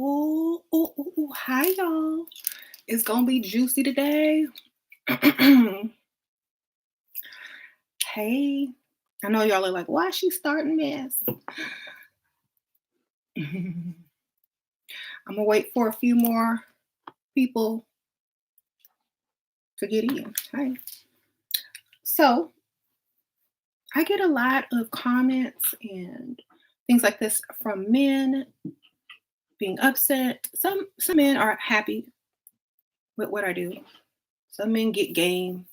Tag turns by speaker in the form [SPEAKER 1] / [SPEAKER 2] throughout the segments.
[SPEAKER 1] Oh, oh, oh, oh, hi, y'all. It's gonna be juicy today. Hey, I know y'all are like, why is she starting this? I'm gonna wait for a few more people to get in. Hi. So I get a lot of comments and things like this from men being upset. Some men are happy with what I do. Some men get game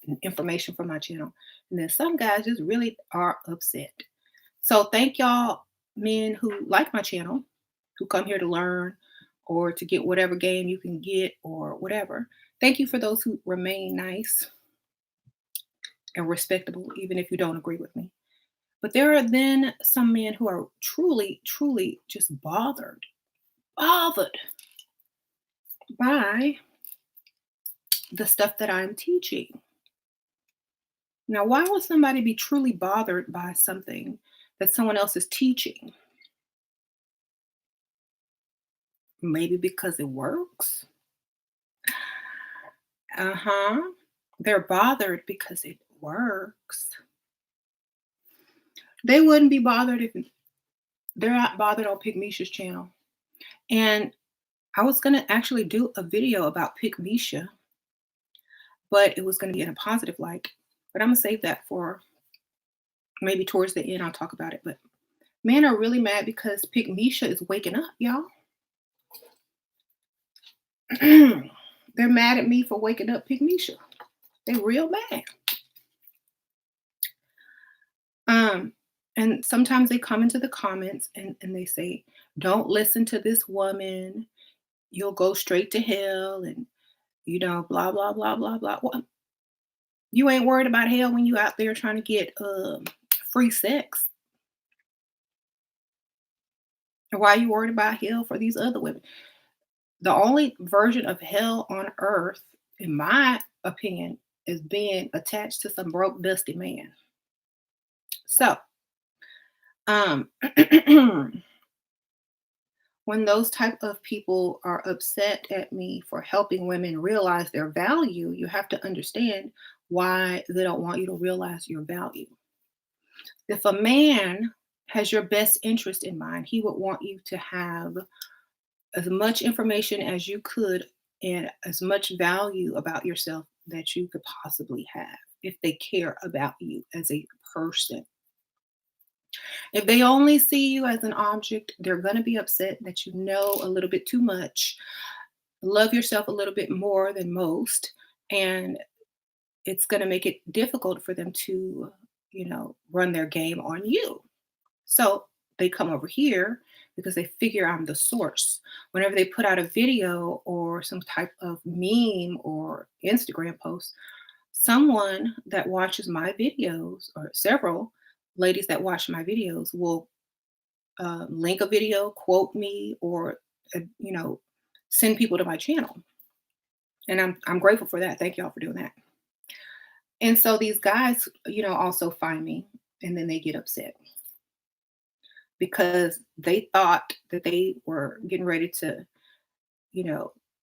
[SPEAKER 1] and information from my channel. And then some guys just really are upset. So thank y'all men who like my channel, who come here to learn or to get whatever game you can get or whatever. Thank you for those who remain nice and respectable, even if you don't agree with me. But there are then some men who are truly, truly just bothered by the stuff that I'm teaching. Now, why would somebody be truly bothered by something that someone else is teaching? Maybe because it works. Uh-huh. They're bothered because it works. They wouldn't be bothered if they're not bothered on Pick Misha's channel. And I was gonna actually do a video about Pick Misha, but it was gonna be in a positive light. But I'm gonna save that for maybe towards the end. I'll talk about it. But men are really mad because Pick Misha is waking up, y'all. They're mad at me for waking up Pick Misha. They're real mad. And sometimes they come into the comments and they say, don't listen to this woman. You'll go straight to hell and blah, blah, blah, blah, blah. Well, you ain't worried about hell when you out there trying to get free sex. And why are you worried about hell for these other women? The only version of hell on earth, in my opinion, is being attached to some broke, dusty man. So, when those type of people are upset at me for helping women realize their value, you have to understand why they don't want you to realize your value. If a man has your best interest in mind, he would want you to have as much information as you could and as much value about yourself that you could possibly have if they care about you as a person. If they only see you as an object, they're going to be upset that you know a little bit too much, love yourself a little bit more than most, and it's going to make it difficult for them to, run their game on you. So they come over here because they figure I'm the source. Whenever they put out a video or some type of meme or Instagram post, someone that watches my videos or several ladies that watch my videos will link a video, quote me, or send people to my channel. And I'm grateful for that. Thank y'all for doing that. And so these guys, also find me and then they get upset because they thought that they were getting ready to,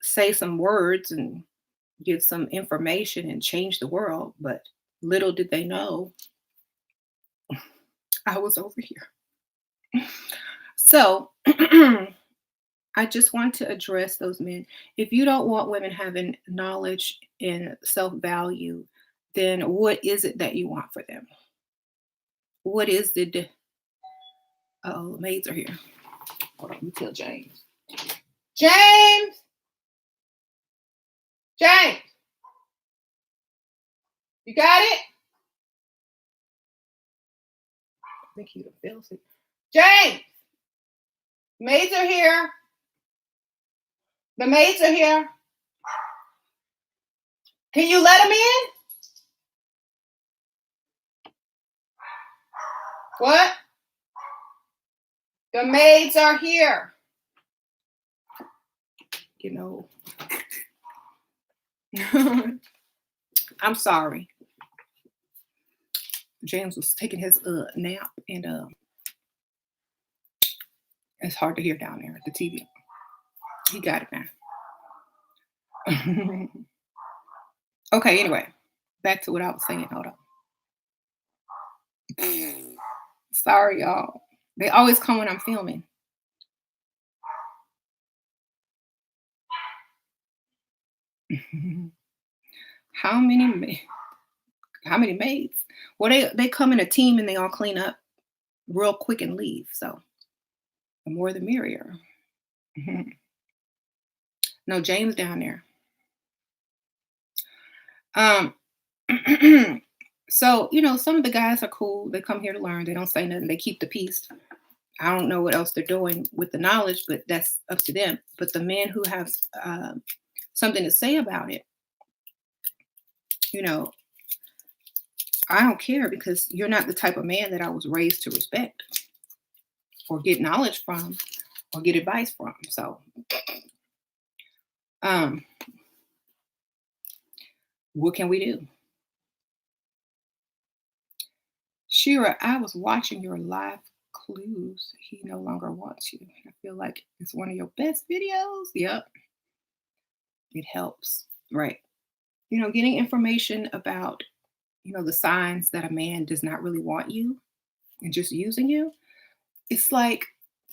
[SPEAKER 1] say some words and give some information and change the world. But little did they know I was over here. So I just want to address those men. If you don't want women having knowledge and self-value, then what is it that you want for them? What is the oh, the maids are here. Hold on, let me tell James. James! James! You got it? I think he fell asleep. James! Maids are here. The maids are here. Can you let them in? What? The maids are here. I'm sorry. James was taking his nap and it's hard to hear down there at the TV. He got it now. Okay, anyway, back to what I was saying. Hold on. Sorry, y'all. They always come when I'm filming. How many how many maids? Well, they come in a team and they all clean up real quick and leave. So the more the merrier. No, James down there. Um, so some of the guys are cool. They come here to learn. They don't say nothing. They keep the peace. I don't know what else they're doing with the knowledge, but that's up to them. But the men who have something to say about it, you know, I don't care because you're not the type of man that I was raised to respect or get knowledge from or get advice from. So, um, what can we do? Shira, I was watching your live clues. He no longer wants you. I feel like it's one of your best videos. Yep, it helps. Right. Getting information about, the signs that a man does not really want you and just using you. It's like,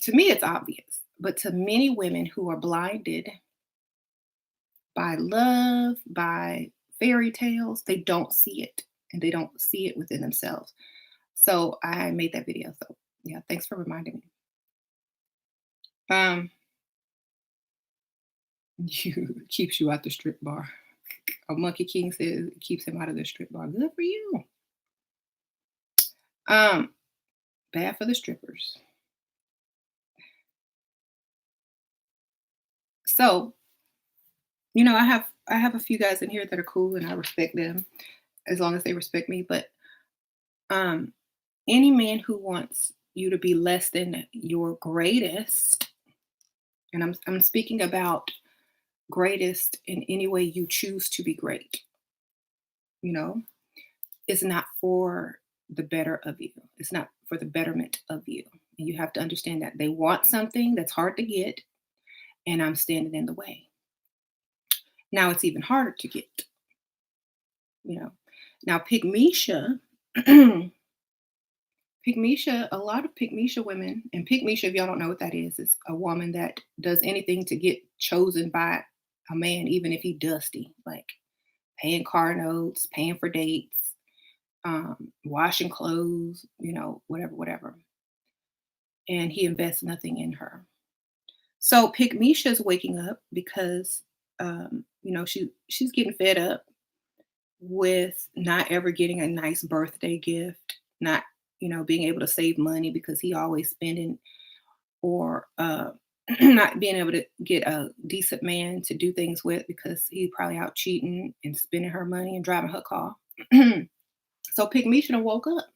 [SPEAKER 1] to me, it's obvious. But to many women who are blinded by love, by fairy tales, they don't see it and they don't see it within themselves. So I made that video. So yeah, thanks for reminding me. Um, you keeps you out the strip bar. A Monkey King says it keeps him out of the strip bar. Good for you. Um, Bad for the strippers. So, I have a few guys in here that are cool and I respect them as long as they respect me. But um any man who wants you to be less than your greatest, and I'm speaking about greatest in any way you choose to be great, you know, is not for the better of you. It's not for the betterment of you. And you have to understand that they want something that's hard to get, and I'm standing in the way. Now it's even harder to get, you know. Now Pygmisha, Pygmisha, a lot of Pygmisha women, and Pygmisha, if y'all don't know what that is a woman that does anything to get chosen by a man, even if he dusty, like paying car notes, paying for dates, washing clothes, whatever, whatever. And he invests nothing in her. So Pygmisha is waking up because, she's getting fed up with not ever getting a nice birthday gift, not, being able to save money because he always spending, or not being able to get a decent man to do things with because he probably out cheating and spending her money and driving her car. So Pygmisha woke up.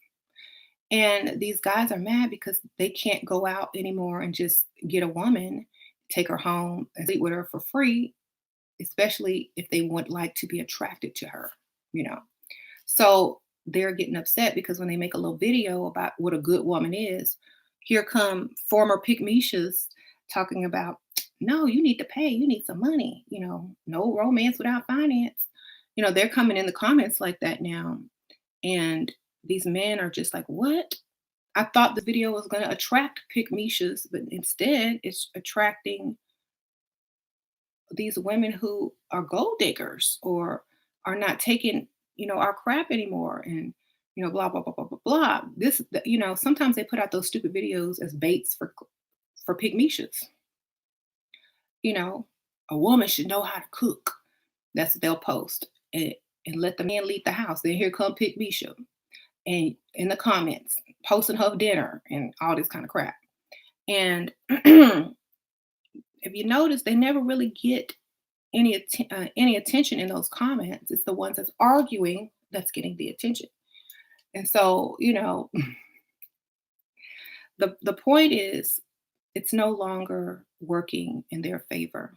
[SPEAKER 1] And these guys are mad because they can't go out anymore and just get a woman, take her home and sleep with her for free, especially if they would like to be attracted to her, you know. So they're getting upset because when they make a little video about what a good woman is, here come former Pygmishas talking about, no, you need to pay, you need some money, no romance without finance. They're coming in the comments like that now. And these men are just like, what? I thought the video was going to attract Pygmishas, but instead it's attracting these women who are gold diggers or are not taking, our crap anymore. And, blah, blah, blah, blah, blah, blah. Sometimes they put out those stupid videos as baits for Pygmishas. A woman should know how to cook. That's what they'll post. And let the man leave the house. Then here come Pygmisha. And in the comments, posting her dinner and all this kind of crap. And if you notice, they never really get any attention in those comments. It's the ones that's arguing that's getting the attention. And so, the point is, it's no longer working in their favor,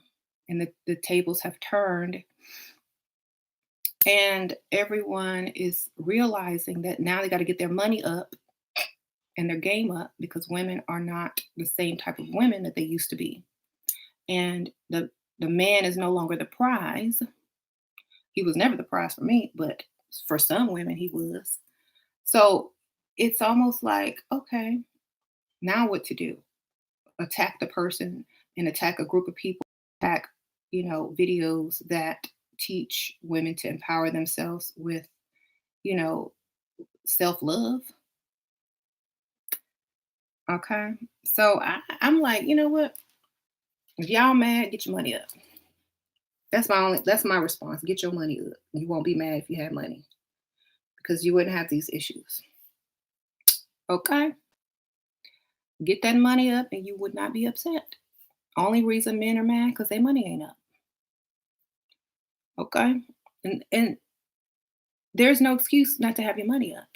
[SPEAKER 1] and the tables have turned. And everyone is realizing that now they got to get their money up and their game up because women are not the same type of women that they used to be. and the man is no longer the prize. He was never the prize for me, but for some women he was. So it's almost like, okay, now what to do? Attack the person and attack a group of people, attack, videos that teach women to empower themselves with, you know, self-love. Okay. So I'm like, you know what? If y'all mad, get your money up. That's my response. Get your money up. You won't be mad if you had money because you wouldn't have these issues. Okay. Get that money up and you would not be upset. Only reason men are mad because their money ain't up. Okay. And there's no excuse not to have your money up.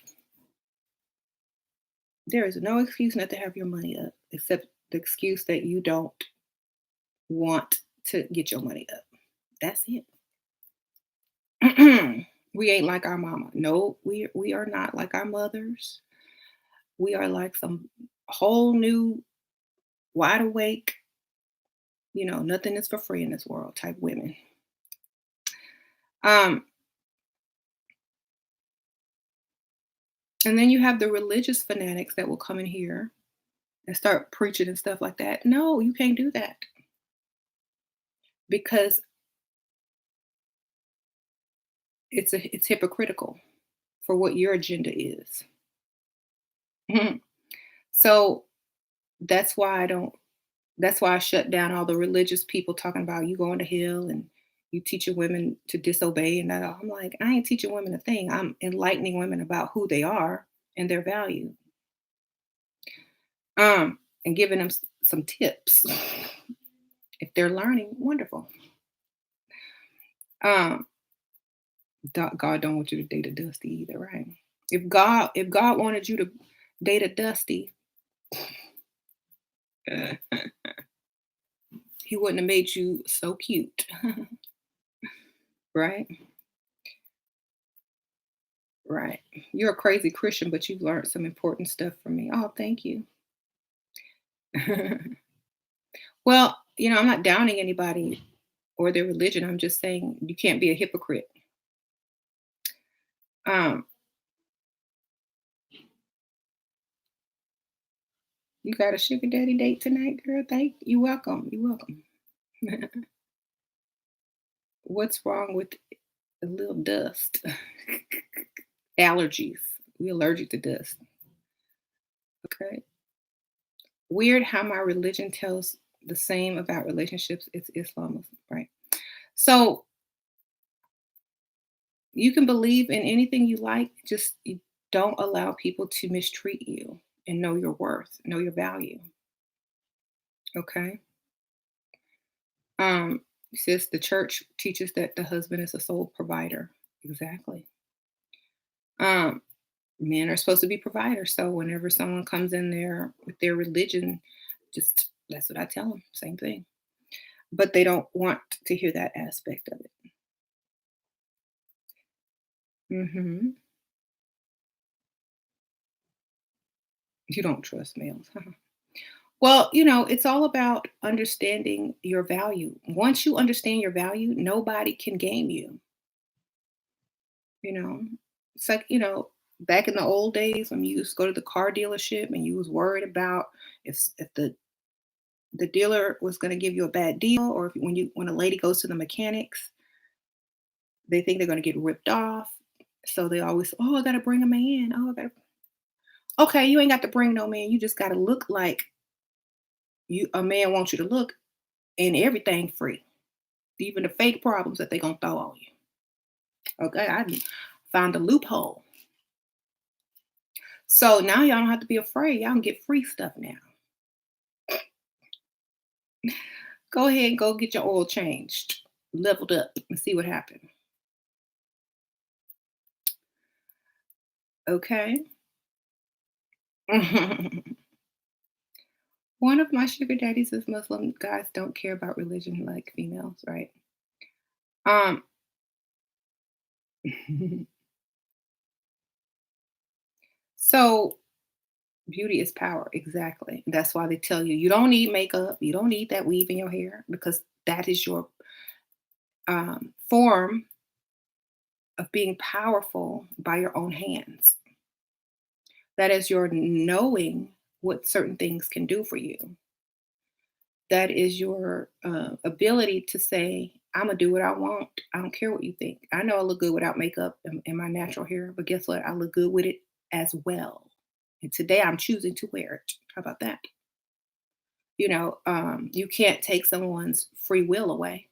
[SPEAKER 1] There is no excuse not to have your money up, except the excuse that you don't want to get your money up. That's it. We ain't like our mama. No, we are not like our mothers. We are like some whole new, wide awake, nothing is for free in this world type women. Um, and then you have the religious fanatics that will come in here and start preaching and stuff like that. No, you can't do that because it's hypocritical for what your agenda is. So that's why I don't that's why I shut down all the religious people talking about you going to hell and you teaching women to disobey and that. I'm like, I ain't teaching women a thing. I'm enlightening women about who they are and their value. And giving them some tips. If they're learning, wonderful. Um, God don't want you to date a dusty either, right? If God wanted you to date a dusty, he wouldn't have made you so cute, right? Right. You're a crazy Christian, but you've learned some important stuff from me. Oh, thank you. Well, I'm not downing anybody or their religion. I'm just saying you can't be a hypocrite. Um, you got a sugar daddy date tonight, girl? Thank you. Welcome. You're welcome. What's wrong with a little dust? Allergies. We allergic to dust. Okay. Weird how my religion tells the same about relationships. It's Islam, right? So you can believe in anything you like, just you don't allow people to mistreat you and know your worth, know your value. Okay. It says the church teaches that the husband is a sole provider. Exactly. Um, Men are supposed to be providers. So whenever someone comes in there with their religion, just that's what I tell them. Same thing. But they don't want to hear that aspect of it. Hmm. You don't trust males. Well, it's all about understanding your value. Once you understand your value, nobody can game you. You know, it's like, back in the old days when you used to go to the car dealership and you was worried about if the dealer was going to give you a bad deal, or if, when a lady goes to the mechanics, they think they're going to get ripped off. So they always, oh, I got to bring a man. Oh, I got to. Okay, you ain't got to bring no man. You just got to look like you a man wants you to look, and everything free, even the fake problems that they gonna throw on you. Okay, I found a loophole. So now y'all don't have to be afraid. Y'all can get free stuff now. Go ahead and go get your oil changed, leveled up, and see what happened. Okay. One of my sugar daddies is Muslim. Guys don't care about religion like females, right? Um. So Beauty is power. Exactly. That's why they tell you you don't need makeup, you don't need that weave in your hair because that is your form of being powerful by your own hands. That is your knowing what certain things can do for you. That is your ability to say, I'm gonna do what I want. I don't care what you think. I know I look good without makeup and my natural hair, but guess what? I look good with it as well. And today I'm choosing to wear it. How about that? You can't take someone's free will away.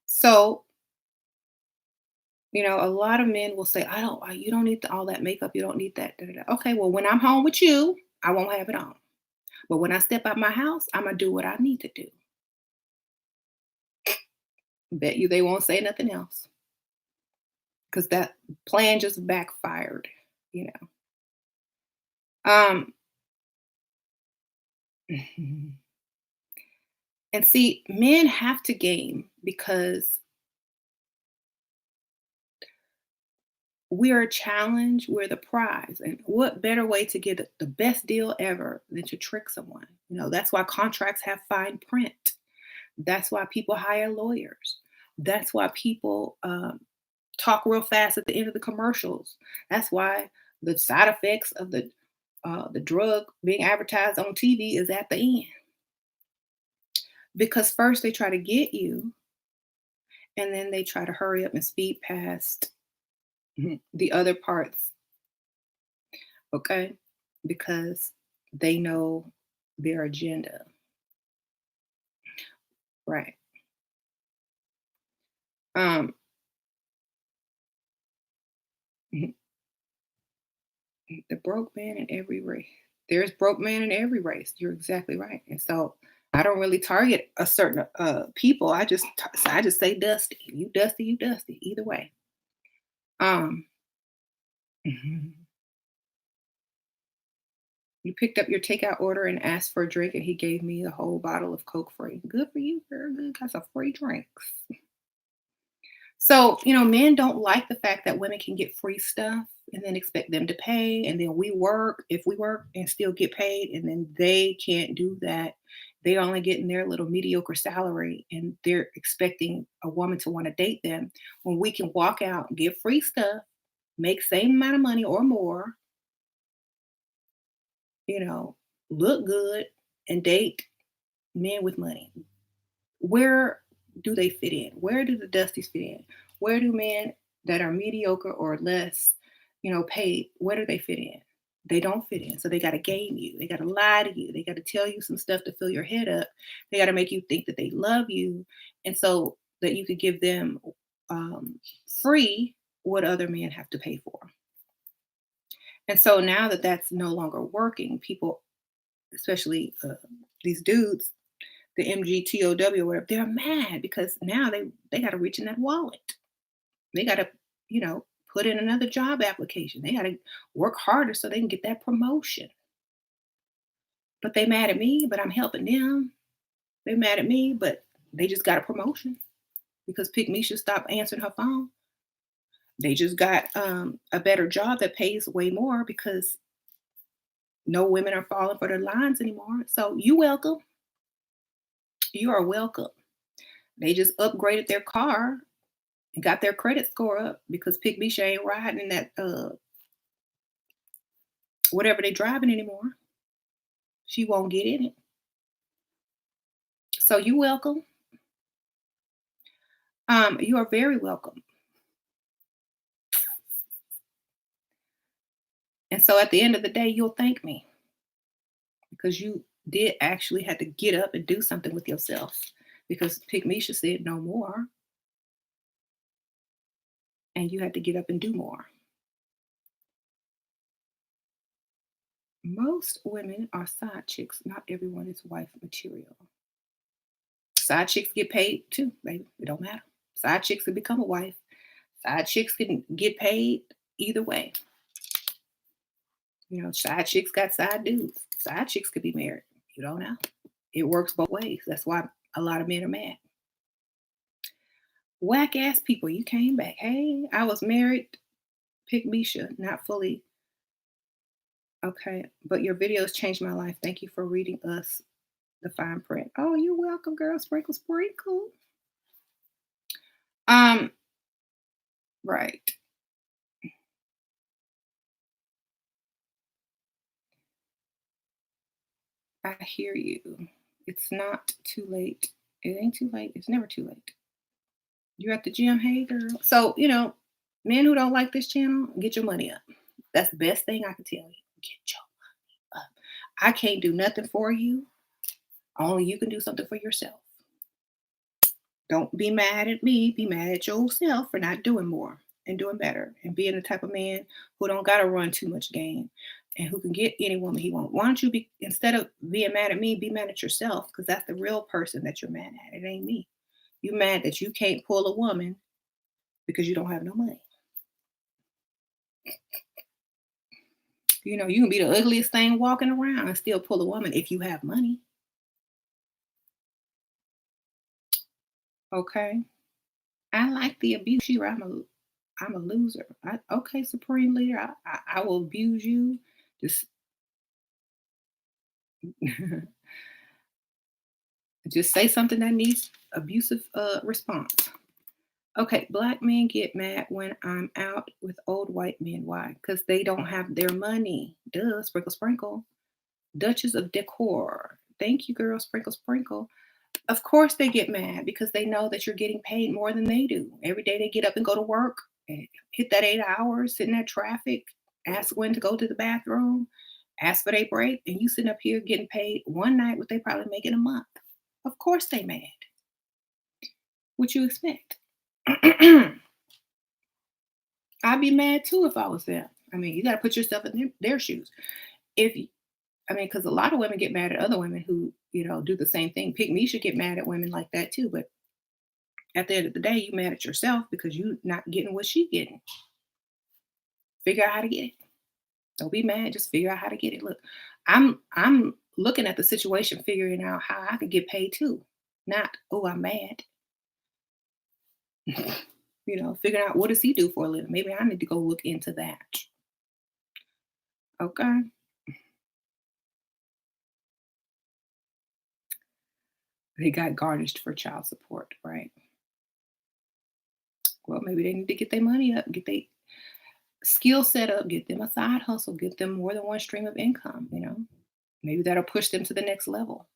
[SPEAKER 1] So, a lot of men will say, you don't need all that makeup. You don't need that. Da, da, da." Okay, well, when I'm home with you, I won't have it on. But when I step out my house, I'm going to do what I need to do. Bet you they won't say nothing else because that plan just backfired, you know. Um, and see, men have to game because we're a challenge, we're the prize. And what better way to get the best deal ever than to trick someone? That's why contracts have fine print. That's why people hire lawyers. That's why people talk real fast at the end of the commercials. That's why the side effects of the drug being advertised on TV is at the end. Because first they try to get you, and then they try to hurry up and speed past the other parts, okay? Because they know their agenda, right? Um, the broke man in every race. There's broke man in every race. You're exactly right. And so I don't really target a certain people. I just say dusty. You dusty, you dusty. Either way. Um, you picked up your takeout order and asked for a drink, and he gave me a whole bottle of Coke free. Good for you, girl. Good. Got some free drinks. So, men don't like the fact that women can get free stuff and then expect them to pay. And then if we work and still get paid, and then they can't do that. They're only getting their little mediocre salary and they're expecting a woman to want to date them when we can walk out, get free stuff, make same amount of money or more, you know, look good and date men with money. Where do they fit in? Where do the Dusties fit in? Where do men that are mediocre or less, paid, where do they fit in? They don't fit in. So they got to game you. They got to lie to you. They got to tell you some stuff to fill your head up. They got to make you think that they love you. And so that you could give them um, free what other men have to pay for. And so now that that's no longer working, people, especially these dudes, the MGTOW or whatever, they're mad because now they got to reach in that wallet. They got to, put in another job application. They got to work harder so they can get that promotion. But they mad at me, but I'm helping them. They mad at me, but they just got a promotion because Pick Me should stop answering her phone. They just got a better job that pays way more because no women are falling for their lines anymore. So you welcome. You are welcome. They just upgraded their car and got their credit score up because Pick Me she ain't riding in that whatever they driving anymore. She won't get in it. So you welcome. You are very welcome. And so at the end of the day, you'll thank me because you did actually have to get up and do something with yourself because Pick Misha said no more, and you had to get up and do more. Most women are side chicks. Not everyone is wife material. Side chicks get paid too, baby. It don't matter. Side chicks can become a wife. Side chicks can get paid either way. Side chicks got side dudes. Side chicks could be married. You don't know. It works both ways. That's why a lot of men are mad. Whack ass people, you came back. Hey, I was married. Pick Misha, not fully Okay, but your videos changed my life. Thank you for reading us the fine print. Oh, you're welcome, girl. Sprinkle, sprinkle. Um, right. I hear you. It's not too late. It ain't too late. It's never too late. You're at the gym, hey girl. So, men who don't like this channel, get your money up. That's the best thing I can tell you. Get your up. I can't do nothing for you. Only you can do something for yourself. Don't be mad at me. Be mad at yourself for not doing more and doing better and being the type of man who don't gotta run too much game and who can get any woman he wants. Why don't you be instead of being mad at me, be mad at yourself because that's the real person that you're mad at. It ain't me. You mad that you can't pull a woman because you don't have no money. You can be the ugliest thing walking around and still pull a woman if you have money. Okay. I like the abuse you. I'm a loser. Okay, supreme leader. I will abuse you. Just just say something that needs abusive response. Okay, black men get mad when I'm out with old white men. Why? Because they don't have their money. Duh, sprinkle, sprinkle. Duchess of Decor. Thank you, girl. Sprinkle, sprinkle. Of course they get mad because they know that you're getting paid more than they do. Every day they get up and go to work and hit that 8 hours, sit in that traffic, ask when to go to the bathroom, ask for their break, and you sitting up here getting paid one night what they probably make in a month. Of course they mad. What you expect? I'd be mad too if I was them. I mean, you got to put yourself in their shoes. If I mean, because a lot of women get mad at other women who, do the same thing. Pick me should get mad at women like that too. But at the end of the day, you mad at yourself because you not getting what she getting. Figure out how to get it. Don't be mad. Just figure out how to get it. Look, I'm looking at the situation, figuring out how I could get paid too. Not, oh, I'm mad. Figuring out what does he do for a living. Maybe I need to go look into that. Okay. They got garnished for child support, right? Well, maybe they need to get their money up, get their skill set up, get them a side hustle, get them more than one stream of income. Maybe that'll push them to the next level.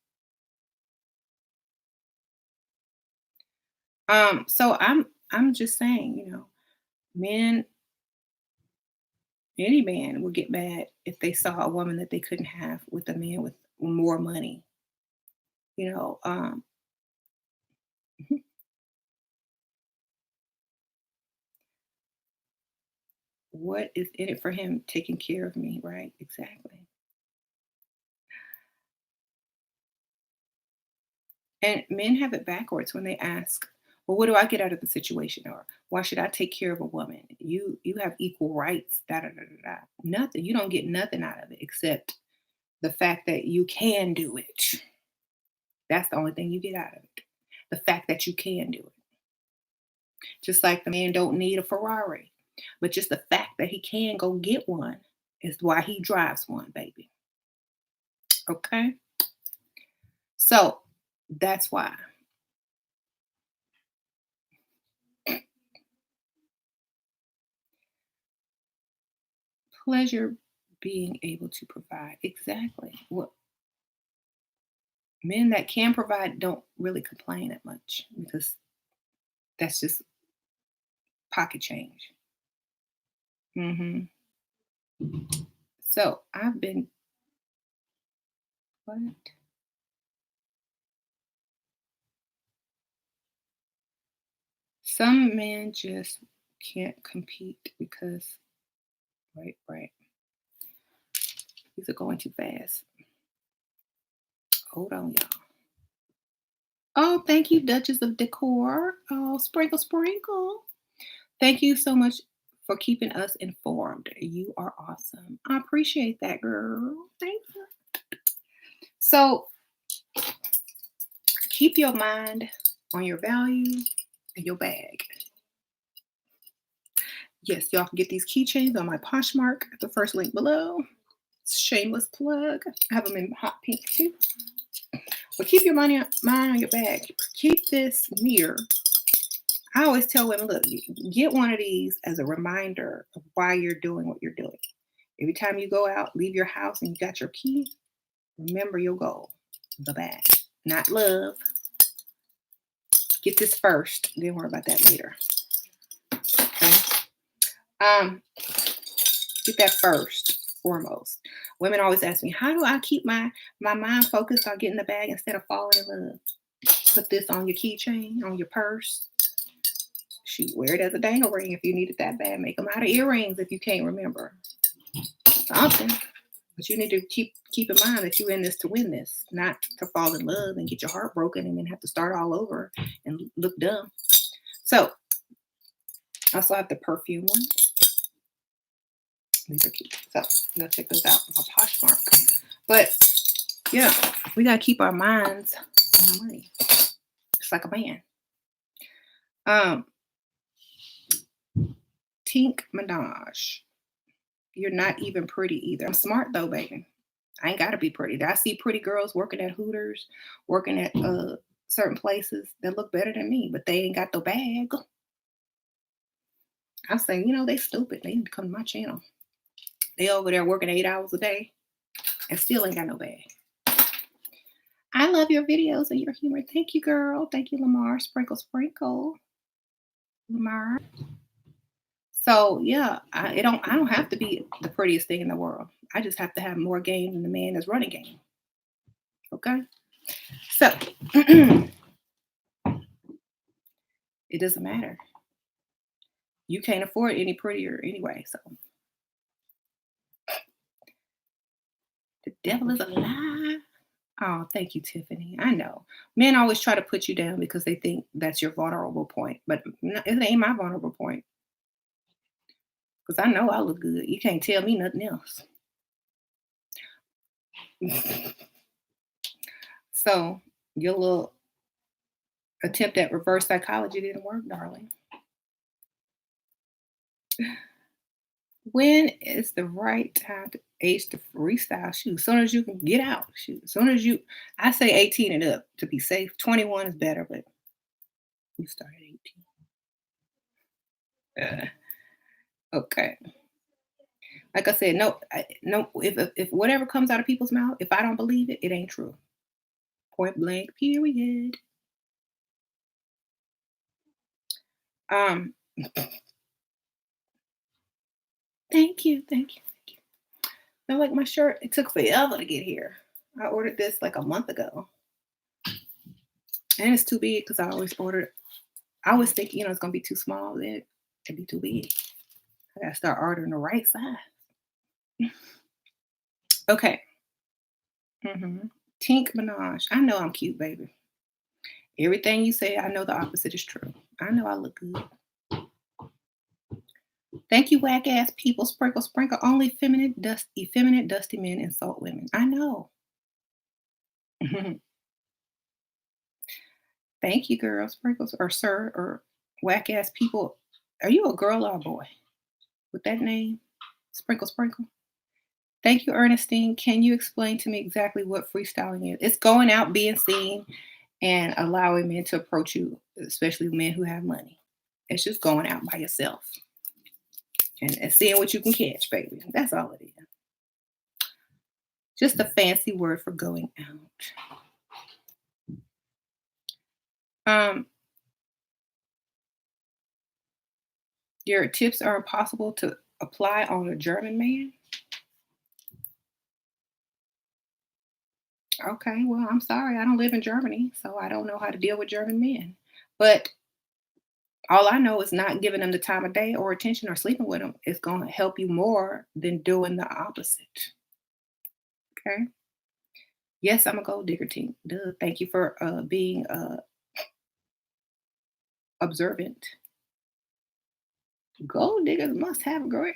[SPEAKER 1] So I'm just saying, men, any man would get mad if they saw a woman that they couldn't have with a man with more money. You know, um, what is in it for him taking care of me, right? Exactly. And men have it backwards when they ask, "Well, what do I get out of the situation?" Or "Why should I take care of a woman? You have equal rights." Da da da da da. Nothing. You don't get nothing out of it except the fact that you can do it. That's the only thing you get out of it. The fact that you can do it. Just like the man don't need a Ferrari, but just the fact that he can go get one is why he drives one, baby. Okay? So that's why. Pleasure being able to provide. Exactly. What men that can provide don't really complain that much because that's just pocket change. hmm So I've been what? Some men just can't compete because right. These are going too fast. Hold on, y'all. Oh, thank you, Duchess of Decor. Oh, sprinkle, sprinkle. Thank you so much for keeping us informed. You are awesome. I appreciate that, girl. Thank you. So keep your mind on your value and your bag. Yes, y'all can get these keychains on my Poshmark at the first link below. Shameless plug. I have them in hot pink too. But keep your mind on your bag. Keep this near. I always tell women, look, get one of these as a reminder of why you're doing what you're doing. Every time you go out, leave your house, and you got your key, remember your goal, the bag, not love. Get this first, then worry about that later. Okay. Um, get that first, foremost. Women always ask me, how do I keep my mind focused on getting the bag instead of falling in love? Put this on your keychain, on your purse. Shoot, wear it as a dangle ring if you need it that bad. Make them out of earrings if you can't remember. Something. But you need to keep in mind that you're in this to win this, not to fall in love and get your heart broken and then have to start all over and look dumb. So I also have the perfume ones. These are cute. So go check those out. My Poshmark. But yeah, we gotta keep our minds on our money. It's like a man. Tink Minaj. You're not even pretty either. I'm smart though, baby. I ain't gotta be pretty. I see pretty girls working at Hooters, working at certain places that look better than me, but they ain't got the bag. I'm saying, they stupid. They need to come to my channel. They over there working 8 hours a day and still ain't got no bag. I love your videos and your humor. Thank you, girl. Thank you, Lamar. Sprinkle, sprinkle. Lamar. So yeah, I don't have to be the prettiest thing in the world. I just have to have more game than the man that's running game. Okay. So it doesn't matter. You can't afford any prettier anyway. So the devil is a lie. Oh, thank you, Tiffany. I know. Men always try to put you down because they think that's your vulnerable point, but it ain't my vulnerable point. Because I know I look good. You can't tell me nothing else. So your little attempt at reverse psychology didn't work, darling. When is the right time to age to freestyle? Shoot, as soon as you can get out. Shoot, as soon as I say 18 and up to be safe. 21 is better, but you start at 18. Okay. Like I said, no, no. If whatever comes out of people's mouth, if I don't believe it, it ain't true. Point blank. Period. Um. Thank you. Thank you. Thank you. Now, like my shirt, it took forever to get here. I ordered this like a month ago, and it's too big because I always ordered. I always think it's gonna be too small. Then it'd be too big. I gotta start ordering the right size. Okay. Tink Minaj. I know I'm cute, baby. Everything you say, I know the opposite is true. I know I look good. Thank you, whack ass people. Sprinkle, sprinkle. Only effeminate, dusty men insult women. I know. Thank you, girl. Sprinkles or sir or whack ass people. Are you a girl or a boy with that name? Sprinkle, sprinkle. Thank you, Ernestine. Can you explain to me exactly what freestyling is? It's going out, being seen, and allowing men to approach you, especially men who have money. It's just going out by yourself and seeing what you can catch, baby. That's all it is. Just a fancy word for going out. Your tips are impossible to apply on a German man. Okay, well, I'm sorry. I don't live in Germany, so I don't know how to deal with German men. But all I know is not giving them the time of day or attention or sleeping with them is going to help you more than doing the opposite. Okay. Yes, I'm a gold digger team. Duh. Thank you for being observant. Gold diggers must have great.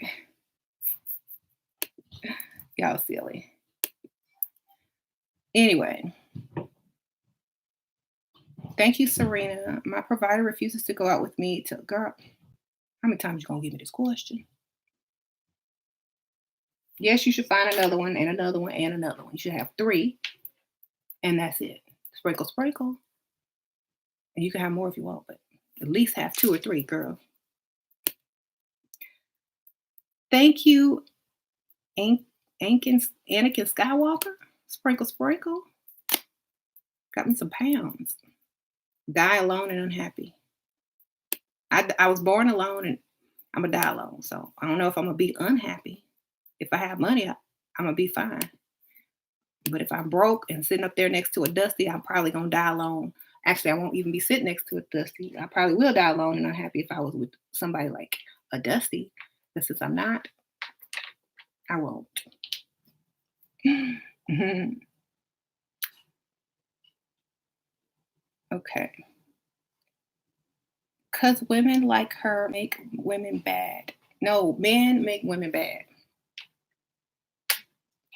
[SPEAKER 1] Y'all silly. Anyway, thank you, Serena. My provider refuses to go out with me to girl. How many times you gonna give me this question? Yes, you should find another one and another one and another one. You should have three, and that's it. Sprinkle, sprinkle, and you can have more if you want, but at least have two or three, girl. Thank you, An- Anakin Skywalker. Sprinkle, sprinkle. Got me some pounds. Die alone and unhappy. I was born alone and I'm gonna die alone. So I don't know if I'm gonna be unhappy. If I have money, I'm gonna be fine. But if I'm broke and sitting up there next to a Dusty, I'm probably gonna die alone. Actually, I won't even be sitting next to a Dusty. I probably will die alone and unhappy if I was with somebody like a Dusty. But since I'm not, I won't. Okay. Because women like her make women bad. No, men make women bad.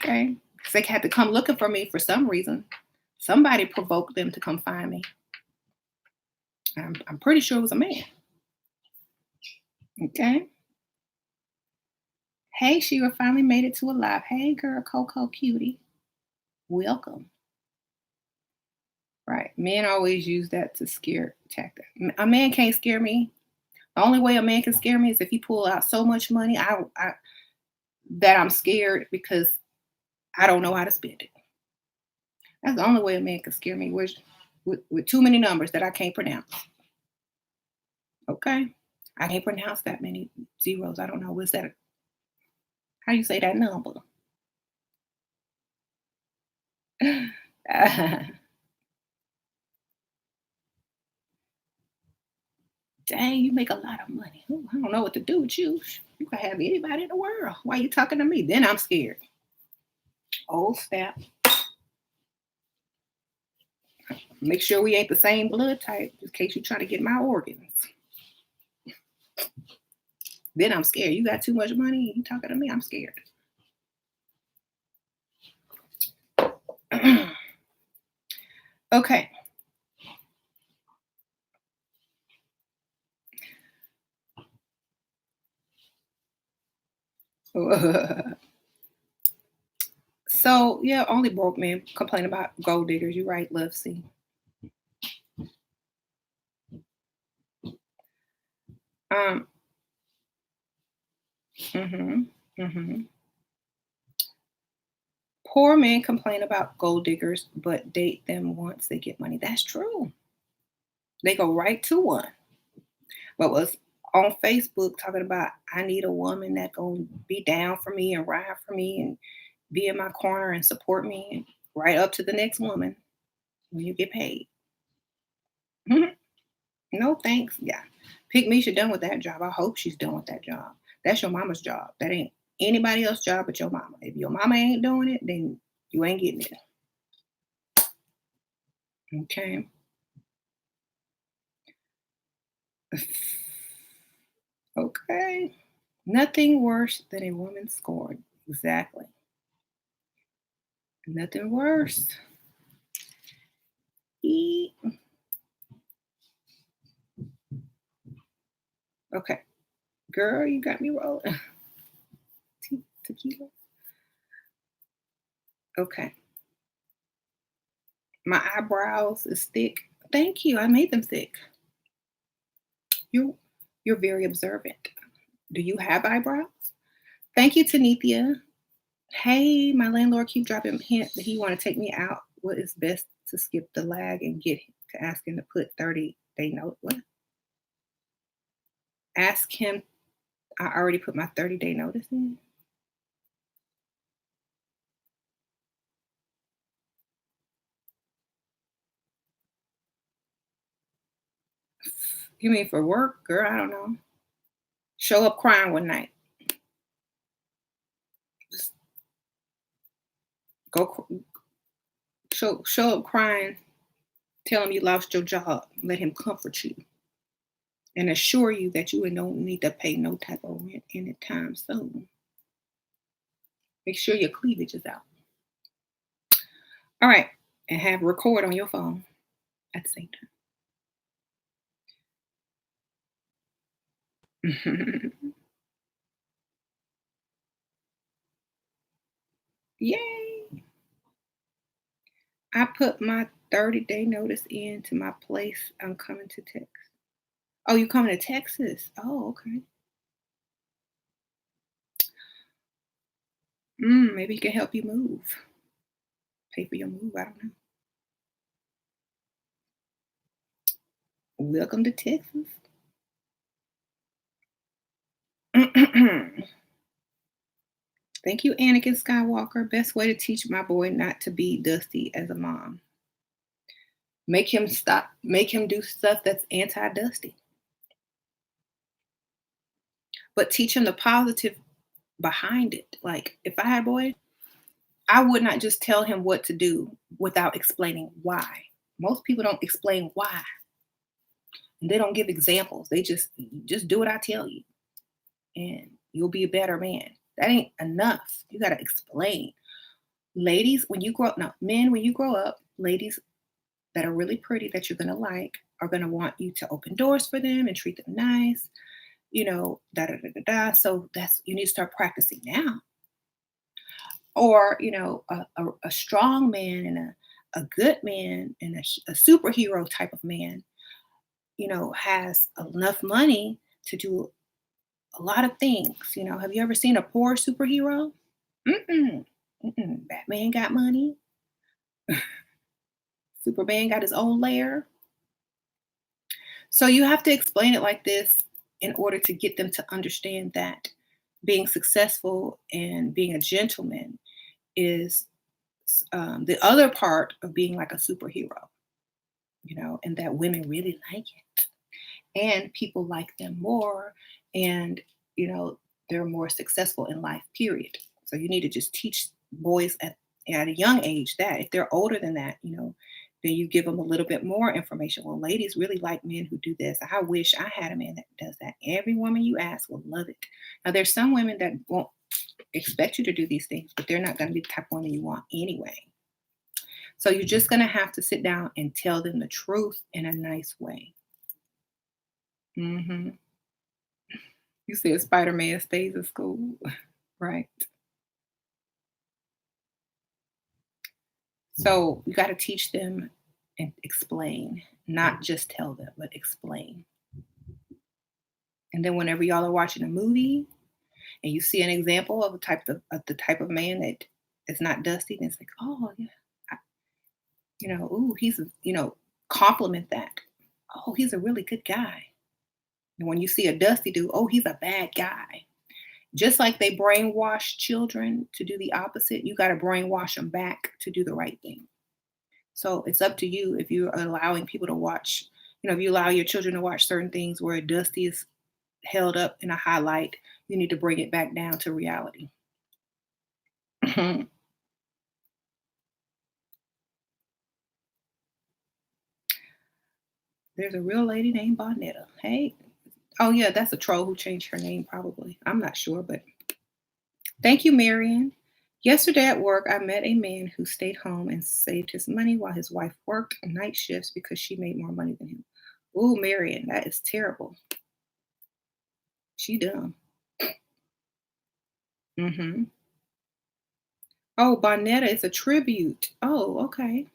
[SPEAKER 1] Okay. Because they had to come looking for me for some reason. Somebody provoked them to come find me. I'm pretty sure it was a man. Okay. Hey, Shira finally made it to a live. Hey, girl, Coco Cutie. Welcome. Right. Men always use that to scare tactic. A man can't scare me. The only way a man can scare me is if he pull out so much money that I'm scared because I don't know how to spend it. That's the only way a man can scare me with too many numbers that I can't pronounce. Okay. I can't pronounce that many zeros. I don't know. What's that? How you say that number? Dang, you make a lot of money. Ooh, I don't know what to do with you. You can have anybody in the world. Why are you talking to me? Then I'm scared. Old snap. Make sure we ain't the same blood type, in case you try to get my organs. Then I'm scared. You got too much money. You talking to me? I'm scared. Okay. So yeah, only broke men complain about gold diggers. You right, Love C. Um. Mhm. Mhm. Poor men complain about gold diggers, but date them once they get money. That's true. They go right to one. But was on Facebook talking about I need a woman that gonna be down for me and ride for me and be in my corner and support me and right up to the next woman when you get paid. Mhm. No thanks. Yeah. Pick Misha done with that job. I hope she's done with that job. That's your mama's job. That ain't anybody else's job but your mama. If your mama ain't doing it, then you ain't getting it. Okay. Okay. Nothing worse than a woman scorned. Exactly. Nothing worse. E- Okay. Girl, you got me rolling. Tequila. Okay. My eyebrows is thick. Thank you. I made them thick. You you're very observant. Do you have eyebrows? Thank you, Tanithia. Hey, my landlord keep dropping hint that he want to take me out. What is best to skip the lag and get to ask him to put 30-day note? What? Ask him. I already put my 30-day notice in. You mean for work, girl? I don't know. Show up crying one night. Just go show up crying. Tell him you lost your job. Let him comfort you and assure you that you don't need to pay no type of rent anytime soon. Make sure your cleavage is out. All right. And have record on your phone at the same time. Yay! I put my 30-day notice in to my place. I'm coming to Texas. Oh, you coming to Texas? Oh, okay. Maybe he can help you move. Pay for your move. I don't know. Welcome to Texas. Thank you, Anakin Skywalker. Best way to teach my boy not to be dusty as a mom. Make him stop. Make him do stuff that's anti-dusty, but teach him the positive behind it. Like if I had a boy, I would not just tell him what to do without explaining why. Most people don't explain why. And they don't give examples. They just do what I tell you, and you'll be a better man. That ain't enough. You gotta explain. Ladies, when you grow up, no, men, when you grow up, ladies that are really pretty that you're gonna like are gonna want you to open doors for them and treat them nice, da da da da da. So that's you need to start practicing now. Or, a strong man and a good man and a superhero type of man, has enough money to do a lot of things. Have you ever seen a poor superhero? Mm-mm. Mm-mm. Batman got money. Superman got his own lair. So you have to explain it like this in order to get them to understand that being successful and being a gentleman is the other part of being like a superhero, and that women really like it. And people like them more. And, you know, they're more successful in life, period. So you need to just teach boys at a young age that if they're older than that, then you give them a little bit more information. Well, ladies really like men who do this. I wish I had a man that does that. Every woman you ask will love it. Now, there's some women that won't expect you to do these things, but they're not going to be the type of woman you want anyway. So you're just going to have to sit down and tell them the truth in a nice way. Hmm. You said Spider-Man stays in school, right? So you got to teach them and explain, not just tell them, but explain. And then whenever y'all are watching a movie and you see an example of the type of man that is not dusty, then it's like, oh yeah, I- ooh, compliment that. Oh, he's a really good guy. And when you see a dusty dude, oh, he's a bad guy. Just like they brainwash children to do the opposite, you got to brainwash them back to do the right thing. So it's up to you if you're allowing people to watch, if you allow your children to watch certain things where Dusty is held up in a highlight, you need to bring it back down to reality. There's a real lady named Bonetta. Hey, oh yeah, that's a troll who changed her name probably. I'm not sure, but thank you, Marion. Yesterday at work, I met a man who stayed home and saved his money while his wife worked night shifts because she made more money than him. Ooh, Marion, that is terrible. She dumb. Hmm. Oh, Bonetta is a tribute. Oh, okay.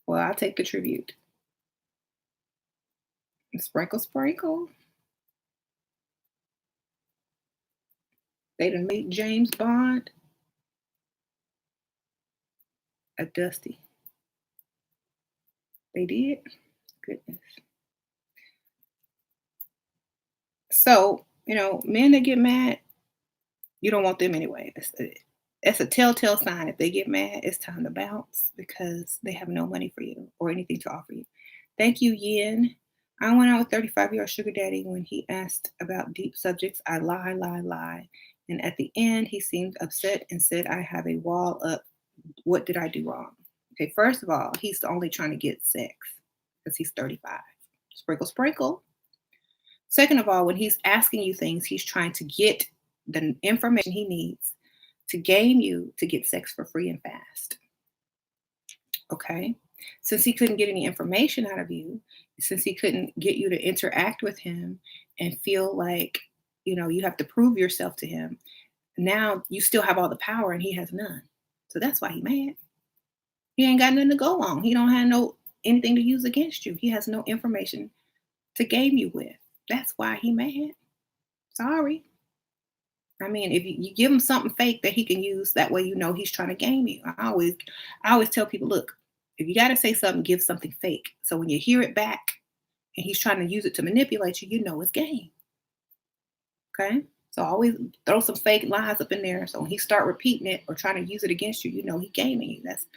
[SPEAKER 1] Well, I'll take the tribute. Sprinkle, sprinkle. They done made James Bond a Dusty. They did. Goodness. So, men that get mad, you don't want them anyway. That's a telltale sign. If they get mad, it's time to bounce because they have no money for you or anything to offer you. Thank you, Yin. I went out with 35-year-old sugar daddy when he asked about deep subjects. I lie, lie, lie. And at the end, he seemed upset and said, I have a wall up. What did I do wrong? Okay, first of all, he's only trying to get sex because he's 35. Sprinkle, sprinkle. Second of all, when he's asking you things, he's trying to get the information he needs to game you to get sex for free and fast. Okay. Since he couldn't get any information out of you, since he couldn't get you to interact with him and feel like, you have to prove yourself to him, Now you still have all the power and he has none. So that's why he mad. He ain't got nothing to go on. He don't have no anything to use against you. He has no information to game you with. That's why he mad. Sorry. I mean, if you give him something fake that he can use, that way you know he's trying to game you. I always tell people, look, if you got to say something, give something fake. So when you hear it back and he's trying to use it to manipulate you, you know it's game. Okay. So always throw some fake lies up in there. So when he start repeating it or trying to use it against you, you know he gaming you. That's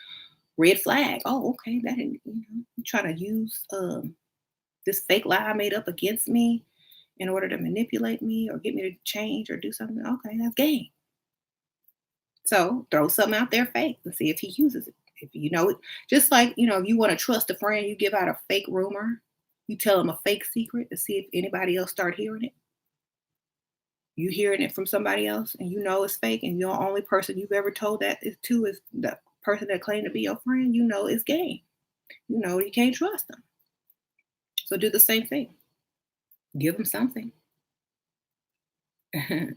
[SPEAKER 1] red flag. Oh, okay. That didn't, you trying to use this fake lie I made up against me in order to manipulate me or get me to change or do something. Okay, that's game. So throw something out there fake and see if he uses it. If you know it, just like if you want to trust a friend, you give out a fake rumor. You tell them a fake secret to see if anybody else start hearing it. You hearing it from somebody else, and you know it's fake, and the only person you've ever told that is to is the person that claimed to be your friend. You know it's game. You know you can't trust them. So do the same thing. Give them something. Even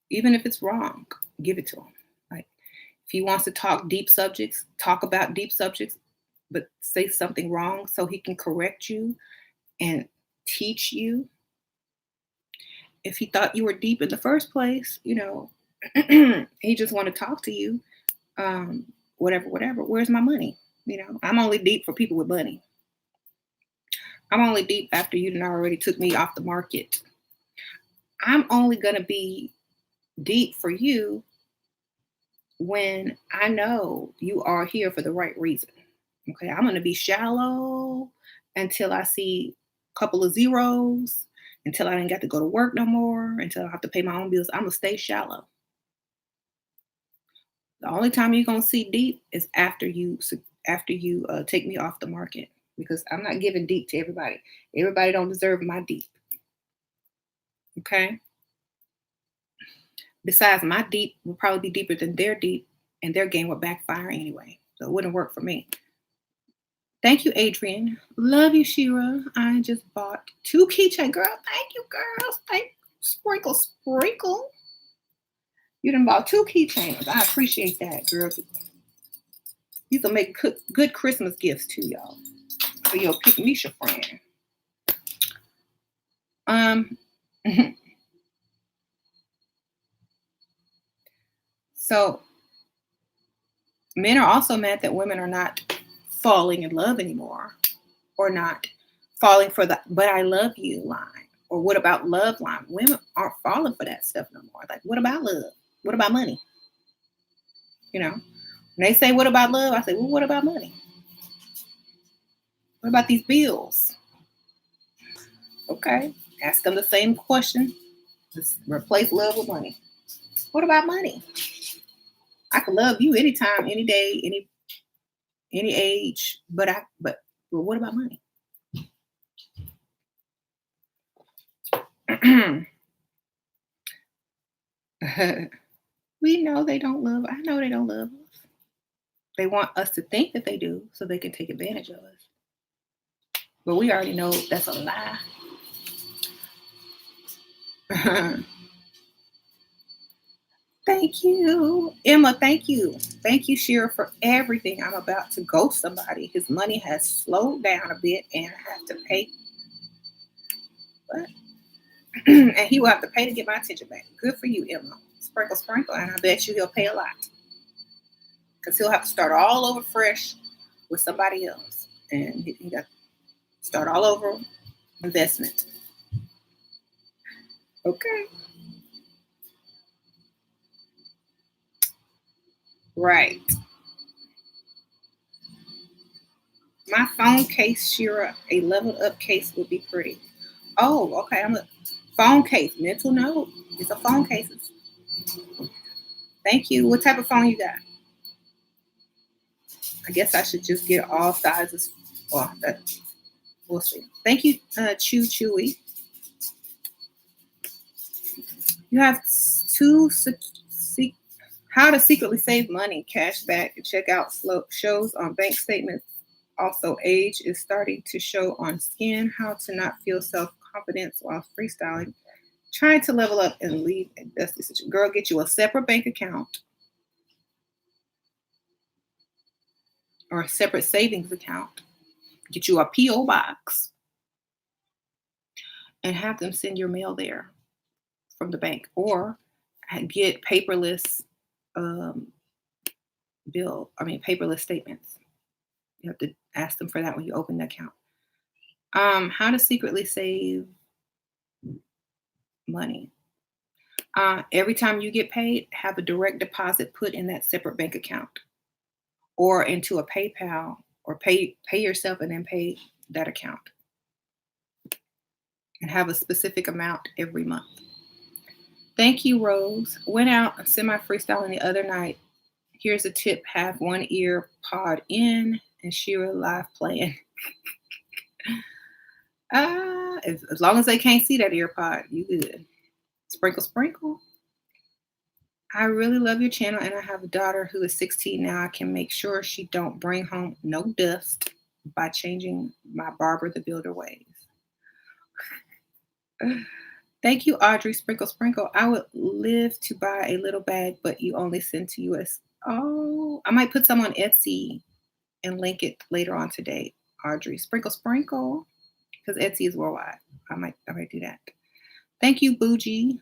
[SPEAKER 1] if it's wrong, give it to him. Like if he wants to talk deep subjects, talk about deep subjects, but say something wrong so he can correct you and teach you. If he thought you were deep in the first place, he just want to talk to you. Whatever, whatever. Where's my money? I'm only deep for people with money. I'm only deep after you done already took me off the market. I'm only gonna be deep for you when I know you are here for the right reason. Okay, I'm gonna be shallow until I see a couple of zeros, until I ain't got to go to work no more, until I have to pay my own bills. I'm gonna stay shallow. The only time you're gonna see deep is after you take me off the market because I'm not giving deep to everybody. Everybody don't deserve my deep. Okay. Besides, my deep will probably be deeper than their deep, and their game will backfire anyway. So it wouldn't work for me. Thank you, Adrian. Love you, Shira. I just bought 2 keychain. Girl, thank you, girls. Thank sprinkle, sprinkle. You done bought 2 keychains. I appreciate that, girl. These will make good Christmas gifts too, y'all. For your Pick Misha friend. So men are also mad that women are not falling in love anymore, or not falling for the "but I love you" line, or "what about love" line. Women aren't falling for that stuff no more. Like, what about love? What about money? When they say "what about love," I say, well, what about money? What about these bills? Okay, ask them the same question. Just replace love with money. What about money? I could love you anytime, any day, any age, but what about money? We know they don't love. I know they don't love us. They want us to think that they do so they can take advantage of us. But we already know that's a lie. Thank you, Emma. Thank you. Thank you, Shira, for everything. I'm about to ghost somebody. His money has slowed down a bit and I have to pay. What? And he will have to pay to get my attention back. Good for you, Emma. Sprinkle, sprinkle. And I bet you he'll pay a lot. Because he'll have to start all over fresh with somebody else. And he got to start all over investment. Okay. Right. My phone case, Shira, a leveled up case would be pretty. Oh, okay. I'm a phone case. Mental note. It's a phone case. Thank you. What type of phone you got? I guess I should just get all sizes. Well, we'll see. Thank you, Chew Chewy. You have how to secretly save money, cash back, and check out shows on bank statements. Also, age is starting to show on skin. How to not feel self-confidence while freestyling. Trying to level up and leave a dusty situation. Girl, get you a separate bank account or a separate savings account. Get you a P.O. box and have them send your mail there from the bank, or get paperless um, paperless statements. You have to ask them for that when you open the account. How to secretly save money. Every time you get paid, have a direct deposit put in that separate bank account or into a PayPal, or pay yourself and then pay that account, and have a specific amount every month. Thank you, Rose. Went out semi freestyling the other night. Here's a tip: have one ear pod in and sheer live playing. As long as they can't see that ear pod, you good. Sprinkle, sprinkle. I really love your channel, and I have a daughter who is 16 now. I can make sure she don't bring home no dust by changing my Barber the Builder ways. Thank you, Audrey. Sprinkle, sprinkle. I would live to buy a little bag, but you only send to US. Oh, I might put some on Etsy and link it later on today, Audrey. Sprinkle, sprinkle, because Etsy is worldwide. I might do that. Thank you, Bougie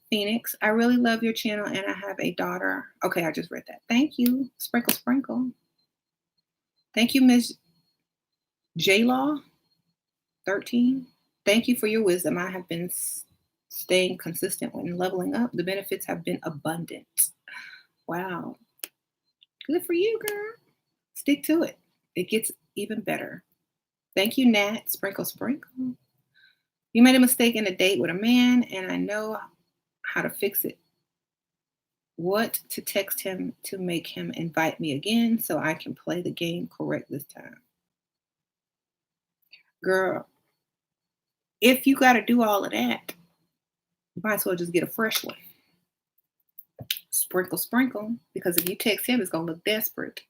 [SPEAKER 1] Phoenix. I really love your channel, and I have a daughter. Okay, I just read that. Thank you. Sprinkle, sprinkle. Thank you, Miss J Law 13. Thank you for your wisdom. I have been staying consistent when leveling up. The benefits have been abundant. Wow. Good for you, girl. Stick to it. It gets even better. Thank you, Nat. Sprinkle, sprinkle. You made a mistake in a date with a man, and I know how to fix it. What to text him to make him invite me again so I can play the game correct this time. Girl, if you got to do all of that, you might as well just get a fresh one. Sprinkle, sprinkle, because if you text him, it's going to look desperate.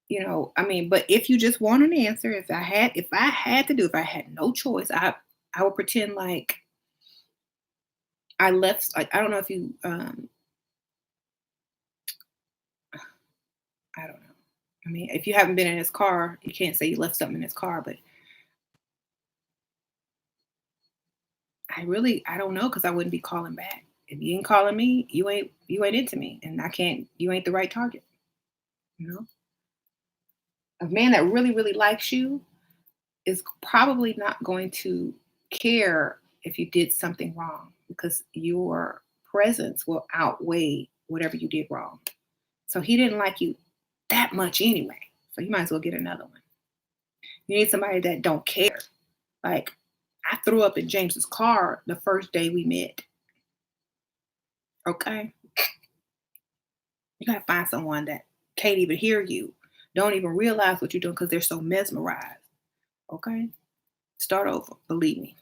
[SPEAKER 1] But if you just want an answer, if I had no choice, I would pretend like I left. Like, I don't know if you, I don't know. If you haven't been in his car, you can't say you left something in his car, but I don't know, because I wouldn't be calling back. If you ain't calling me, you ain't into me, and you ain't the right target. A man that really, really likes you is probably not going to care if you did something wrong, because your presence will outweigh whatever you did wrong. So he didn't like you that much anyway. So you might as well get another one. You need somebody that don't care. Like, I threw up in James's car the first day we met. Okay? You gotta find someone that can't even hear you, don't even realize what you're doing because they're so mesmerized. Okay? Start over. Believe me.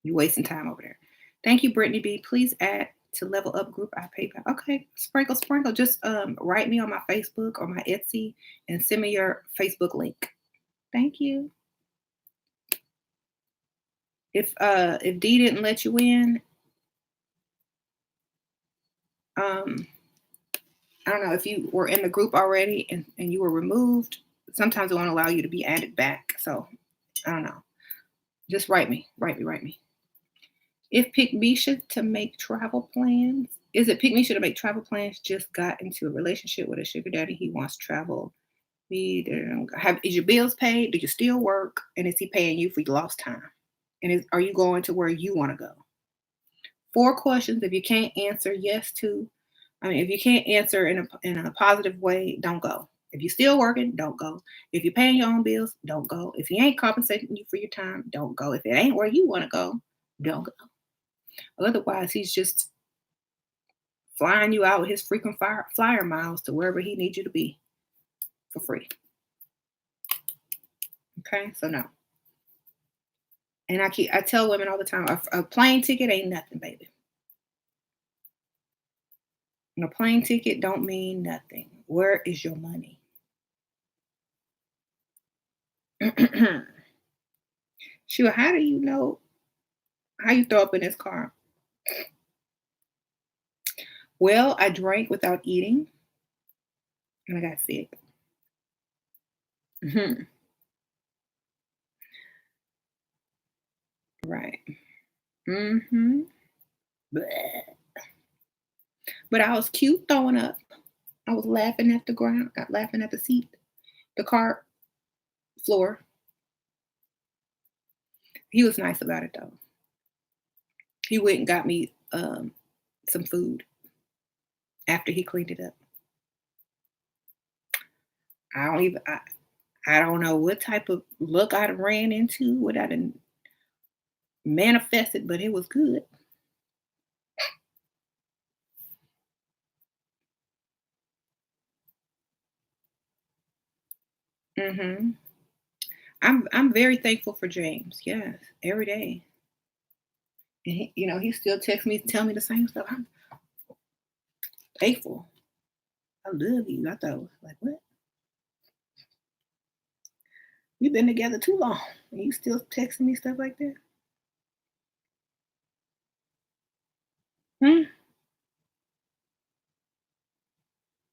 [SPEAKER 1] You're wasting time over there. Thank you, Brittany B. Please add to Level Up group I PayPal. Okay, sprinkle, sprinkle. Just write me on my Facebook or my Etsy and send me your Facebook link. Thank you. If D didn't let you in, I don't know if you were in the group already and you were removed. Sometimes it won't allow you to be added back. So I don't know. Just write me. If pick Misha to make travel plans, is it pick Misha to make travel plans? Just got into a relationship with a sugar daddy. He wants to travel. Is your bills paid? Do you still work? And is he paying you for your lost time? And are you going to where you want to go? 4 questions. If you can't answer yes to, if you can't answer in a positive way, don't go. If you're still working, don't go. If you're paying your own bills, don't go. If he ain't compensating you for your time, don't go. If it ain't where you want to go, don't go. Otherwise, he's just flying you out with his frequent flyer miles to wherever he needs you to be for free. Okay, so no. And I tell women all the time, a plane ticket ain't nothing, baby. And a plane ticket don't mean nothing. Where is your money? Sure, how do you know How you throw up in this car? Well, I drank without eating and I got sick. Mhm. Right. Mhm. Bleh. But I was cute throwing up. I was laughing at the ground, laughing at the seat, the car floor. He was nice about it though. He went and got me some food after he cleaned it up. I don't even I don't know what type of look I done ran into, what I done manifested, but it was good. Mhm. I'm very thankful for James. Yes, every day. And he still texts me, tell me the same stuff. I'm thankful. I love you. I thought, like, what? We've been together too long, and you still texting me stuff like that? Hmm.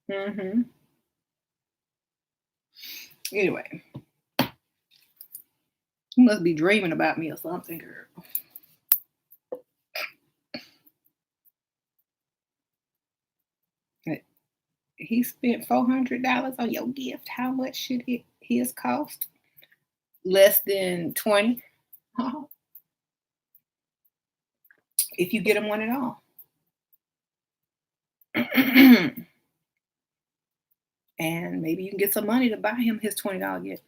[SPEAKER 1] Mhm. Anyway, he must be dreaming about me or something, girl. Like, he spent $400 on your gift. How much should it his cost? Less than 20, if you get him one at all. And maybe you can get some money to buy him his $20 gift.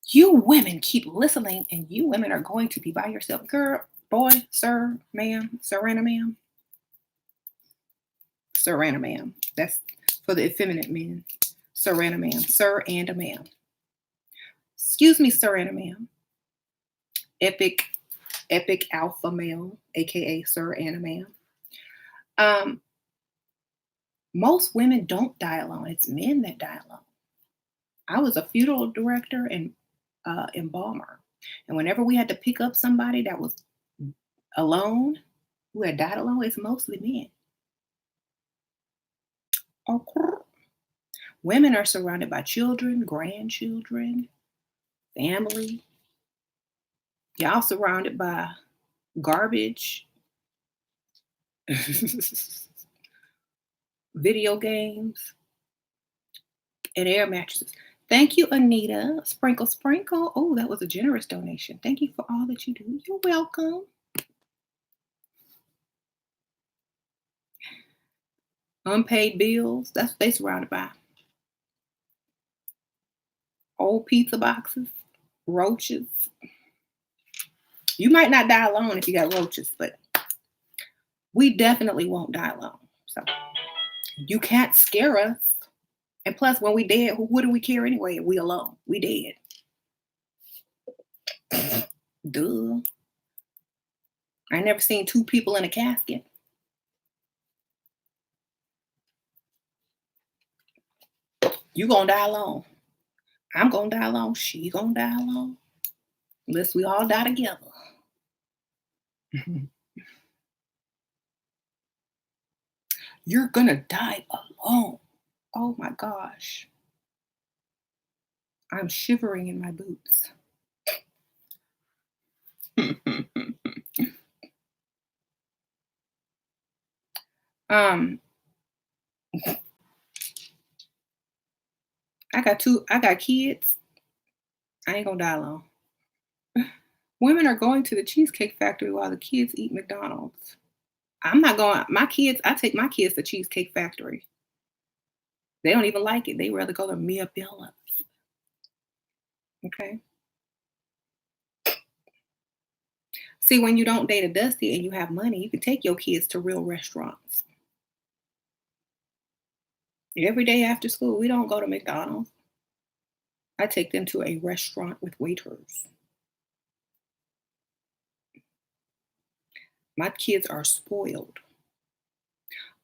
[SPEAKER 1] You women keep listening, and you women are going to be by yourself. Girl, boy, sir, ma'am, Serena, ma'am, Serena, ma'am. That's for the effeminate men. Serena, ma'am, sir, and a ma'am. Excuse me, Serena, ma'am. Epic, epic alpha male, aka sir and a ma'am. Um, most women don't die alone. It's men that die alone. I was a funeral director and embalmer, and whenever we had to pick up somebody that was alone, who had died alone, it's mostly men. Okay. Women are surrounded by children, grandchildren, family. Y'all surrounded by garbage, video games, and air mattresses. Thank you, Anita. Sprinkle, sprinkle. Oh, that was a generous donation. Thank you for all that you do. You're welcome. Unpaid bills. That's what they surrounded by. Old pizza boxes, roaches. You might not die alone if you got roaches, but we definitely won't die alone. So you can't scare us. And plus, when we dead, what do we care anyway? We alone. We dead. Duh. I never seen two people in a casket. You gonna die alone. I'm gonna die alone. She gonna die alone. Unless we all die together. You're gonna die alone. Oh my gosh. I'm shivering in my boots. um, I got kids. I ain't gonna die alone. Women are going to the Cheesecake Factory while the kids eat McDonald's. I'm not going. My kids, I take my kids to Cheesecake Factory. They don't even like it. They rather go to Mia Bella. Okay. See, when you don't date a Dusty and you have money, you can take your kids to real restaurants. Every day after school, we don't go to McDonald's. I take them to a restaurant with waiters. My kids are spoiled.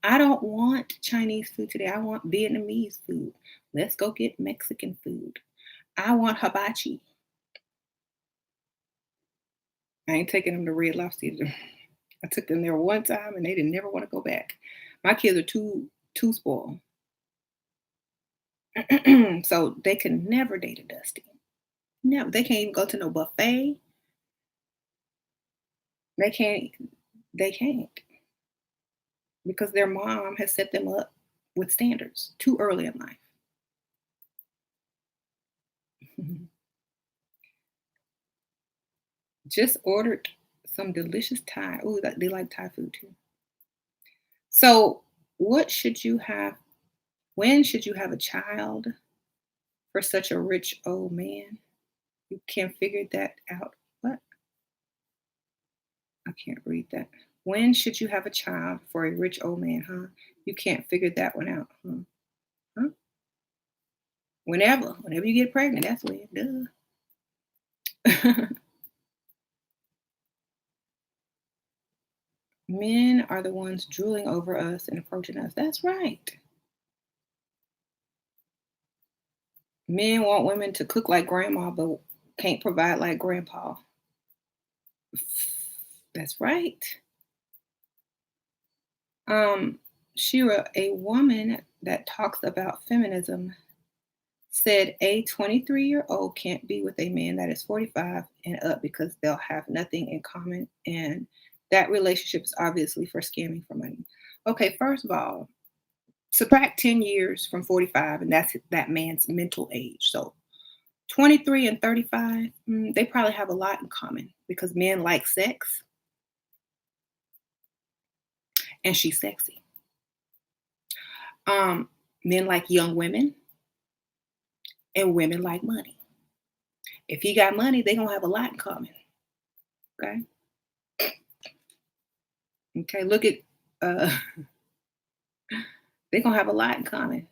[SPEAKER 1] I don't want Chinese food today. I want Vietnamese food. Let's go get Mexican food. I want hibachi. I ain't taking them to Red Lobster either. I took them there one time and they didn't never want to go back. My kids are too spoiled. So they can never date a Dusty. Never. They can't even go to no buffet. They can't they can't because their mom has set them up with standards too early in life. Just ordered some delicious Thai. Ooh, they like Thai food too. So, what should you have? When should you have a child for such a rich old man? You can't figure that out. What? I can't read that. When should you have a child for a rich old man, huh? You can't figure that one out, huh? Huh? Whenever you get pregnant, that's when. Duh. Men are the ones drooling over us and approaching us. That's right. Men want women to cook like grandma, but can't provide like grandpa. That's right. Um, Shira, a woman that talks about feminism, said a 23-year-old can't be with a man that is 45 and up because they'll have nothing in common, and that relationship is obviously for scamming for money. Okay, first of all, subtract 10 years from 45, and that's that man's mental age. So 23 and 35, they probably have a lot in common because men like sex and she's sexy. Um, Men like young women and women like money. If he got money, they gonna have a lot in common. Okay. Okay. Look at uh they gonna have a lot in common.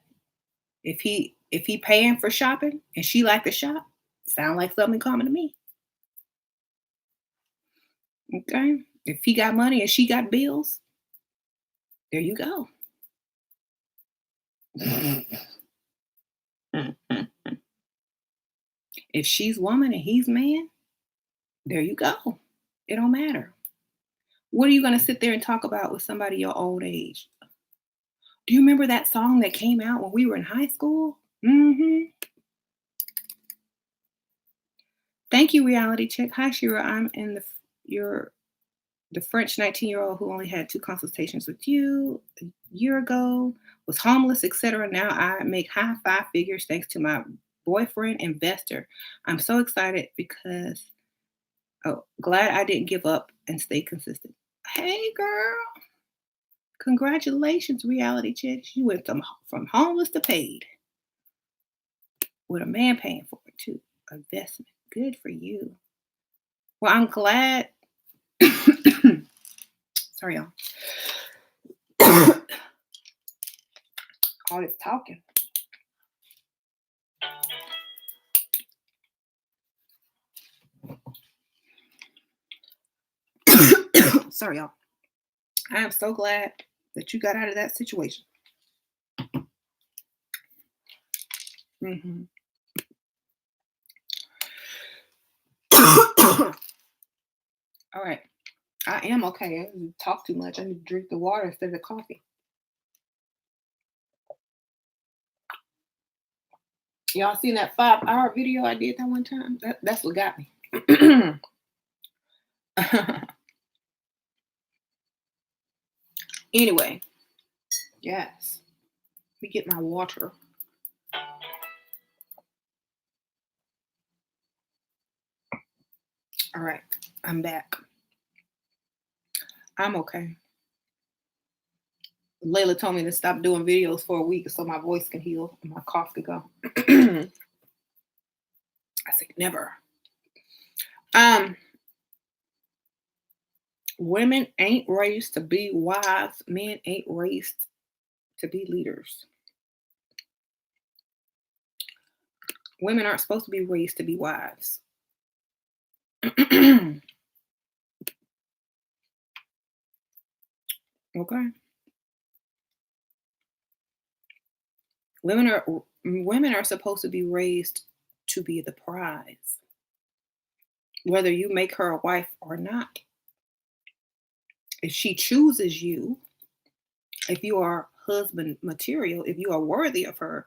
[SPEAKER 1] If he paying for shopping and she like to shop, sound like something in common to me. Okay. If he got money and she got bills, there you go. If she's woman and he's man, there you go. It don't matter. What are you gonna sit there and talk about with somebody your old age? Do you remember that song that came out when we were in high school? Thank you, reality check. Hi, Shira. I'm in your the French 19-year-old who only had two consultations with you a year ago, was homeless, etc. Now I make high five figures thanks to my boyfriend investor. I'm so excited because glad I didn't give up and stay consistent. Hey, girl. Congratulations, reality chicks. You went from homeless to paid with a man paying for it too. Investment. Good for you. Well, I'm glad. Sorry, y'all. All this talking. Sorry, y'all. I am so glad that you got out of that situation. Hmm. All right. I am okay. I didn't talk too much. I need to drink the water instead of the coffee. Y'all seen that 5-hour video I did that one time? That's what got me. Anyway, yes. Let me get my water. All right. I'm back. I'm okay. Layla told me to stop doing videos for a week so my voice can heal and my cough can go. I said never. Women ain't raised to be wives. Men ain't raised to be leaders. Women aren't supposed to be raised to be wives. Okay. Women are supposed to be raised to be the prize. whether you make her a wife or not. If she chooses you, if you are husband material, if you are worthy of her,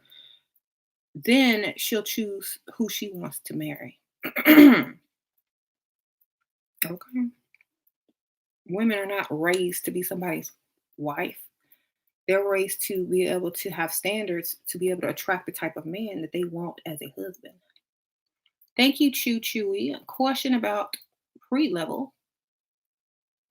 [SPEAKER 1] then she'll choose who she wants to marry. Okay. Women are not raised to be somebody's wife. They're raised to be able to have standards to be able to attract the type of man that they want as a husband. Thank you, Choo Chewy. A question about pre-level.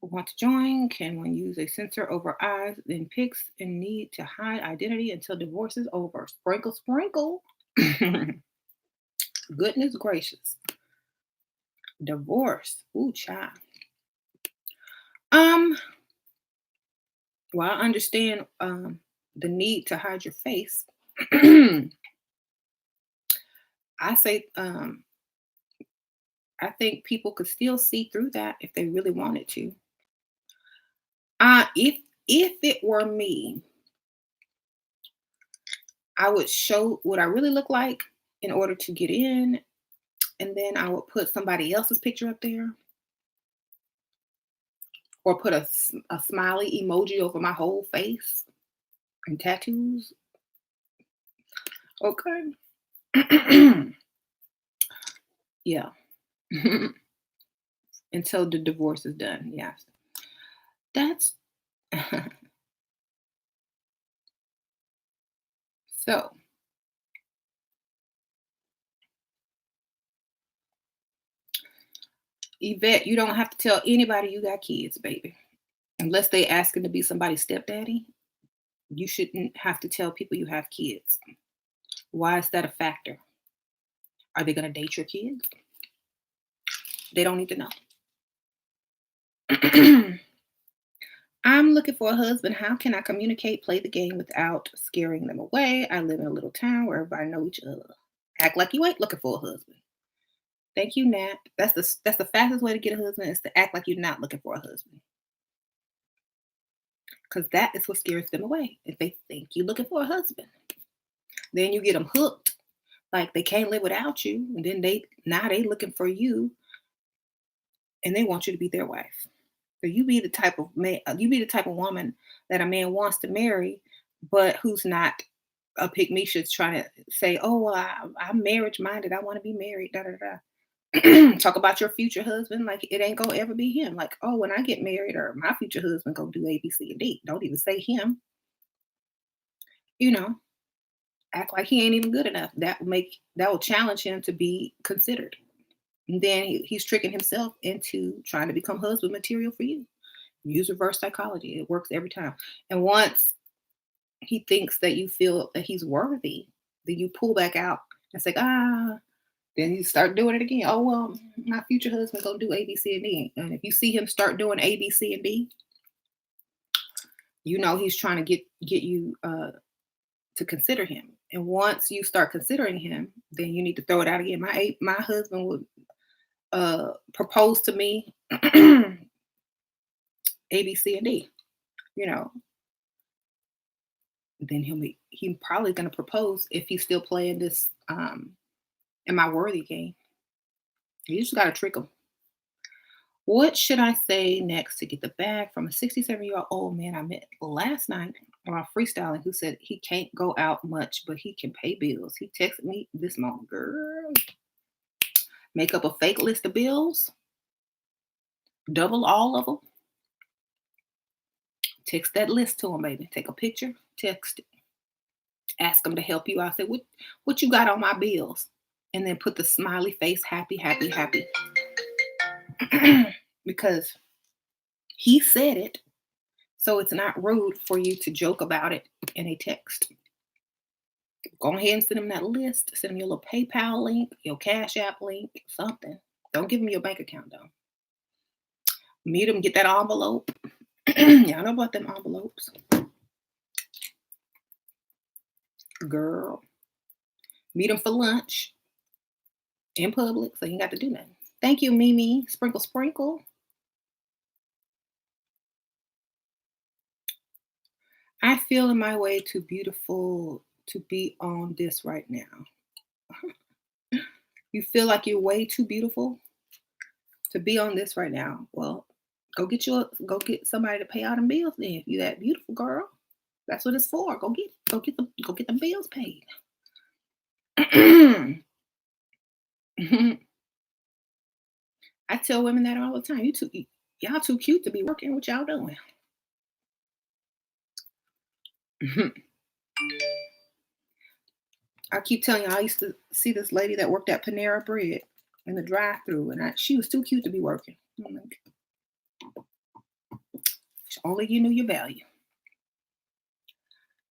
[SPEAKER 1] Want to join? Can one use a sensor over eyes, then pics and need to hide identity until divorce is over? Sprinkle, sprinkle. Goodness gracious. Divorce. Ooh, child. Um, well, I understand the need to hide your face. I say I think people could still see through that if they really wanted to. If it were me, I would show what I really look like in order to get in, and then I would put somebody else's picture up there, or put a smiley emoji over my whole face and tattoos. Okay. Yeah. Until the divorce is done. Yes. That's so. Yvette, you don't have to tell anybody you got kids, baby. Unless they asking to be somebody's stepdaddy, you shouldn't have to tell people you have kids. Why is that a factor? Are they going to date your kids? They don't need to know. I'm looking for a husband. How can I communicate, play the game without scaring them away? I live in a little town where everybody know each other. Act like you ain't looking for a husband. Thank you, Nat. That's the fastest way to get a husband is to act like you're not looking for a husband. Because that is what scares them away. If they think you're looking for a husband, then you get them hooked. Like they can't live without you. And then they looking for you and they want you to be their wife. So you be the type of man, you be the type of woman that a man wants to marry, but who's not a pick me should trying to say, oh, well, I'm marriage minded. I want to be married. Da da da. Talk about your future husband like it ain't gonna ever be him. Like, oh, when I get married, or my future husband gonna do A, B, C, and D. Don't even say him. You know, act like he ain't even good enough. That will challenge him to be considered. And then he's tricking himself into trying to become husband material for you. Use reverse psychology. It works every time. And once he thinks that you feel that he's worthy, then you pull back out and say, then you start doing it again. Oh, well, my future husband gonna do A, B, C, and D. And if you see him start doing A, B, C, and D, you know he's trying to get you to consider him. And once you start considering him, then you need to throw it out again. My husband would propose to me A, B, C, and D. You know, then he probably gonna propose if he's still playing this am I worthy game. You just gotta trick him. What should I say next to get the bag from a 67-year-old man I met last night while freestyling who said he can't go out much, but he can pay bills? He texted me this morning, girl. Make up a fake list of bills, double all of them. Text that list to him, baby. Take a picture, text it. Ask him to help you out. Say, what you got on my bills? And then put the smiley face, happy, happy, happy. Because he said it, so it's not rude for you to joke about it in a text. Go ahead and send him that list. Send him your little PayPal link, your Cash App link, something. Don't give him your bank account, though. Meet him, get that envelope. Y'all know about them envelopes. Girl. Meet him for lunch in public, so you ain't got to do nothing. Thank you, Mimi. Sprinkle, sprinkle. I feel in my way too beautiful to be on this right now. You feel like you're way too beautiful? to be on this right now. Well, go get somebody to pay all them bills then. If you that beautiful girl. That's what it's for. Go get the bills paid. I tell women that all the time. Y'all too cute to be working. What y'all doing? I keep telling you, I used to see this lady that worked at Panera Bread in the drive-through, and she was too cute to be working. I'm like, only you knew your value.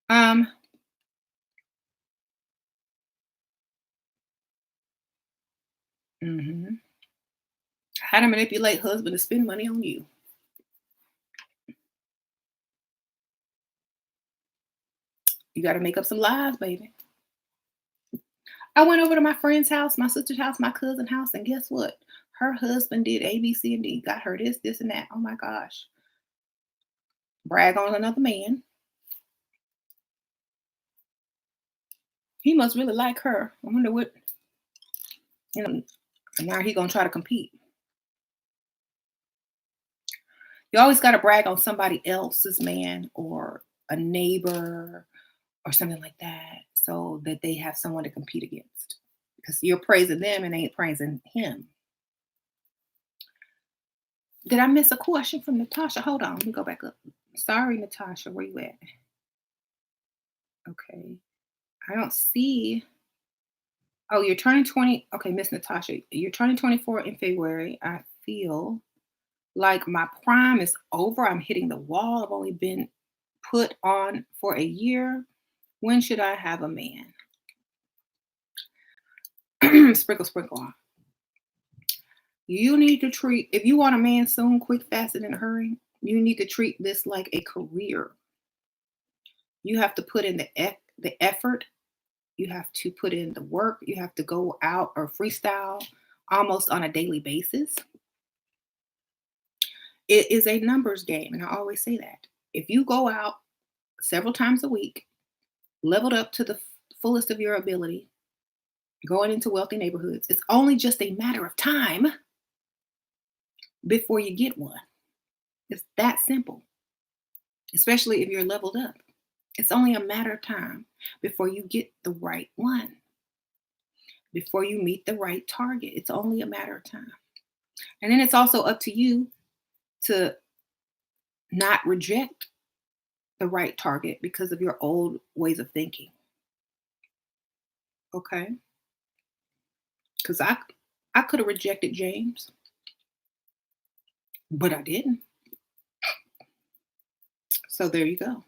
[SPEAKER 1] Um, mhm. How to manipulate husband to spend money on you. You got to make up some lies, baby. I went over to my friend's house, my sister's house, my cousin's house, and guess what? Her husband did A, B, C, and D. Got her this, this, and that. Oh my gosh. Brag on another man. He must really like her. I wonder what, you know, and now he gonna try to compete. You always got to brag on somebody else's man or a neighbor or something like that so that they have someone to compete against. Because you're praising them and ain't praising him. Did I miss a question from Natasha? Hold on, let me go back up. Sorry, Natasha, where you at? Okay. I don't see. Oh, you're turning 20. Okay, Miss Natasha, you're turning 24 in February. I feel like my prime is over. I'm hitting the wall. I've only been put on for a year. When should I have a man? Sprinkle, sprinkle on. You need to treat, if you want a man soon, quick, fast, and in a hurry, you need to treat this like a career. You have to put in the effort. You have to put in the work. You have to go out or freestyle almost on a daily basis. It is a numbers game. And I always say that. If you go out several times a week, leveled up to the fullest of your ability, going into wealthy neighborhoods, it's only just a matter of time before you get one. It's that simple, especially if you're leveled up. It's only a matter of time before you get the right one, before you meet the right target. It's only a matter of time. And then it's also up to you to not reject the right target because of your old ways of thinking. Okay? Because I could have rejected James, but I didn't. So there you go.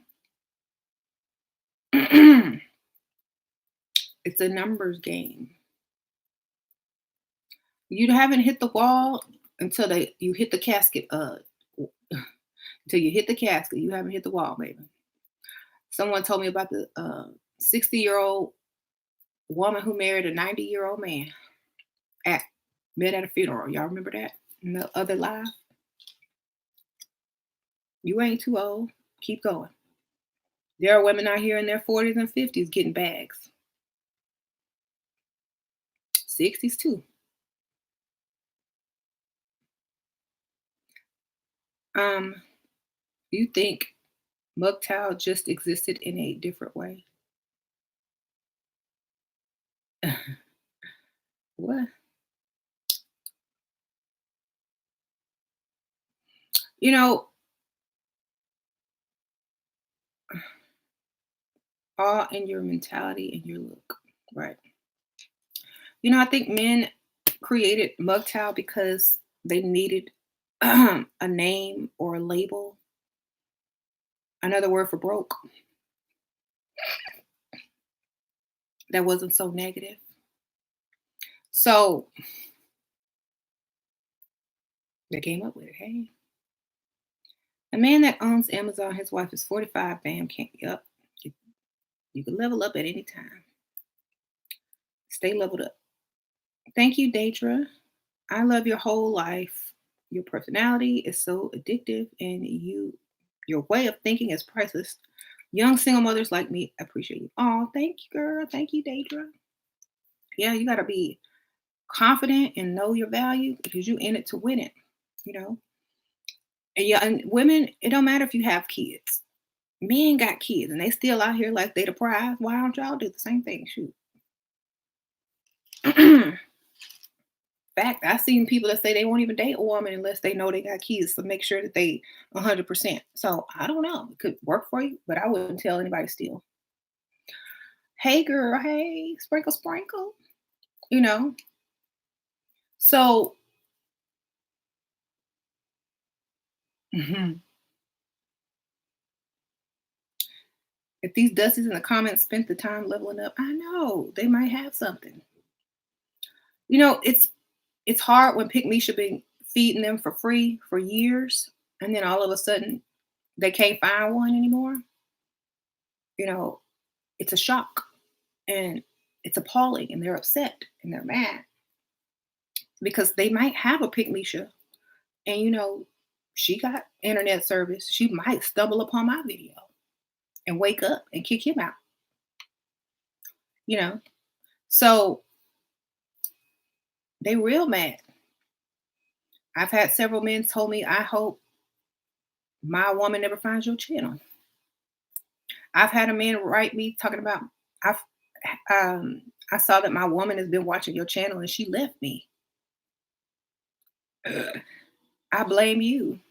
[SPEAKER 1] It's a numbers game. You haven't hit the wall until you hit the casket. Until you hit the casket, you haven't hit the wall, baby. Someone told me about the 60-year-old woman who married a 90-year-old man at met at a funeral. Y'all remember that in the other live? You ain't too old. Keep going. There are women out here in their 40s and 50s getting bags. 60s too. You think MGTOW just existed in a different way? What? You know, all in your mentality and your look, right? You know, I think men created MGTOW because they needed a name or a label, another word for broke that wasn't so negative. So they came up with it. Hey, a man that owns Amazon, his wife is 45. Bam, can't. Yup, you can level up at any time. Stay leveled up. Thank you, Daedra. I love your whole life. Your personality is so addictive, and your way of thinking is priceless. Young single mothers like me appreciate you. Oh, thank you, girl. Thank you, Daedra. Yeah, you gotta be. confident and know your value because you in it to win it, you know. And yeah, and women, it don't matter if you have kids. Men got kids and they still out here like they the prize. Why don't y'all do the same thing? Shoot. Fact, I've seen people that say they won't even date a woman unless they know they got kids to make sure that they 100%. So I don't know. It could work for you, but I wouldn't tell anybody still. Hey girl, hey, sprinkle, sprinkle. You know. So mhm. If these dusties in the comments spent the time leveling up, I know they might have something. It's hard when Pick Misha been feeding them for free for years, and then all of a sudden they can't find one anymore. You know, it's a shock and it's appalling, and they're upset and they're mad because they might have a Pick Misha, and she got internet service. She might stumble upon my video and wake up and kick him out. You know, so they real mad. I've had several men told me, I hope my woman never finds your channel. I've had a man write me talking about I've I saw that my woman has been watching your channel and she left me. Ugh. I blame you.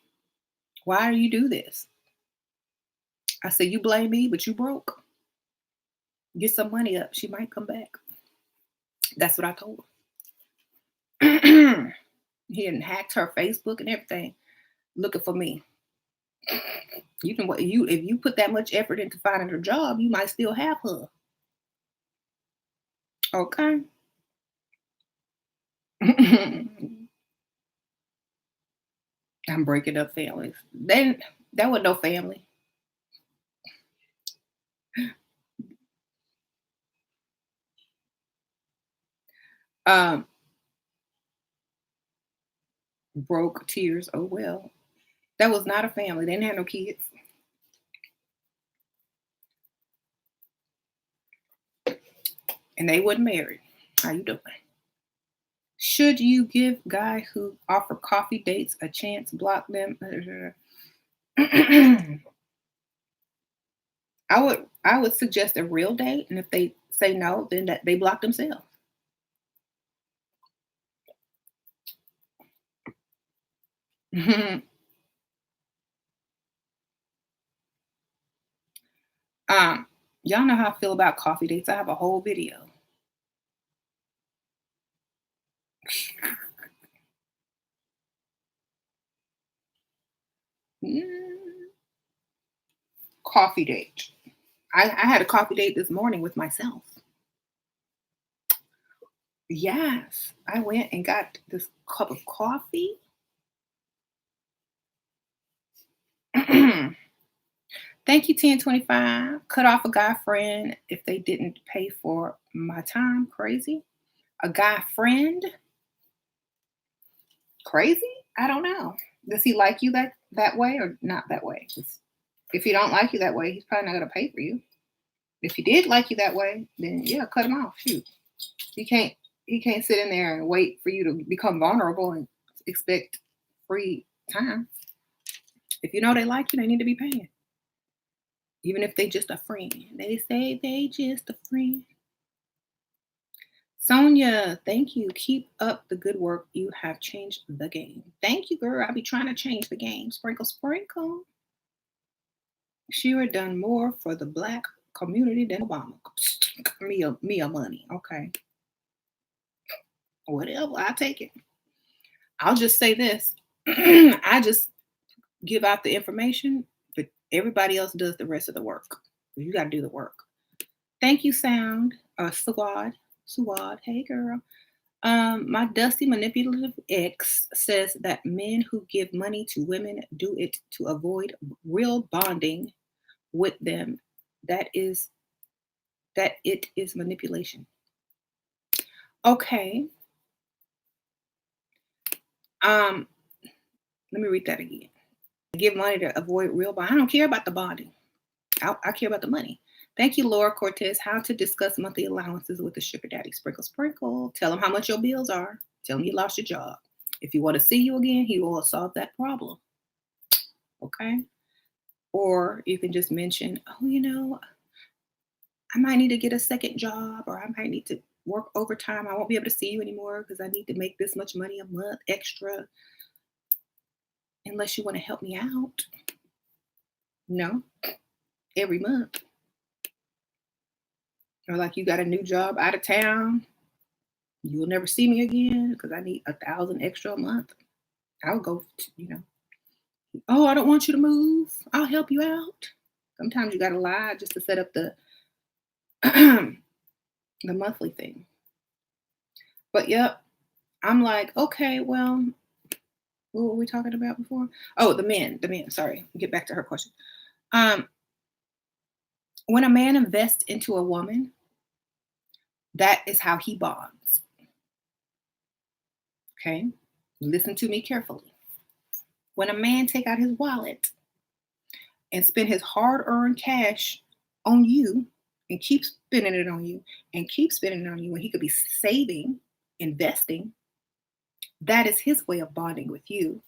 [SPEAKER 1] Why do you do this? I said, you blame me, but you broke. Get some money up. She might come back. That's what I told her. He had hacked her Facebook and everything, looking for me. You can what you if you put that much effort into finding her job, you might still have her. Okay. I'm breaking up families. Then that was no family. Um, broke tears. Oh well. That was not a family. They didn't have no kids. And they wasn't married. How you doing? Should you give guy who offer coffee dates a chance? Block them. I would suggest a real date, and if they say no, then that they block themselves. um, y'all know how I feel about coffee dates. I have a whole video. Mm, coffee date. I had a coffee date this morning with myself. Yes, I went and got this cup of coffee. Thank you, 1025. Cut off a guy friend if they didn't pay for my time. Crazy. A guy friend? Crazy? I don't know. Does he like you that way or not that way? 'Cause if he don't like you that way, he's probably not gonna pay for you. If he did like you that way, then yeah, cut him off. Shoot. He can't sit in there and wait for you to become vulnerable and expect free time. If you know they like you, they need to be paying. Even if they just a friend. They say they just a friend. Sonia, thank you. Keep up the good work. You have changed the game. Thank you, girl. I'll be trying to change the game. Sprinkle, sprinkle. She would done more for the black community than Obama. Mia money. Okay. Whatever. I'll take it. I'll just say this. I just give out the information, but everybody else does the rest of the work. You got to do the work. Thank you, Sound. Suad. Suad. Hey, girl. My dusty manipulative ex says that men who give money to women do it to avoid real bonding with them. That is that it is manipulation. Okay. Um, Let me read that again. Give money to avoid real bonding. I don't care about the bonding. I care about the money. Thank you, Laura Cortez. How to discuss monthly allowances with the sugar daddy. Sprinkle, sprinkle. Tell him how much your bills are. Tell him you lost your job. If you want to see you again, he will solve that problem. Okay. Or you can just mention, oh, I might need to get a second job, or I might need to work overtime. I won't be able to see you anymore because I need to make this much money a month extra unless you want to help me out. No, every month. Or like you got a new job out of town. You'll never see me again because I need 1,000 extra a month. I'll go, oh, I don't want you to move. I'll help you out. Sometimes you got to lie just to set up the the monthly thing. But yep, I'm like, okay, well, what were we talking about before? Oh, the men. Sorry, get back to her question. Um, when a man invests into a woman, that is how he bonds. Okay, listen to me carefully. When a man take out his wallet and spend his hard-earned cash on you and keep spending it on you and keep spending it on you when he could be saving, investing, that is his way of bonding with you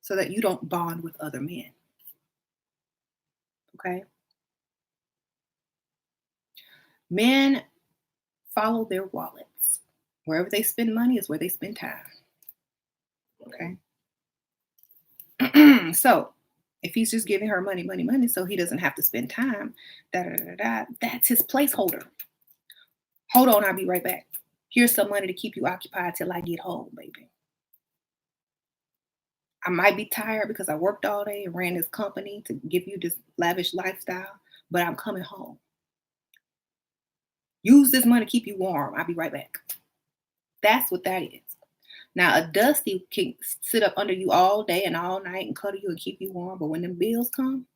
[SPEAKER 1] so that you don't bond with other men. Okay? Men follow their wallets. Wherever they spend money is where they spend time. Okay? So if he's just giving her money, money, money, so he doesn't have to spend time, that's his placeholder. Hold on, I'll be right back. Here's some money to keep you occupied till I get home, baby. I might be tired because I worked all day and ran this company to give you this lavish lifestyle, but I'm coming home. Use this money to keep you warm. I'll be right back. That's what that is. Now, a dusty can sit up under you all day and all night and cuddle you and keep you warm, but when them bills come,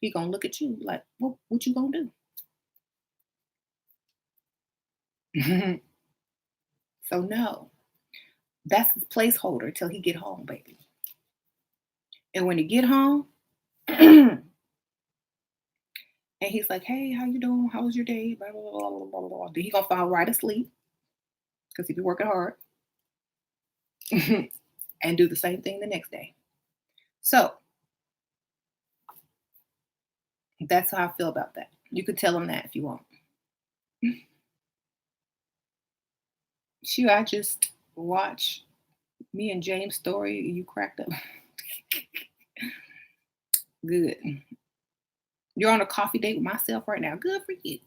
[SPEAKER 1] he gonna look at you like, what you gonna do? So no, that's his placeholder till he get home, baby. And when he get home, and he's like, "Hey, how you doing? How was your day?" Blah blah blah blah blah blah. Then he gonna fall right asleep because he be working hard, and do the same thing the next day. So that's how I feel about that. You could tell him that if you want. Shoot, I just watched me and James' story. You cracked up. Good. You're on a coffee date with myself right now. Good for you.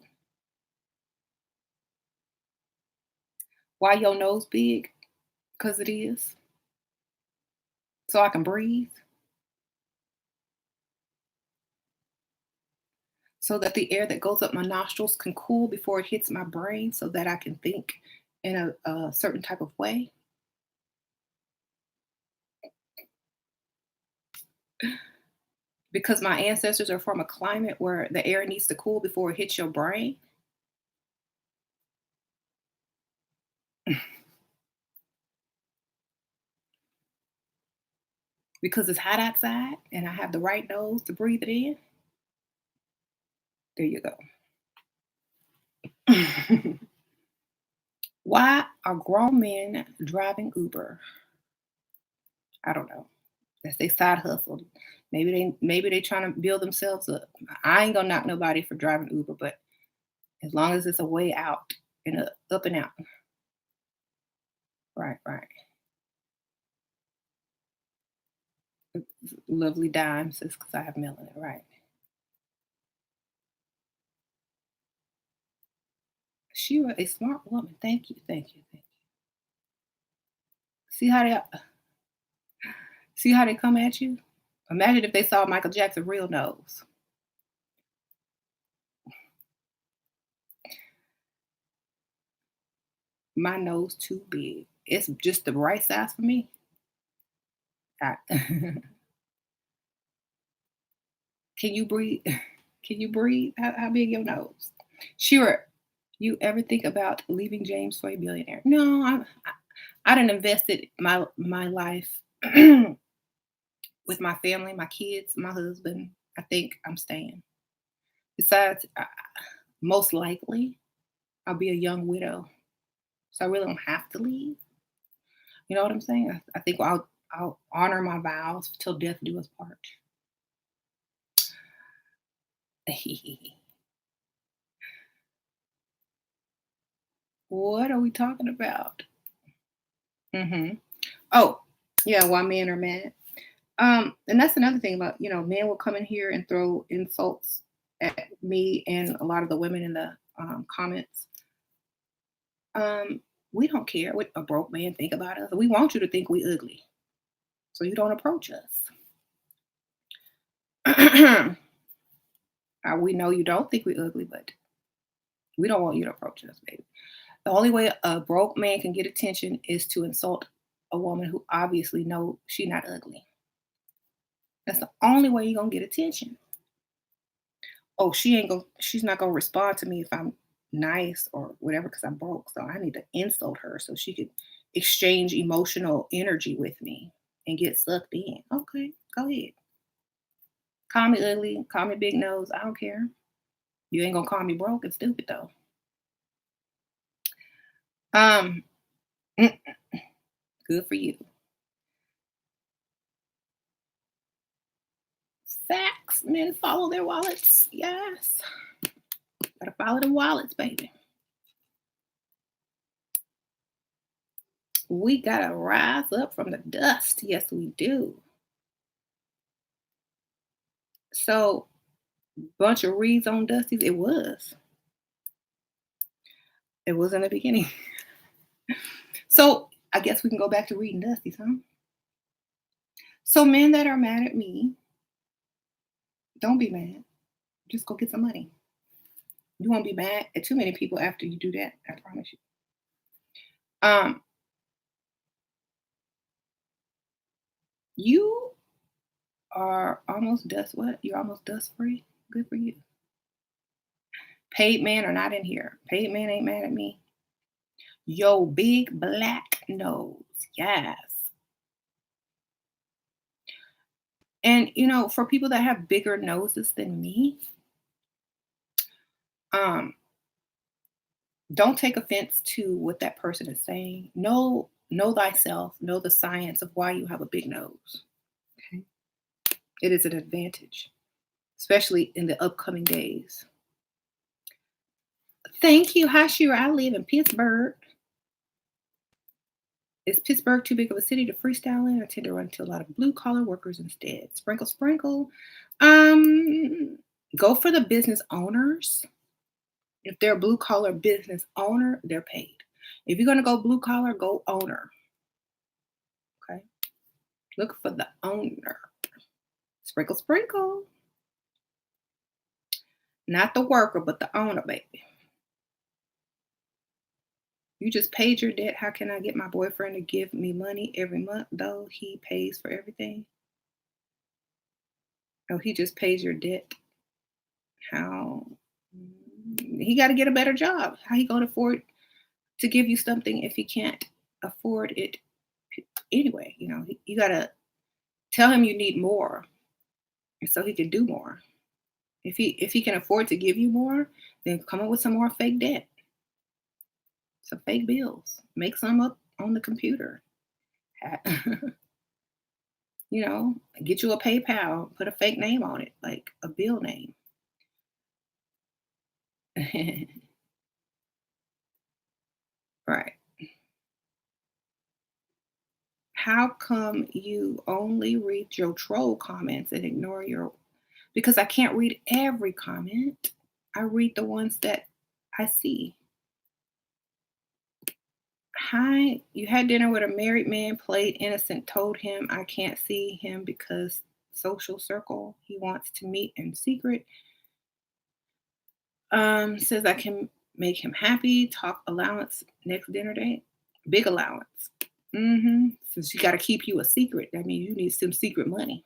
[SPEAKER 1] Why your nose big? Because it is. So I can breathe. So that the air that goes up my nostrils can cool before it hits my brain so that I can think in a certain type of way. Because my ancestors are from a climate where the air needs to cool before it hits your brain. Because it's hot outside and I have the right nose to breathe it in. There you go. Why are grown men driving Uber? I don't know. That's their side hustle. Maybe they trying to build themselves up. I ain't gonna knock nobody for driving Uber, but as long as it's a way out and up and out. Right, right. Lovely dimes is because I have melanin. Right. She was a smart woman. Thank you, thank you, thank you. See how they see how they come at you? Imagine if they saw Michael Jackson real nose. My nose too big. It's just the right size for me. I, can you breathe? Can you breathe? How big your nose? Sure. You ever think about leaving James for a billionaire? No, I done invested my life with my family, my kids, my husband. I think I'm staying. Besides, most likely, I'll be a young widow, so I really don't have to leave. You know what I'm saying? I think I'll honor my vows till death do us part. What are we talking about? Hmm. Oh, yeah, why men are mad. And that's another thing about, men will come in here and throw insults at me and a lot of the women in the comments. Um, we don't care what a broke man think about us. We want you to think we ugly, so you don't approach us. We know you don't think we ugly, but we don't want you to approach us, baby. The only way a broke man can get attention is to insult a woman who obviously know she not ugly. That's the only way you're gonna get attention. Oh, she's not gonna respond to me if I'm nice or whatever because I'm broke. So I need to insult her so she could exchange emotional energy with me and get sucked in. Okay, go ahead. Call me ugly, call me big nose. I don't care. You ain't gonna call me broke and stupid though. Um, mm, good for you. Facts, men follow their wallets. Yes. Gotta follow the wallets, baby. We gotta rise up from the dust. Yes, we do. So, bunch of reads on Dusties. It was. It was in the beginning. So, I guess we can go back to reading Dusties, huh? So, men that are mad at me, don't be mad. Just go get some money. You won't be mad at too many people after you do that. I promise you. Um, you are almost dust. What? You're almost dust free. Good for you. Paid men are not in here. Paid men ain't mad at me. Yo, big black nose. Yes. And for people that have bigger noses than me, um, don't take offense to what that person is saying. Know thyself, know the science of why you have a big nose. Okay. It is an advantage, especially in the upcoming days. Thank you, Hashira. I live in Pittsburgh. Is Pittsburgh too big of a city to freestyle in? I tend to run into a lot of blue collar workers instead. Sprinkle, sprinkle. Go for the business owners. If they're a blue collar business owner, they're paid. If you're gonna go blue collar, go owner. Okay. Look for the owner. Sprinkle, sprinkle. Not the worker, but the owner, baby. You just paid your debt. How can I get my boyfriend to give me money every month, though he pays for everything? Oh, he just pays your debt. How? He got to get a better job. How he going to afford to give you something if he can't afford it anyway? You got to tell him you need more so he can do more. If he can afford to give you more, then come up with some more fake debt, some fake bills. Make some up on the computer. Get you a PayPal, put a fake name on it, like a bill name. Right. How come you only read your troll comments and ignore your because I can't read every comment. I read the ones that I see. Hi, you had dinner with a married man, played innocent, told him I can't see him because social circle. He wants to meet in secret. Says I can make him happy. Talk allowance next dinner date. Big allowance. Since you got to keep you a secret, that means you need some secret money.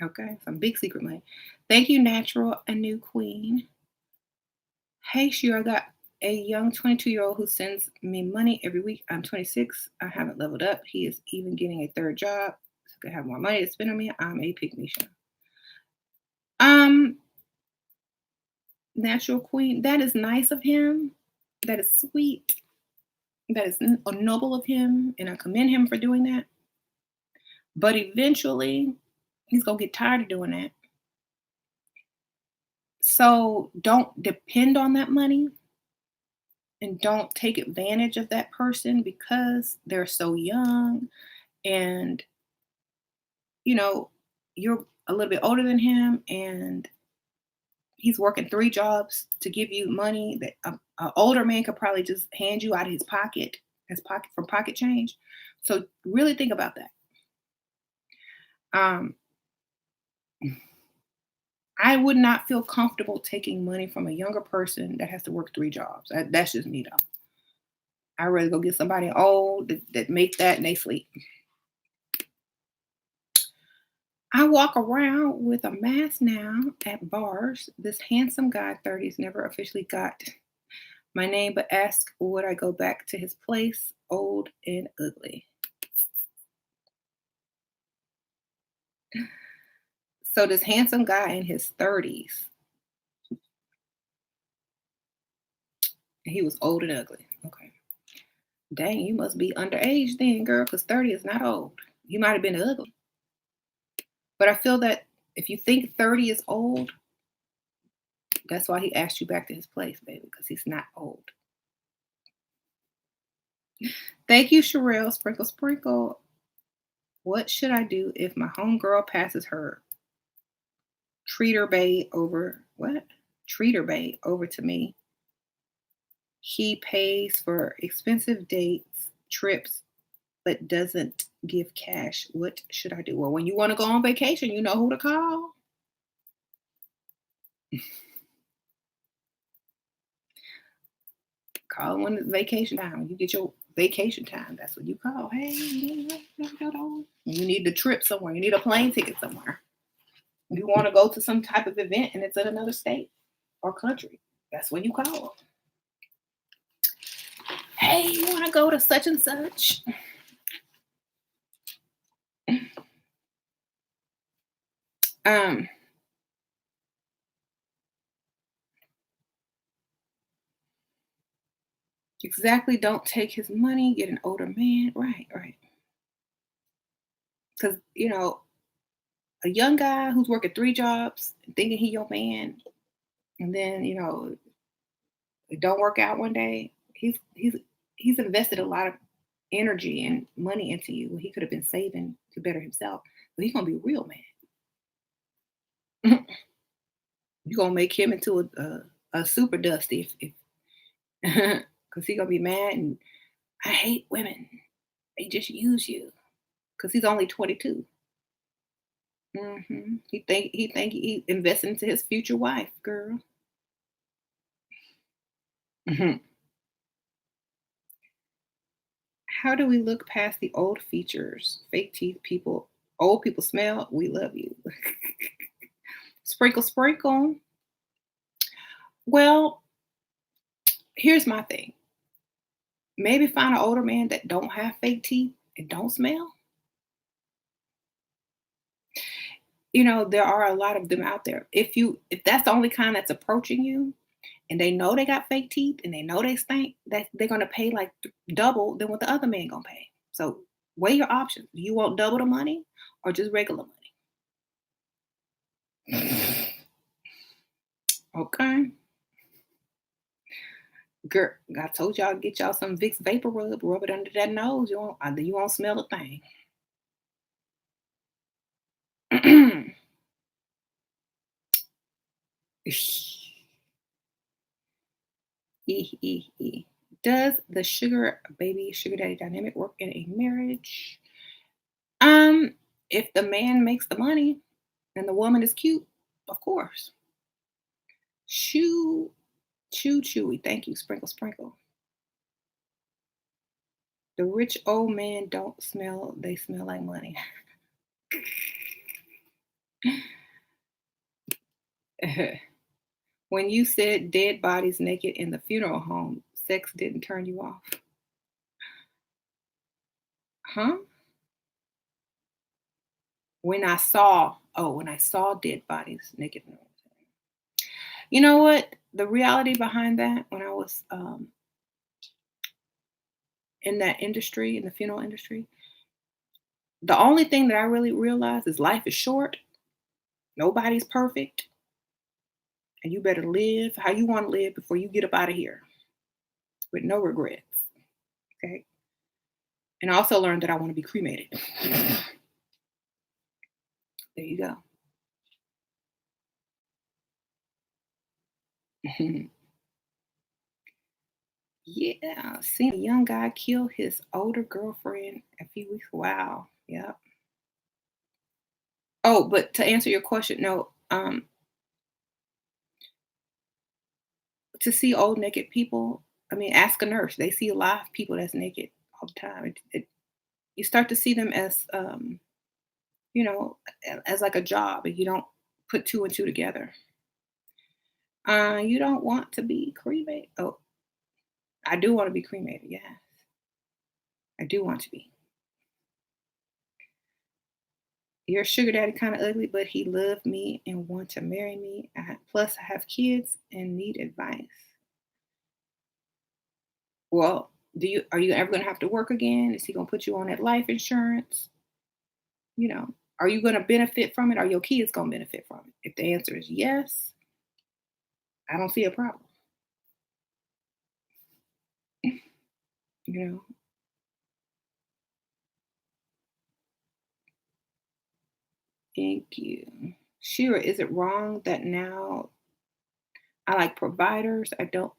[SPEAKER 1] Okay, some big secret money. Thank you, Natural, a new queen. Hey, sure, I got a young 22-year-old who sends me money every week. I'm 26. I haven't leveled up. He is even getting a third job. So I could have more money to spend on me. I'm a pygmy. Um, Natural queen, that is nice of him. That is sweet. That is noble of him, and I commend him for doing that. But eventually, he's gonna get tired of doing that. So don't depend on that money and don't take advantage of that person because they're so young and you know you're a little bit older than him and he's working three jobs to give you money that an older man could probably just hand you out of his pocket from pocket change. So really think about that. Um, I would not feel comfortable taking money from a younger person that has to work three jobs. That's just me though. I'd rather go get somebody old that make that and they sleep. I walk around with a mask now at bars. This handsome guy, 30s, never officially got my name, but asked would I go back to his place, old and ugly. So this handsome guy in his 30s, he was old and ugly. Okay. Dang, you must be underage then, girl, because 30 is not old. You might have been ugly. But I feel that if you think 30 is old, that's why he asked you back to his place, baby, because he's not old. Thank you, Sherelle. Sprinkle, sprinkle. What should I do if my homegirl passes her treater bay over what? Treater bay over to me. He pays for expensive dates, trips, but doesn't give cash. What should I do? Well, when you want to go on vacation, you know who to call. Call when it's vacation time. When you get your vacation time, that's what you call. Hey, you need the trip somewhere. You need a plane ticket somewhere. You want to go to some type of event and it's in another state or country. That's when you call. Hey, you want to go to such and such? Um, exactly. Don't take his money. Get an older man. Right, right. Because a young guy who's working three jobs, thinking he your man, and then it don't work out one day. He's invested a lot of energy and money into you. He could have been saving to better himself, but he's gonna be real mad. You're gonna make him into a super dusty if because he's gonna be mad and I hate women. They just use you because he's only 22. He think he invested into his future wife, girl. Mhm. How do we look past the old features? Fake teeth, people, old people smell. We love you. Sprinkle, sprinkle. Well, here's my thing. Maybe find an older man that don't have fake teeth and don't smell. There are a lot of them out there. If that's the only kind that's approaching you and they know they got fake teeth and they know they stink, that they're gonna pay like double than what the other man gonna pay. So weigh your options. Do you want double the money or just regular money? Okay. Girl, I told y'all get y'all some Vicks Vapor rub it under that nose. You won't smell a thing. Does the sugar daddy dynamic work in a marriage? Um, if the man makes the money and the woman is cute, of course. Chew, chewy. Thank you. Sprinkle, sprinkle. The rich old men don't smell, they smell like money. When you said dead bodies naked in the funeral home, sex didn't turn you off. Huh? When I saw Oh, when I saw dead bodies naked. You know what? The reality behind that, when I was in that industry, in the funeral industry, the only thing that I really realized is life is short. Nobody's perfect. And you better live how you want to live before you get up out of here with no regrets. Okay. And I also learned that I want to be cremated. There you go. Yeah, seeing a young guy kill his older girlfriend a few weeks. Wow. Yeah. Oh, but to answer your question, no. To see old naked people, I mean, ask a nurse. They see live people that's naked all the time. You start to see them as, you know, as like a job, and you don't put two and two together. You don't want to be cremated. Oh, I do want to be cremated. Yeah, I do want to be. Your sugar daddy kind of ugly, but he loved me and want to marry me. Plus, I have kids and need advice. Well, are you ever going to have to work again? Is he going to put you on that life insurance? You know, are you going to benefit from it? Are your kids going to benefit from it? If the answer is yes, I don't see a problem. You know, thank you. Shira, is it wrong that now I like providers? I don't.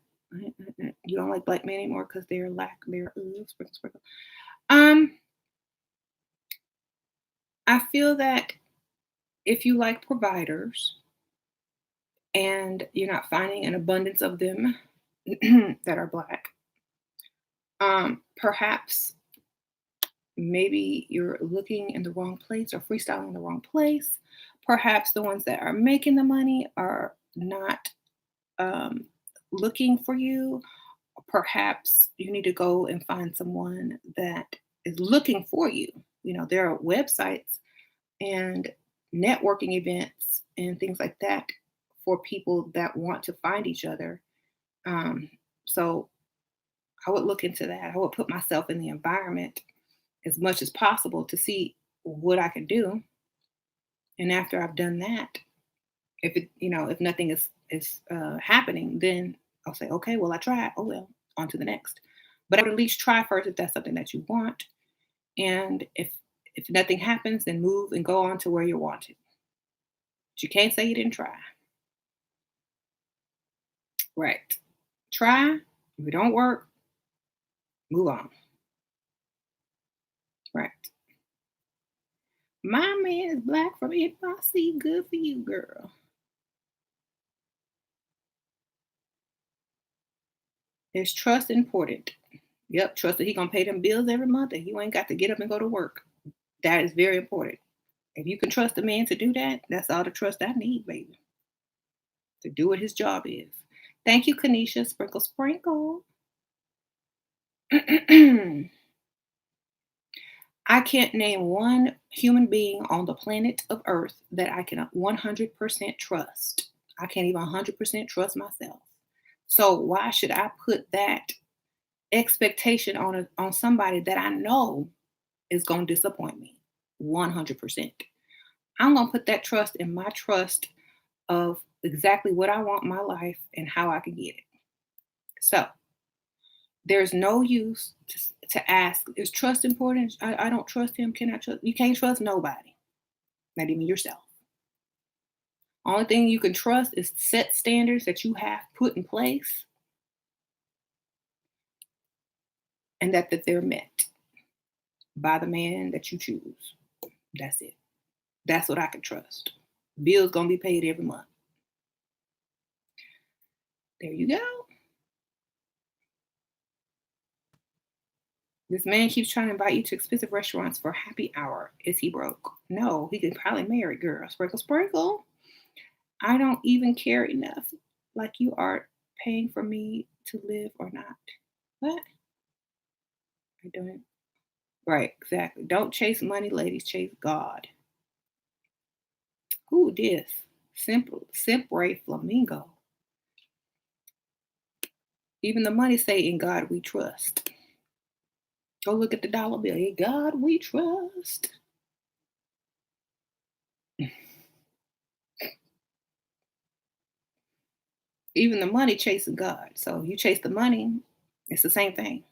[SPEAKER 1] You don't like black men anymore because they're lack they're sprinkle sprinkle. Um, I feel that if you like providers and you're not finding an abundance of them that are black, perhaps maybe you're looking in the wrong place or freestyling in the wrong place. Perhaps the ones that are making the money are not um, looking for you. Perhaps you need to go and find someone that is looking for you. You know, there are websites and networking events and things like that for people that want to find each other. Um, so I would look into that. I would put myself in the environment as much as possible to see what I can do. And after I've done that, if it, if nothing is happening, then I'll say, okay, well, I tried. Oh well, on to the next. But I would at least try first if that's something that you want. And if nothing happens, then move and go on to where you're wanted. But you can't say you didn't try. Right. Try. If it don't work, move on. Right. My man is black from NYC. Good for you, girl. Is trust important? Yep, trust that he gonna pay them bills every month and you ain't got to get up and go to work. That is very important. If you can trust a man to do that, that's all the trust I need, baby, to do what his job is. Thank you, Kanisha. Sprinkle, sprinkle. I can't name one human being on the planet of Earth that I can 100% trust. I can't even 100% trust myself. So why should I put that expectation on somebody that I know is going to disappoint me 100%? I'm going to put that trust in my trust of exactly what I want in my life and how I can get it. So there's no use to ask, is trust important? I don't trust him. Can I trust? You can't trust nobody, not even yourself. Only thing you can trust is set standards that you have put in place and that they're met by the man that you choose. That's it. That's what I can trust. Bills gonna be paid every month. There you go. This man keeps trying to invite you to expensive restaurants for happy hour. Is he broke? No, he could probably marry, girl. Sprinkle, sprinkle. I don't even care enough. Like you are paying for me to live or not. What? I don't. Right, exactly. Don't chase money, ladies. Chase God. Who this? Simple, Simpre Flamingo. Even the money say, "In God we trust." Go look at the dollar bill. In God we trust. Even the money chases God. So you chase the money, it's the same thing.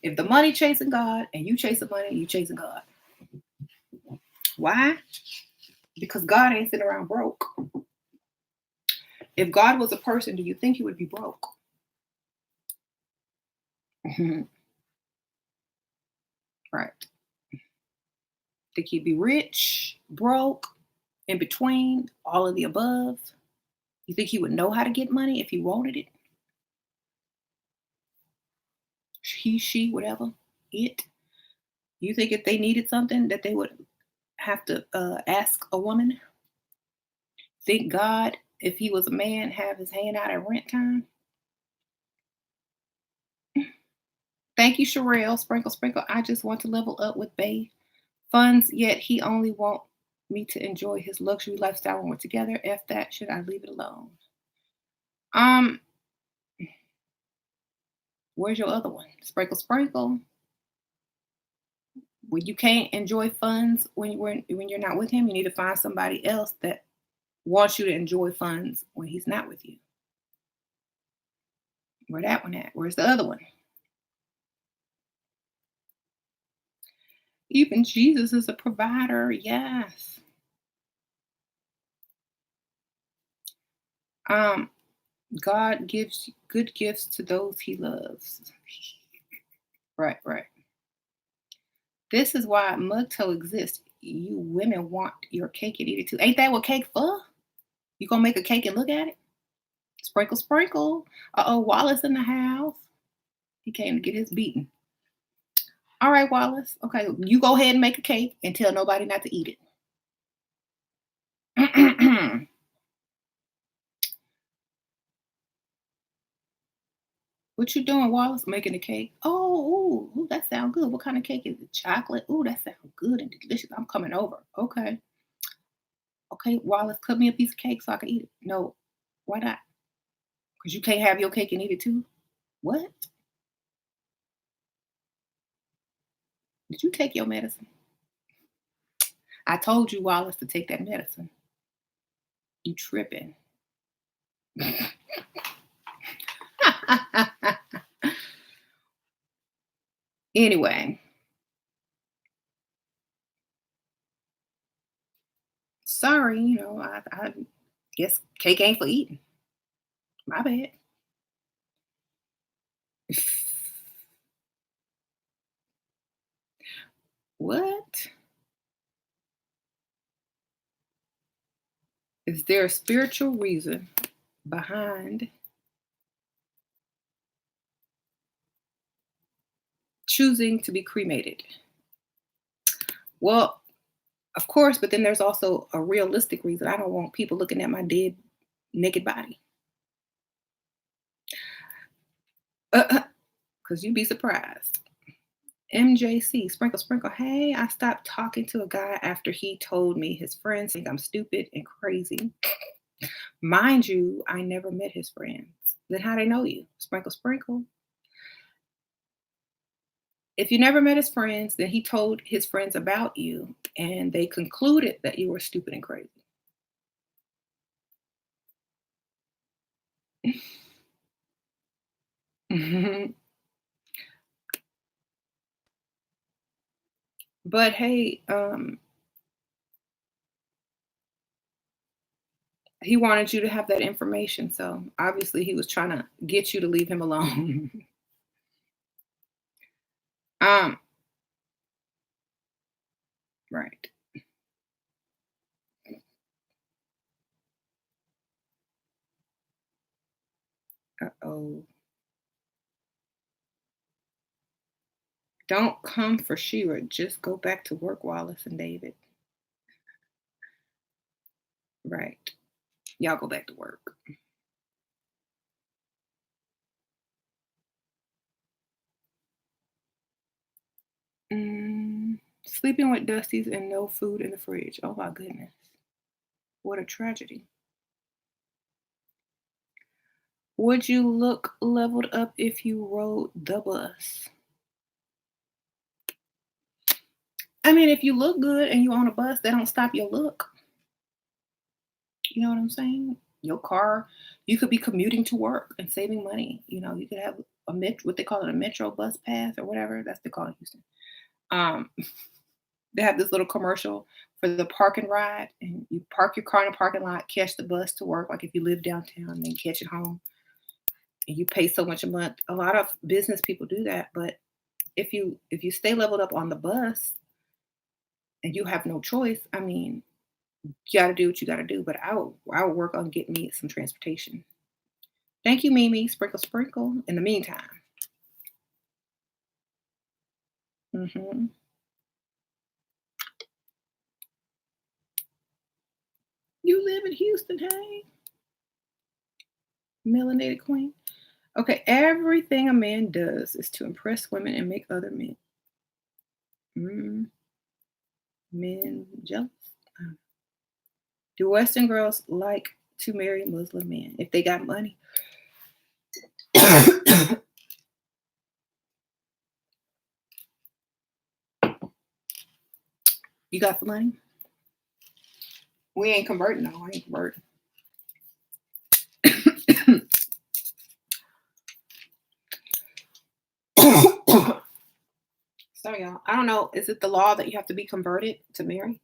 [SPEAKER 1] If the money chasing God and you chase the money, you chasing God. Why? Because God ain't sitting around broke. If God was a person, do you think he would be broke? Right. Think he'd be rich, broke, in between, all of the above? You think he would know how to get money if he wanted it? He, she, whatever, it. You think if they needed something that they would have to ask a woman? Think God, if he was a man, have his hand out at rent time? Thank you, Sherelle. Sprinkle, sprinkle. I just want to level up with Bay funds, yet he only want me to enjoy his luxury lifestyle when we're together. F that. Should I leave it alone? Um, where's your other one? Sprinkle, sprinkle. When you can't enjoy funds when you're not with him, you need to find somebody else that wants you to enjoy funds when he's not with you. Where that one at? Where's the other one? Even Jesus is a provider. Yes. Um, God gives good gifts to those he loves. Right, right. This is why mug toe exists. You women want your cake and eat it too. Ain't that what cake for? You gonna make a cake and look at it? Sprinkle, sprinkle. Uh-oh, Wallace in the house. He came to get his beating. All right, Wallace. Okay, you go ahead and make a cake and tell nobody not to eat it. What you doing, Wallace? Making a cake. Oh, ooh, that sounds good. What kind of cake is it? Chocolate? Ooh, that sounds good and delicious. I'm coming over. Okay. Okay, Wallace, cut me a piece of cake so I can eat it. No, why not? Because you can't have your cake and eat it too. What? Did you take your medicine? I told you, Wallace, to take that medicine. You tripping. Anyway, sorry, I guess cake ain't for eating. My bad. What? Is there a spiritual reason behind choosing to be cremated? Well, of course, but then there's also a realistic reason. I don't want people looking at my dead, naked body. Because you'd be surprised. MJC, sprinkle, sprinkle. Hey, I stopped talking to a guy after he told me his friends think I'm stupid and crazy. Mind you, I never met his friends. Then how they know you? Sprinkle, sprinkle. If you never met his friends, then he told his friends about you and they concluded that you were stupid and crazy. But hey, he wanted you to have that information. So obviously he was trying to get you to leave him alone. um, right. Uh-oh. Don't come for Shira. Just go back to work, Wallace and David. Right. Y'all go back to work. Mm. Sleeping with dusties and no food in the fridge. Oh my goodness. What a tragedy. Would you look leveled up if you rode the bus? I mean, if you look good and you on a bus, that don't stop your look. You know what I'm saying? Your car, you could be commuting to work and saving money. You could have what they call it, a metro bus pass or whatever. That's what they call it in Houston. Um, they have this little commercial for the park and ride, and you park your car in a parking lot, catch the bus to work. Like if you live downtown, and then catch it home, and you pay so much a month. A lot of business people do that, but if you stay leveled up on the bus and you have no choice, I mean, you got to do what you got to do. But I would work on getting me some transportation. Thank you, Mimi. Sprinkle, sprinkle. In the meantime, hmm you live in Houston, hey, melanated queen. Okay, everything a man does is to impress women and make other mm, men jealous. Uh, Do Western girls like to marry Muslim men if they got money? You got the money? We ain't converting, no. I ain't converting. Sorry, y'all. I don't know. Is it the law that you have to be converted to marry?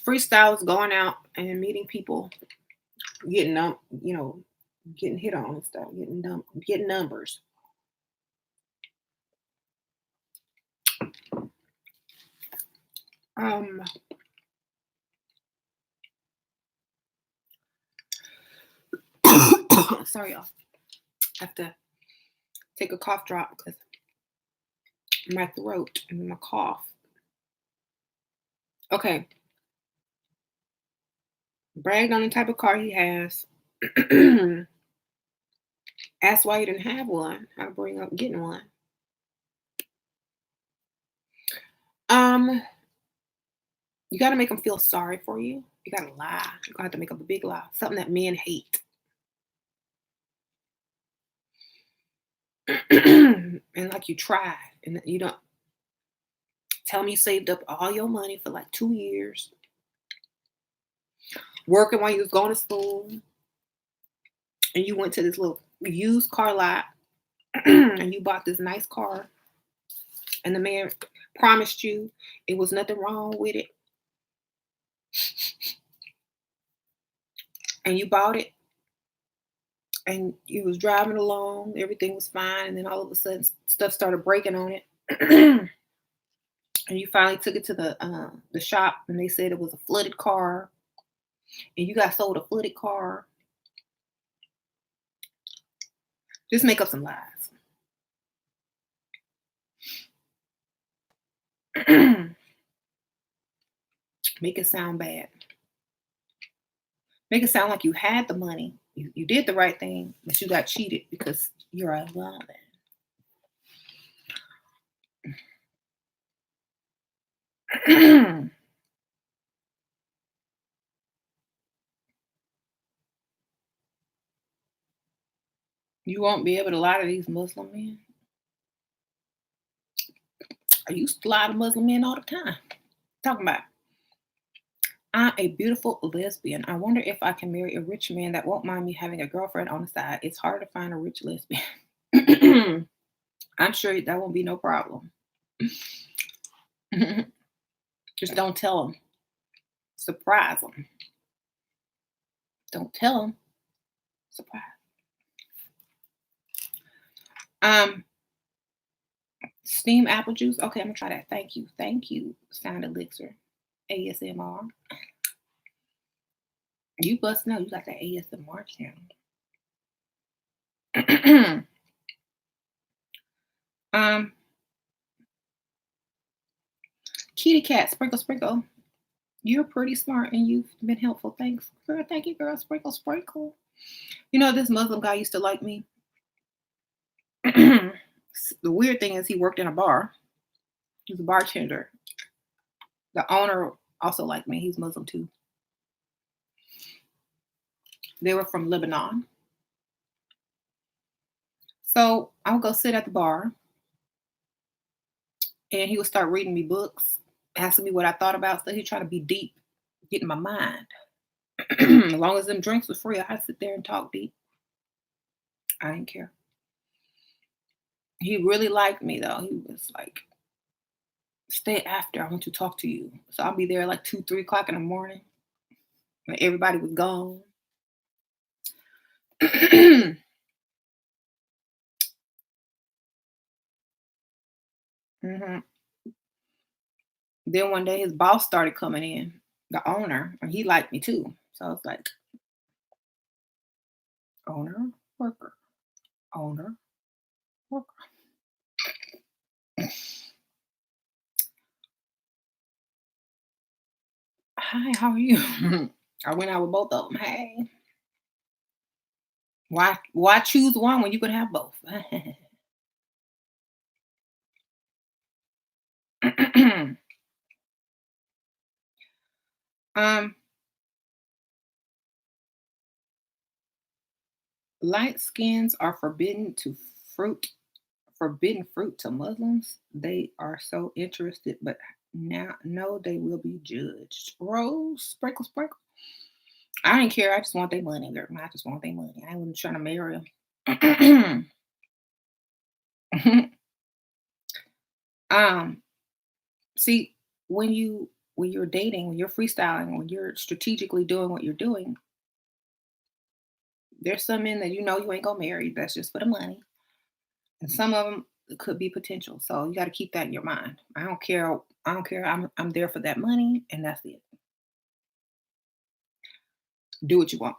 [SPEAKER 1] Freestyle is going out and meeting people, getting them, getting hit on and stuff, getting numbers. Um, sorry, y'all. I have to take a cough drop because my throat and my cough. Okay, bragged on the type of car he has. Asked why he didn't have one. How to bring up getting one. Um, you got to make them feel sorry for you. You got to lie. You got to make up a big lie. Something that men hate. And like you tried, and you don't tell me you saved up all your money for like 2 years, working while you was going to school, and you went to this little used car lot and you bought this nice car, and the man promised you it was nothing wrong with it, and you bought it, and you was driving along, everything was fine, and then all of a sudden stuff started breaking on it. And you finally took it to the shop, and they said it was a flooded car, and you got sold a flooded car. Just make up some lies. Make it sound bad. Make it sound like you had the money. You did the right thing, but you got cheated because you're a woman. You won't be able to lie to these Muslim men. I used to lie to Muslim men all the time. Talking about, I'm a beautiful lesbian. I wonder if I can marry a rich man that won't mind me having a girlfriend on the side. It's hard to find a rich lesbian. I'm sure that won't be no problem. Just don't tell them. Surprise them. Don't tell them. Surprise. Steam apple juice. Okay, I'm gonna try that. Thank you. Thank you, Sound Elixir. ASMR. You bust know you got that ASMR channel. um, Kitty Cat, sprinkle, sprinkle. You're pretty smart and you've been helpful. Thanks. Girl, thank you, girl. Sprinkle, sprinkle. This Muslim guy used to like me. The weird thing is he worked in a bar. He's a bartender. The owner also liked me. He's Muslim too. They were from Lebanon. So I would go sit at the bar and he would start reading me books, asking me what I thought about stuff. He'd try to be deep, get in my mind. As long as them drinks was free, I'd sit there and talk deep. I didn't care. He really liked me though. He was like, stay after. I want to talk to you. So I'll be there like 2, 3 o'clock in the morning when everybody was gone. hmm Then one day his boss started coming in, the owner, and he liked me too. So I was like, owner, worker, owner, worker. Hi, how are you? I went out with both of them. Hey, why choose one when you could have both? um, Light skins are forbidden fruit to Muslims. They are so interested, but now know they will be judged. Rose, sprinkle, sprinkle. I didn't care. I just want their money, girl. I just want their money. I wasn't trying to marry them. um, See, when you're dating, when you're freestyling, when you're strategically doing what you're doing, there's some men that you know you ain't gonna marry. That's just for the money, and some of them could be potential. So you got to keep that in your mind. I don't care. I don't care. I'm there for that money, and that's it. Do what you want.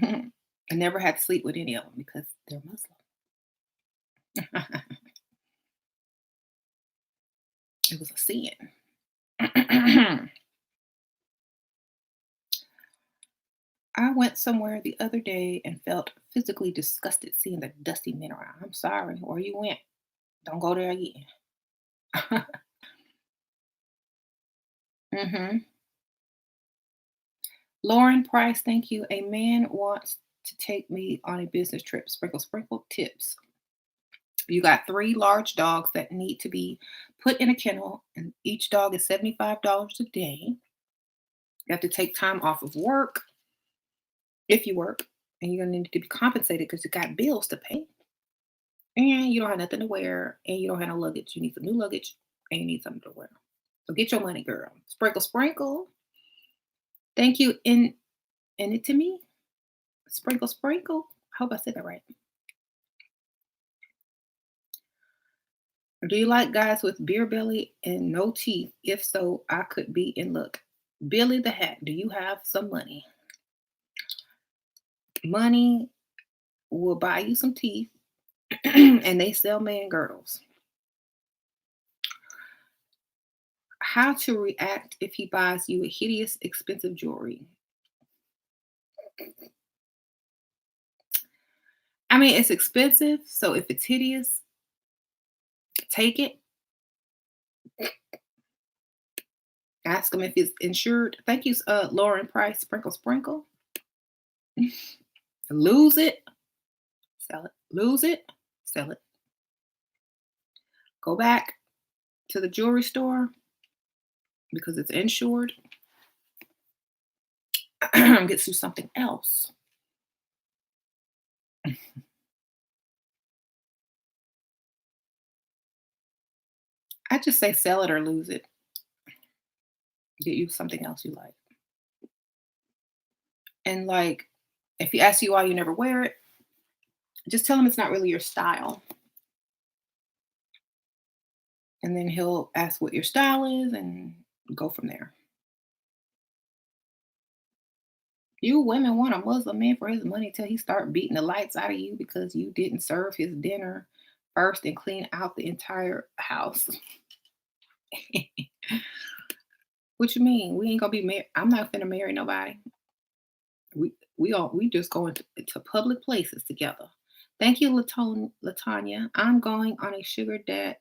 [SPEAKER 1] I never had to sleep with any of them because they're Muslim. It was a sin. I went somewhere the other day and felt physically disgusted seeing the dusty men around. I'm sorry, where you went. Don't go there again. hmm Lauren Price, thank you. A man wants to take me on a business trip. Sprinkle, sprinkle tips. You got 3 large dogs that need to be put in a kennel, and each dog is $75 a day. You have to take time off of work if you work, and you're gonna need to be compensated because you got bills to pay, and you don't have nothing to wear, and you don't have no luggage. You need some new luggage, and you need something to wear. So get your money, girl. Sprinkle, sprinkle. Thank you. In it to me. Sprinkle, sprinkle. I hope I said that right. Do you like guys with beer belly and no teeth? If so, I could be in luck. Billy the Hat, do you have some money? Money will buy you some teeth, and they sell man girdles. How to react if he buys you a hideous, expensive jewelry? I mean, it's expensive, so if it's hideous, take it. Ask him if it's insured. Thank you, Lauren Price. Sprinkle, sprinkle. Lose it, sell it. Lose it, sell it. Go back to the jewelry store because it's insured. Get you something else. I just say sell it or lose it. Get you something else you like. And like, if he asks you why you never wear it, just tell him it's not really your style. And then he'll ask what your style is and go from there. You women want a Muslim man for his money till he start beating the lights out of you because you didn't serve his dinner first and clean out the entire house. What you mean? We ain't gonna be married. I'm not gonna marry nobody. We just go into public places together. Thank you, Latanya. I'm going on a sugar date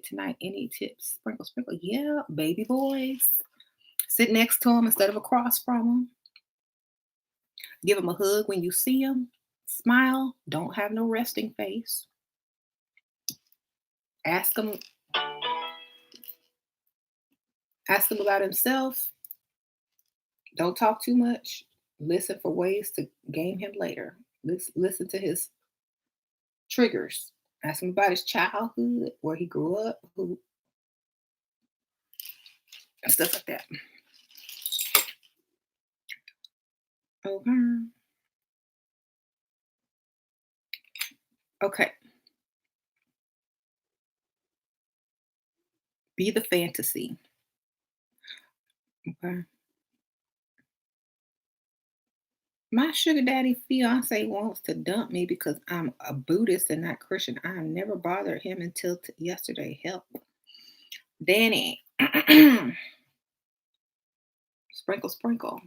[SPEAKER 1] tonight. Any tips? Sprinkle, sprinkle. Yeah, baby boys. Sit next to them instead of across from them. Give them a hug when you see them. Smile. Don't have no resting face. Ask them. Ask him about himself. Don't talk too much. Listen for ways to game him later. Listen to his triggers. Ask him about his childhood, where he grew up, who, and stuff like that. Okay. Okay. Be the fantasy. Okay. My sugar daddy fiance wants to dump me because I'm a Buddhist and not Christian. I never bothered him until yesterday. Help. Danny. Sprinkle, sprinkle.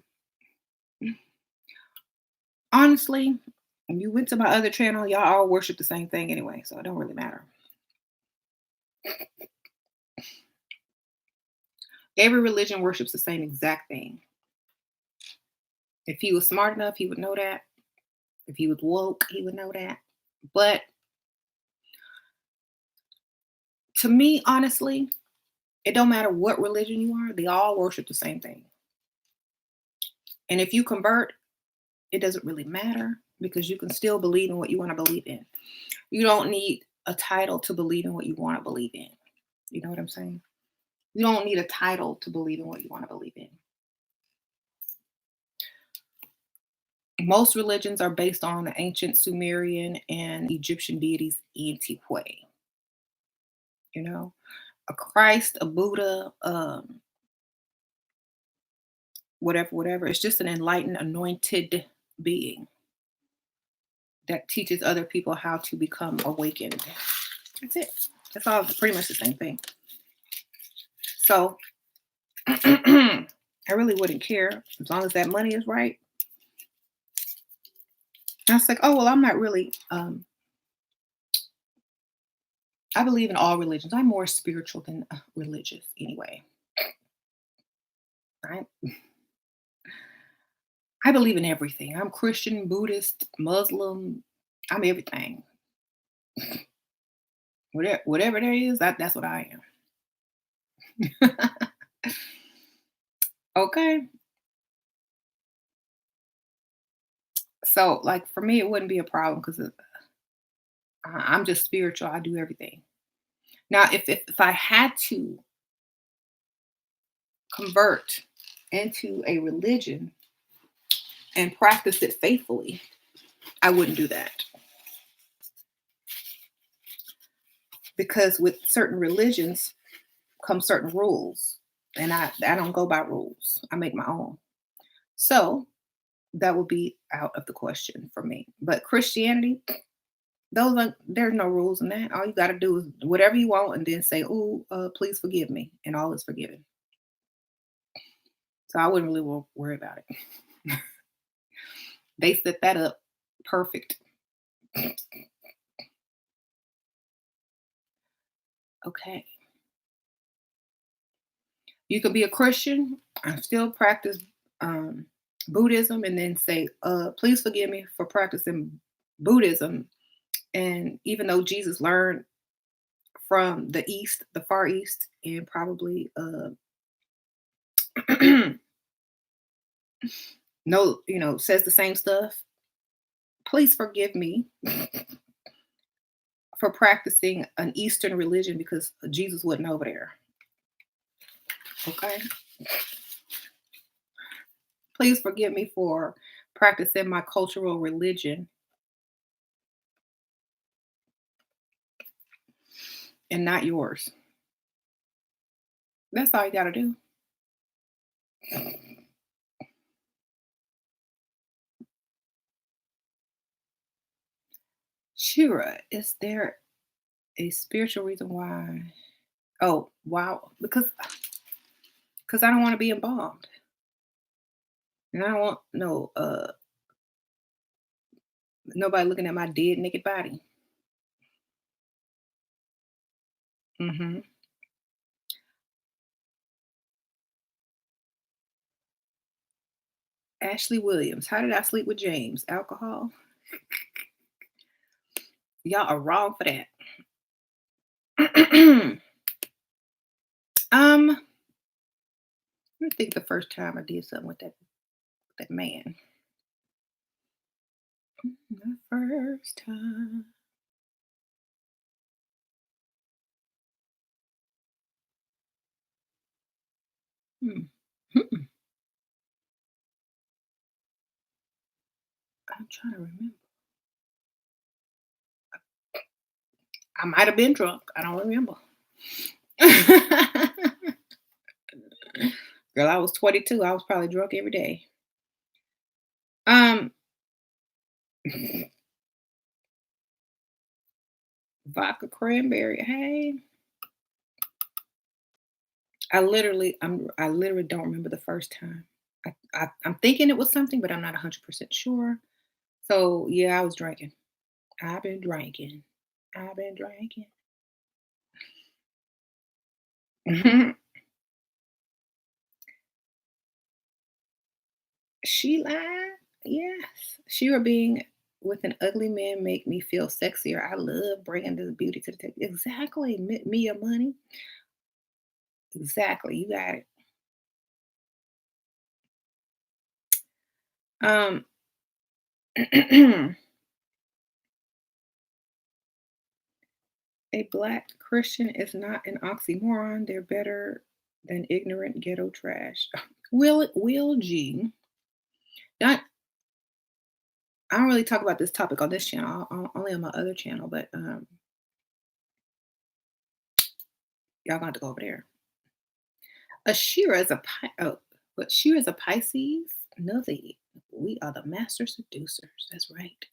[SPEAKER 1] Honestly, when you went to my other channel, y'all all worship the same thing anyway, so it don't really matter. Every religion worships the same exact thing. If he was smart enough, he would know that. If he was woke, he would know that. But to me, honestly, it don't matter what religion you are, they all worship the same thing. And if you convert, it doesn't really matter because you can still believe in what you want to believe in. You don't need a title to believe in what you want to believe in. You know what I'm saying? You don't need a title to believe in what you want to believe in. Most religions are based on the ancient Sumerian and Egyptian deities antiquae. You know, a Christ, a Buddha, whatever, whatever. It's just an enlightened, anointed being that teaches other people how to become awakened. That's it. That's all pretty much the same thing. So I really wouldn't care as long as that money is right. I was like, oh well, I'm not really I believe in all religions. I'm more spiritual than religious anyway. I I believe in everything. I'm Christian, Buddhist, Muslim. I'm everything. Whatever there is, that's what I am. Okay. So like for me, it wouldn't be a problem because I'm just spiritual. I do everything. Now, if I had to convert into a religion and practice it faithfully, I wouldn't do that because with certain religions come certain rules, and I don't go by rules. I make my own. So that would be out of the question for me. But Christianity, there's no rules in that. All you got to do is whatever you want, and then say, "Oh, please forgive me," and all is forgiven. So I wouldn't really worry about it. They set that up perfect. Okay. You could be a Christian and still practice um, Buddhism and then say, please forgive me for practicing Buddhism. And even though Jesus learned from the East, the Far East, and probably no, says the same stuff, please forgive me for practicing an Eastern religion because Jesus wasn't over there. Okay. Please forgive me for practicing my cultural religion and not yours. That's all you got to do. Shira, is there a spiritual reason why? Oh, wow. Because I don't want to be embalmed. And I don't want no Nobody looking at my dead naked body. Mhm. Ashley Williams, how did I sleep with James? Alcohol? Y'all are wrong for that. Let me think the first time I did something with that man. The first time. Hmm. Mm-mm. I'm trying to remember. I might have been drunk. I don't remember. Girl, I was 22. I was probably drunk every day. Um, vodka cranberry. Hey, I literally don't remember the first time. I'm thinking it was something, but I'm not 100% sure. So yeah, I was drinking. I've been drinking. I've been drinking. She lied. Yes, she or being with an ugly man make me feel sexier. I love bringing the beauty to the table. Exactly, me your money. Exactly, you got it. Um, a black Christian is not an oxymoron. They're better than ignorant ghetto trash. Will G. Not, I don't really talk about this topic on this channel. Only on my other channel, but y'all got to go over there. Ashira is a but Shira is a Pisces. No, we are the master seducers. That's right.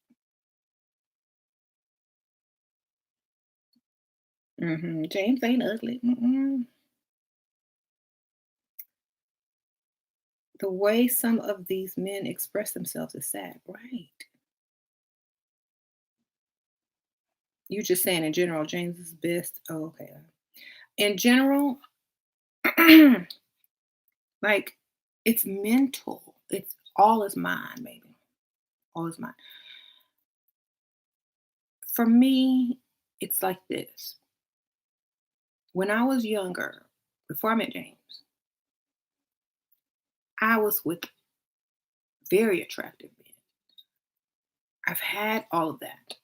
[SPEAKER 1] James ain't ugly. The way some of these men express themselves is sad. Right. You just saying in general, James is best. Oh, okay. In general, like it's mental. It's all is mine, baby. All is mine. For me, it's like this. When I was younger, before I met James, I was with very attractive men. I've had all of that.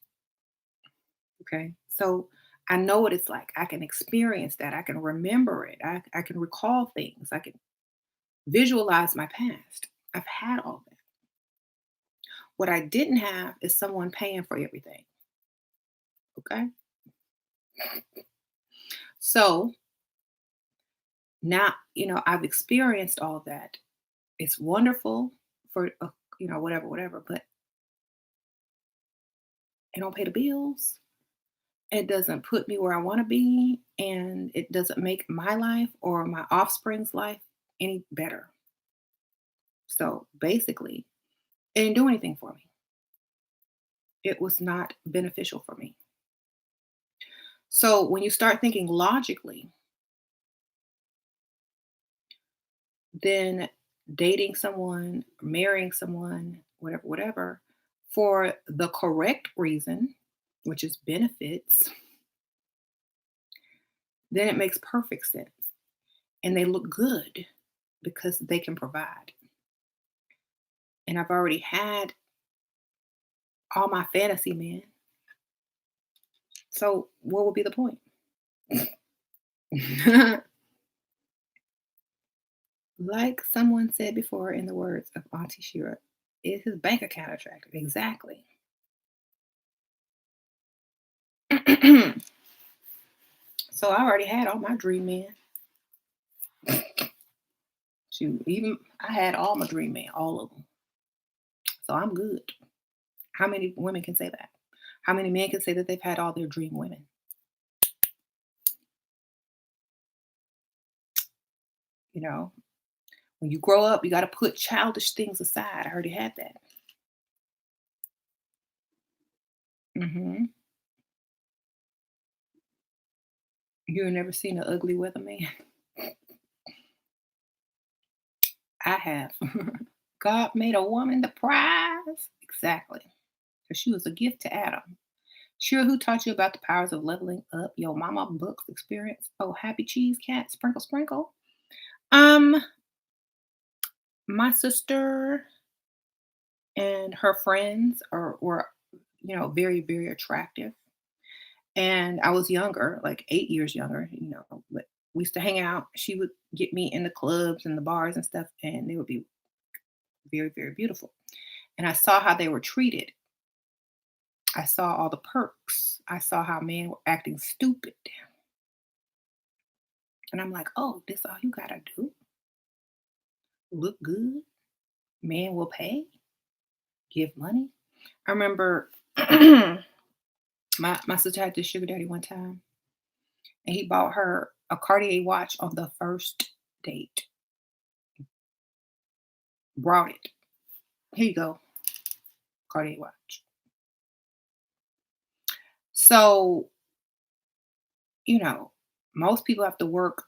[SPEAKER 1] Okay. So I know what it's like. I can experience that. I can remember it. I can recall things. I can visualize my past. I've had all that. What I didn't have is someone paying for everything. Okay. So now, I've experienced all that. It's wonderful for, whatever, whatever, but it don't pay the bills. It doesn't put me where I want to be. And it doesn't make my life or my offspring's life any better. So basically, it didn't do anything for me. It was not beneficial for me. So when you start thinking logically, then dating someone, marrying someone, whatever, whatever, for the correct reason, which is benefits, then it makes perfect sense. And they look good because they can provide. And I've already had all my fantasy men. So what would be the point? Like someone said before in the words of Auntie Shira, is his bank account attractive? Exactly. So I already had all my dream men. Even I had all my dream men, all of them. So I'm good. How many women can say that? How many men can say that they've had all their dream women? You know, when you grow up, you got to put childish things aside. I already had that. Hmm. You ain't never seen an ugly weatherman? I have. God made a woman the prize. Exactly. Because she was a gift to Adam. Sure, who taught you about the powers of leveling up? Your mama books experience. Oh, happy cheese cat, sprinkle, sprinkle. Um, my sister and her friends were, very, very attractive. And I was younger, like 8 years younger, but we used to hang out. She would get me in the clubs and the bars and stuff, and they would be very, very beautiful. And I saw how they were treated. I saw all the perks. I saw how men were acting stupid. And I'm like, oh, this all you gotta do? Look good? Men will pay, give money. I remember my sister had this sugar daddy one time, and he bought her a Cartier watch on the first date. Brought it. Here you go, Cartier watch. So, you know, most people have to work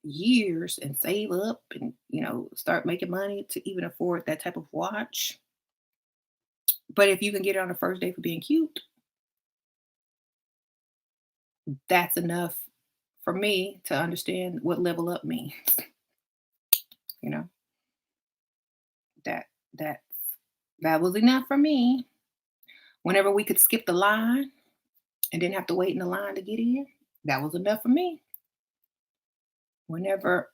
[SPEAKER 1] years and save up and, start making money to even afford that type of watch. But if you can get it on the first day for being cute, that's enough for me to understand what level up means. You know, that that that was enough for me. Whenever we could skip the line and didn't have to wait in the line to get in, that was enough for me. Whenever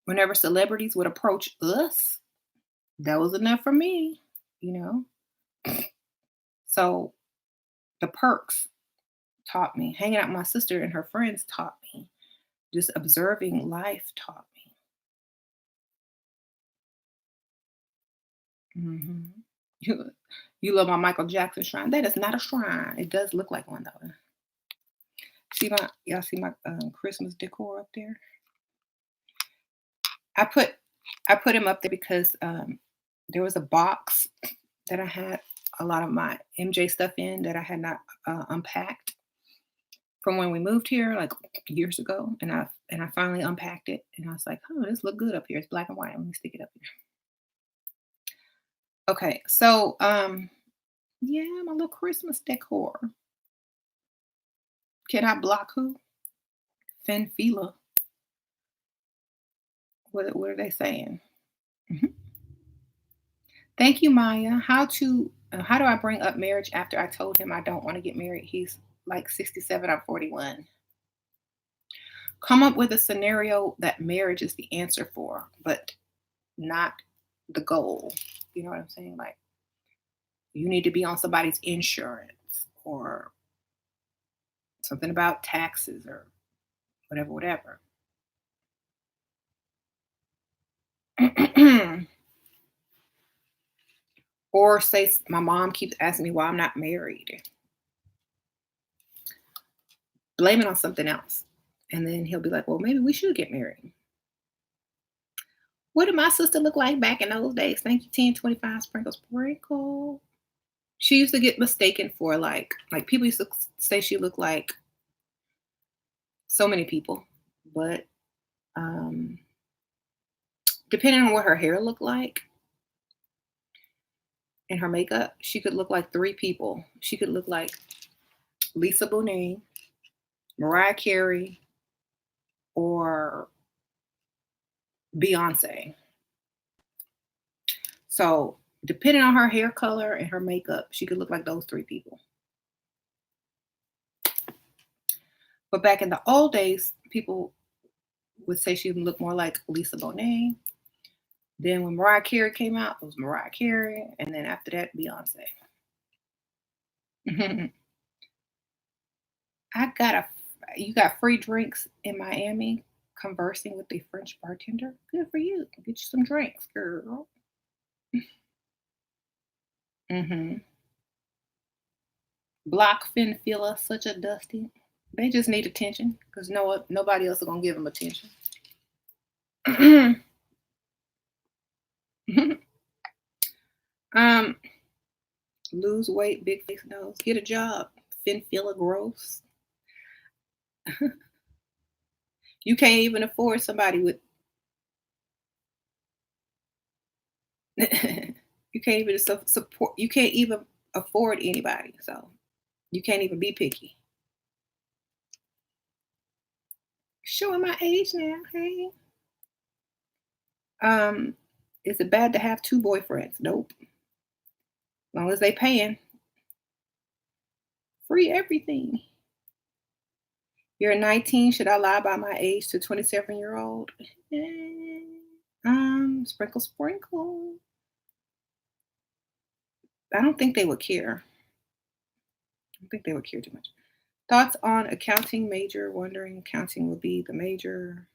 [SPEAKER 1] whenever celebrities would approach us, that was enough for me, you know. So the perks taught me. Hanging out with my sister and her friends taught me. Just observing life taught me. Mhm. You, you love my Michael Jackson shrine. That is not a shrine. It does look like one though. Y'all see my Christmas decor up there? I put I put him up there because there was a box that I had a lot of my MJ stuff in that I had not unpacked from when we moved here like years ago, and I finally unpacked it, and I was like, oh, this look good up here. It's black and white. Let me stick it up here. Okay, so yeah, my little Christmas decor. Can I block who? Finfila. What are they saying? Mhm. Thank you, Maya. How do I bring up marriage after I told him I don't want to get married? He's like 67, I'm 41. Come up with a scenario that marriage is the answer for, but not the goal. You know what I'm saying? Like you need to be on somebody's insurance or something about taxes or whatever, whatever. Or say my mom keeps asking me why I'm not married. Blame it on something else. And then he'll be like, well, maybe we should get married. What did my sister look like back in those days? Thank you, 1025 sprinkle sprinkle. She used to get mistaken for like people used to say she looked like so many people, but um depending on what her hair looked like and her makeup, she could look like three people. She could look like Lisa Bonet, Mariah Carey, or Beyonce. So depending on her hair color and her makeup, she could look like those three people. But back in the old days, people would say she would look more like Lisa Bonet. Then when Mariah Carey came out, it was Mariah Carey, and then after that, Beyonce. I got a you got free drinks in Miami conversing with a French bartender. Good for you. Get you some drinks, girl. Hmm. Block Finfilla, such a dusty. They just need attention because nobody else is gonna give them attention. um, Lose weight, big face nose. Get a job. Finfilla gross. You can't even afford somebody with. You can't even support. You can't even afford anybody. So you can't even be picky. Showing my age now. Hey. Um, is it bad to have two boyfriends? Nope. As long as they paying. Free everything. You're 19. Should I lie about my age to 27-year-old? Sprinkle, sprinkle. I don't think they would care. I don't think they would care too much. Thoughts on accounting major? Wondering accounting will be the major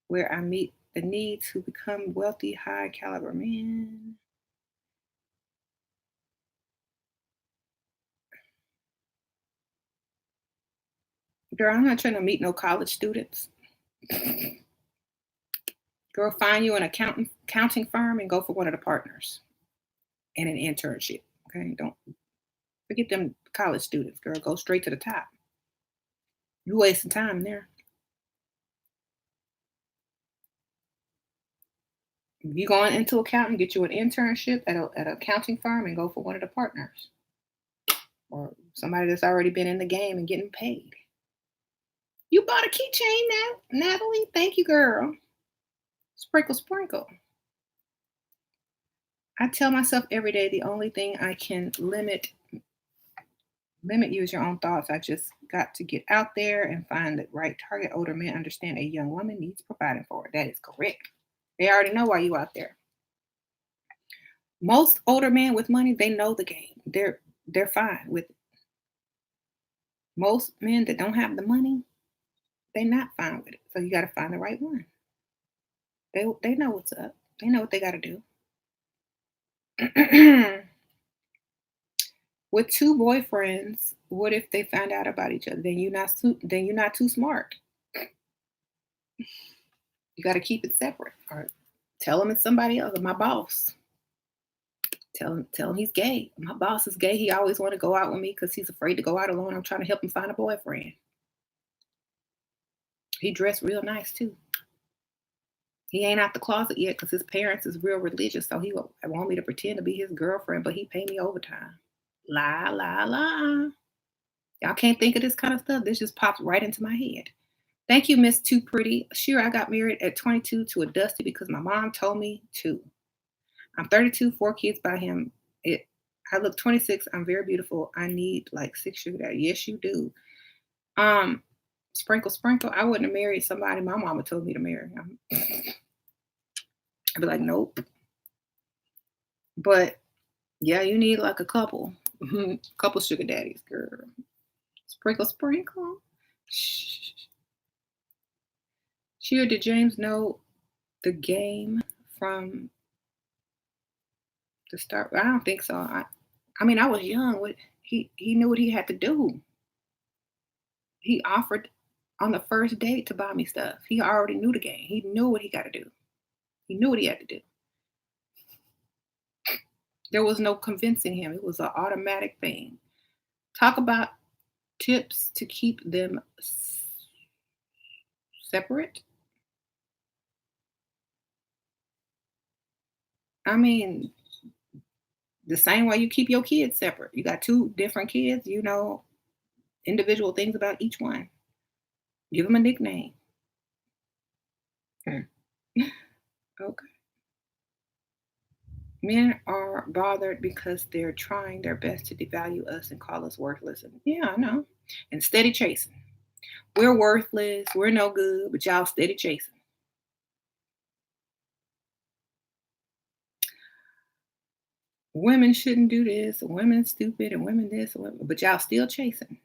[SPEAKER 1] where I meet the need to become wealthy, high caliber man. Girl, I'm not trying to meet no college students. Girl, find you an accounting firm and go for one of the partners and an internship. Okay, don't forget them college students. Girl, go straight to the top. You wasting time there. You going into accounting, get you an internship at an accounting firm and go for one of the partners or somebody that's already been in the game and getting paid. You bought a keychain now, Natalie. Thank you, girl. Sprinkle, sprinkle. I tell myself every day the only thing I can limit you is your own thoughts. I just got to get out there and find the right target. Older men understand a young woman needs providing for. That is correct. They already know why you out there. Most older men with money, they know the game. They're fine with it. Most men that don't have the money, they're not fine with it. So you got to find the right one. They know what's up. They know what they got to do. With two boyfriends, what if they find out about each other? Then you're not too smart. You got to keep it separate. Or tell him it's somebody else. My boss. Tell him he's gay. My boss is gay. He always want to go out with me because he's afraid to go out alone. I'm trying to help him find a boyfriend. He dressed real nice too. He ain't out the closet yet because his parents is real religious, so he want me to pretend to be his girlfriend, but he pay me overtime. Lie, lie, lie. Y'all can't think of this kind of stuff. This just pops right into my head. Thank you, Miss Too Pretty. Sure, I got married at 22 to a Dusty because my mom told me to. I'm 32, 4 kids by him. I look 26. I'm very beautiful. I need like 6 sugar daddy. Yes, you do. Um, Sprinkle, sprinkle. I wouldn't have married somebody my mama told me to marry. I'd be like, nope. But yeah, you need like a couple, couple sugar daddies, girl. Sprinkle, sprinkle. Shh. Sure, did James know the game from the start? I don't think so. I mean, I was young. He knew what he had to do. He offered on the first date to buy me stuff. He already knew the game. He knew what he got to do. He knew what he had to do. There was no convincing him. It was an automatic thing. Talk about tips to keep them separate. I mean, the same way you keep your kids separate. You got two different kids, you know, individual things about each one. Give them a nickname. Hmm. Okay. Men are bothered because they're trying their best to devalue us and call us worthless. And yeah, I know. And steady chasing. We're worthless. We're no good, but y'all steady chasing. Women shouldn't do this. Women stupid and women this. But y'all still chasing.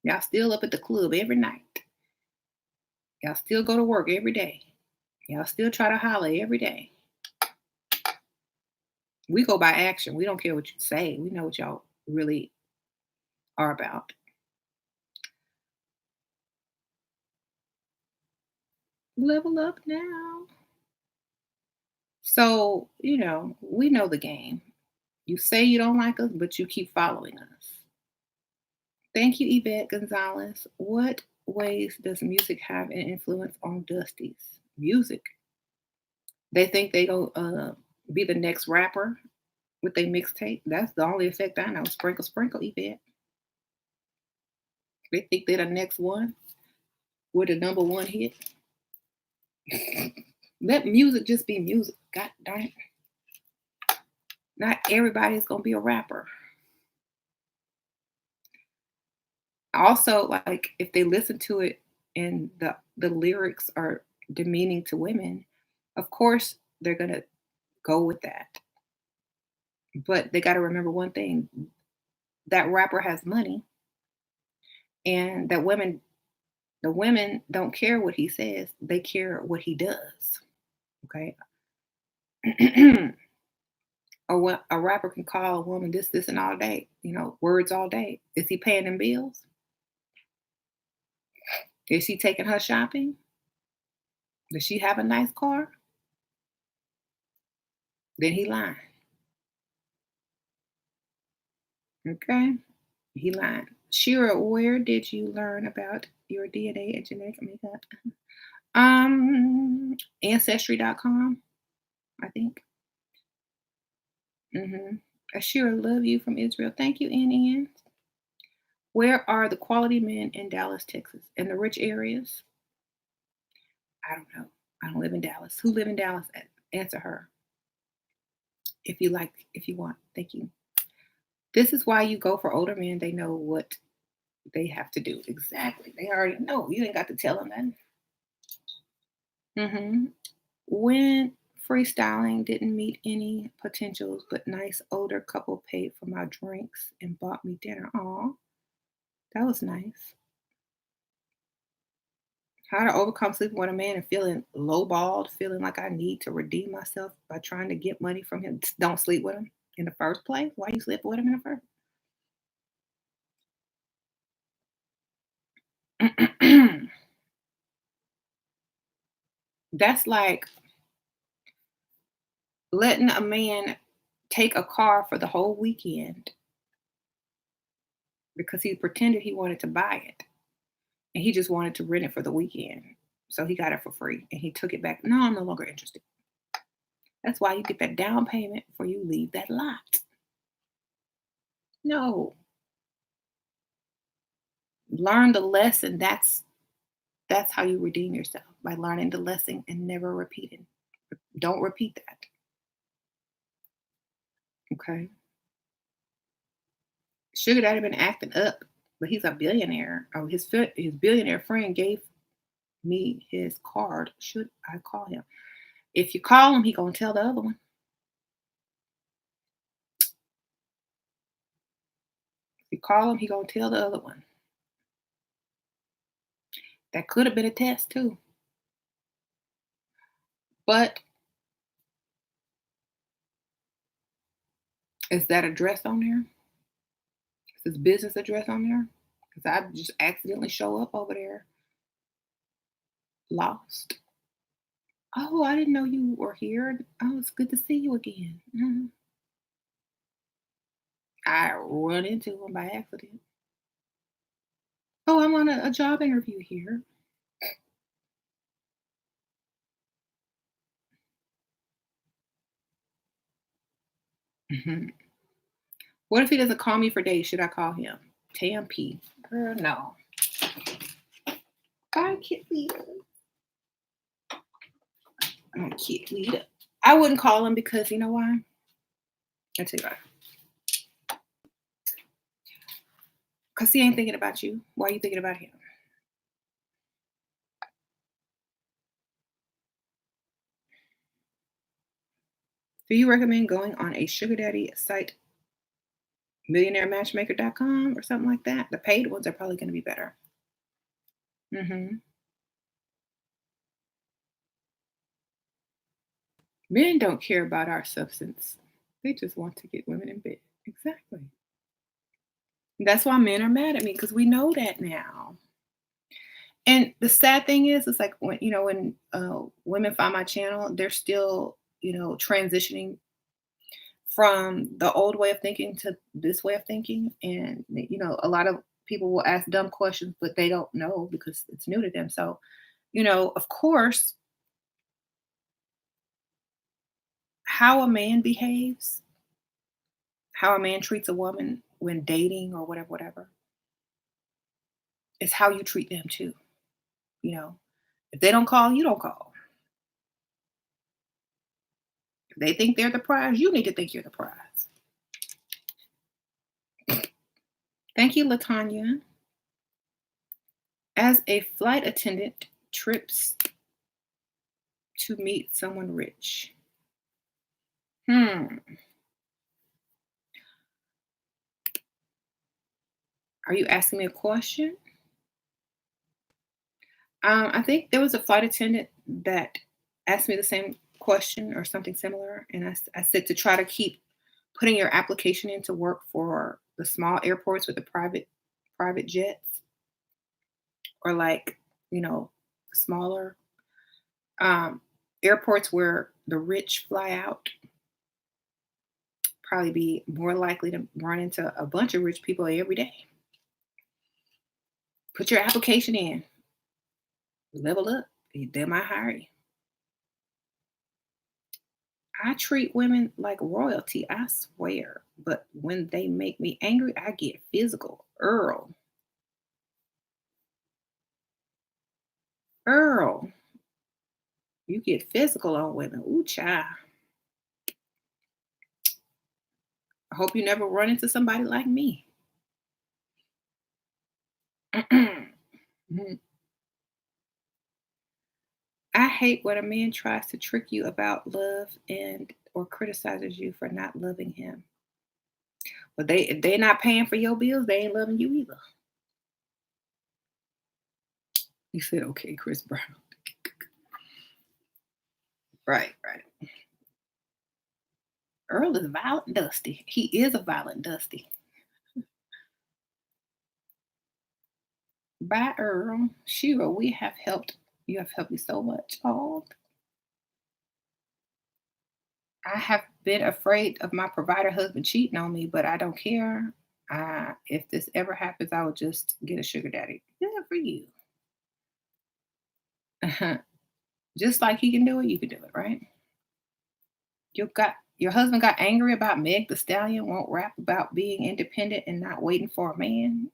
[SPEAKER 1] Y'all still up at the club every night. Y'all still go to work every day. Y'all still try to holler every day. We go by action. We don't care what you say. We know what y'all really are about. Level up now. So, we know the game. You say you don't like us, but you keep following us. Thank you, Yvette Gonzalez. What ways does music have an influence on Dusty's music? They think they go be the next rapper with their mixtape. That's the only effect I know. Sprinkle, sprinkle, Yvette. They think they're the next one with a number one hit. Let music just be music. God darn it. Not everybody's gonna be a rapper. Also, like if they listen to it and the lyrics are demeaning to women, of course they're gonna go with that. But they gotta remember one thing: that rapper has money, and that the women don't care what he says; they care what he does. Okay, a rapper can call a woman this, and all day. Words all day. Is he paying them bills? Is she taking her shopping? Does she have a nice car? Then he lying. Okay, he lying. Shira, where did you learn about your DNA and genetic makeup? Ancestry.com, I think. Shira, love you from Israel. Thank you, Ann. Where are the quality men in Dallas, Texas? In the rich areas? I don't know. I don't live in Dallas. Who live in Dallas? Answer her if you want. Thank you. This is why you go for older men. They know what they have to do. Exactly. They already know. You ain't got to tell them that. When freestyling didn't meet any potentials, but nice older couple paid for my drinks and bought me dinner. Aw, that was nice. How to overcome sleeping with a man and feeling lowballed, feeling like I need to redeem myself by trying to get money from him. Don't sleep with him in the first place. Why you sleep with him in the first? That's like letting a man take a car for the whole weekend because he pretended he wanted to buy it and he just wanted to rent it for the weekend. So he got it for free and he took it back. No, I'm no longer interested. That's why you get that down payment before you leave that lot. No, learn the lesson. That's how you redeem yourself, by learning the lesson and never repeating. Don't repeat that. Okay. Sugar Daddy been acting up, but he's a billionaire. Oh, his billionaire friend gave me his card. Should I call him? If you call him, he gonna tell the other one. If you call him, he gonna tell the other one. That could have been a test too. But is that address on there? Is his business address on there? Because I just accidentally show up over there lost. Oh, I didn't know you were here. Oh, it's good to see you again. I run into him by accident. Oh, I'm on a job interview here. Mhm. What if he doesn't call me for days? Should I call him? Tamp. Girl, no. Bye, Kit Leader. I'm Kit Leader. I wouldn't call him because you know why? I'll tell you why. Because he ain't thinking about you. Why are you thinking about him? Do you recommend going on a sugar daddy site, millionairematchmaker.com or something like that? The paid ones are probably going to be better. Men don't care about our substance. They just want to get women in bed. Exactly. That's why men are mad at me because we know that now. And the sad thing is, it's like when women find my channel, they're still transitioning from the old way of thinking to this way of thinking. And, a lot of people will ask dumb questions, but they don't know because it's new to them. So, of course, how a man behaves, how a man treats a woman when dating or whatever, whatever, is how you treat them too. You know, if they don't call, you don't call. If they think they're the prize, you need to think you're the prize. Thank you, Latanya. As a flight attendant trips to meet someone rich. Hmm. Are you asking me a question? I think there was a flight attendant that asked me the same question or something similar, and I said to try to keep putting your application into work for the small airports with the private jets, or like smaller um, airports where the rich fly out. Probably be more likely to run into a bunch of rich people every day. Put your application in, level up. They might hire you. I treat women like royalty, I swear. But when they make me angry, I get physical. Earl, you get physical on women. Ooh, child. I hope you never run into somebody like me. Mhm. I hate when a man tries to trick you about love and or criticizes you for not loving him. But if they're not paying for your bills, they ain't loving you either. You said okay, Chris Brown. Right, right. Earl is violent dusty. He is a violent dusty. Bye, Earl. Shira, we have helped. You have helped me so much. Oh, I have been afraid of my provider husband cheating on me, but I don't care. If this ever happens, I will just get a sugar daddy. Good for you. Just like he can do it, you can do it, right? Your husband got angry about Meg the Stallion won't rap about being independent and not waiting for a man.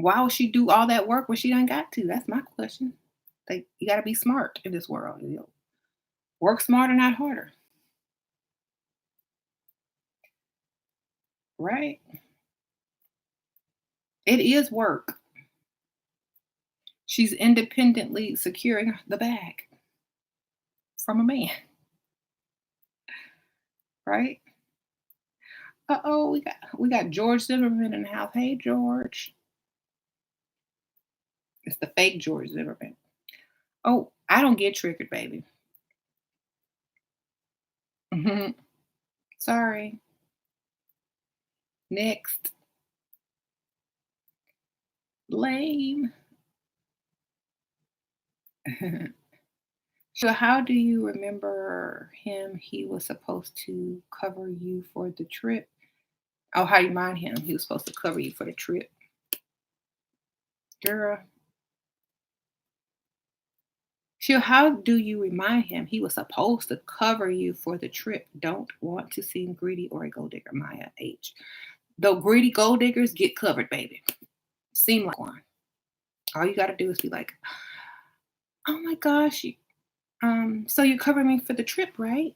[SPEAKER 1] Why would she do all that work when she done got to? That's my question. Like you got to be smart in this world. Work smarter, not harder, right? It is work. She's independently securing the bag from a man, right? Uh-oh, we got George Zimmerman in the house. Hey, George. It's the fake George Zimmerman. Oh, I don't get triggered, baby. Mhm. Sorry. Next. Lame. So, how do you remember him? He was supposed to cover you for the trip. Oh, how you mind him? He was supposed to cover you for the trip. Girl. So, how do you remind him he was supposed to cover you for the trip? Don't want to seem greedy or a gold digger, Maya H. The greedy gold diggers get covered, baby. Seem like one. All you got to do is be like, oh my gosh, so you're covering me for the trip, right?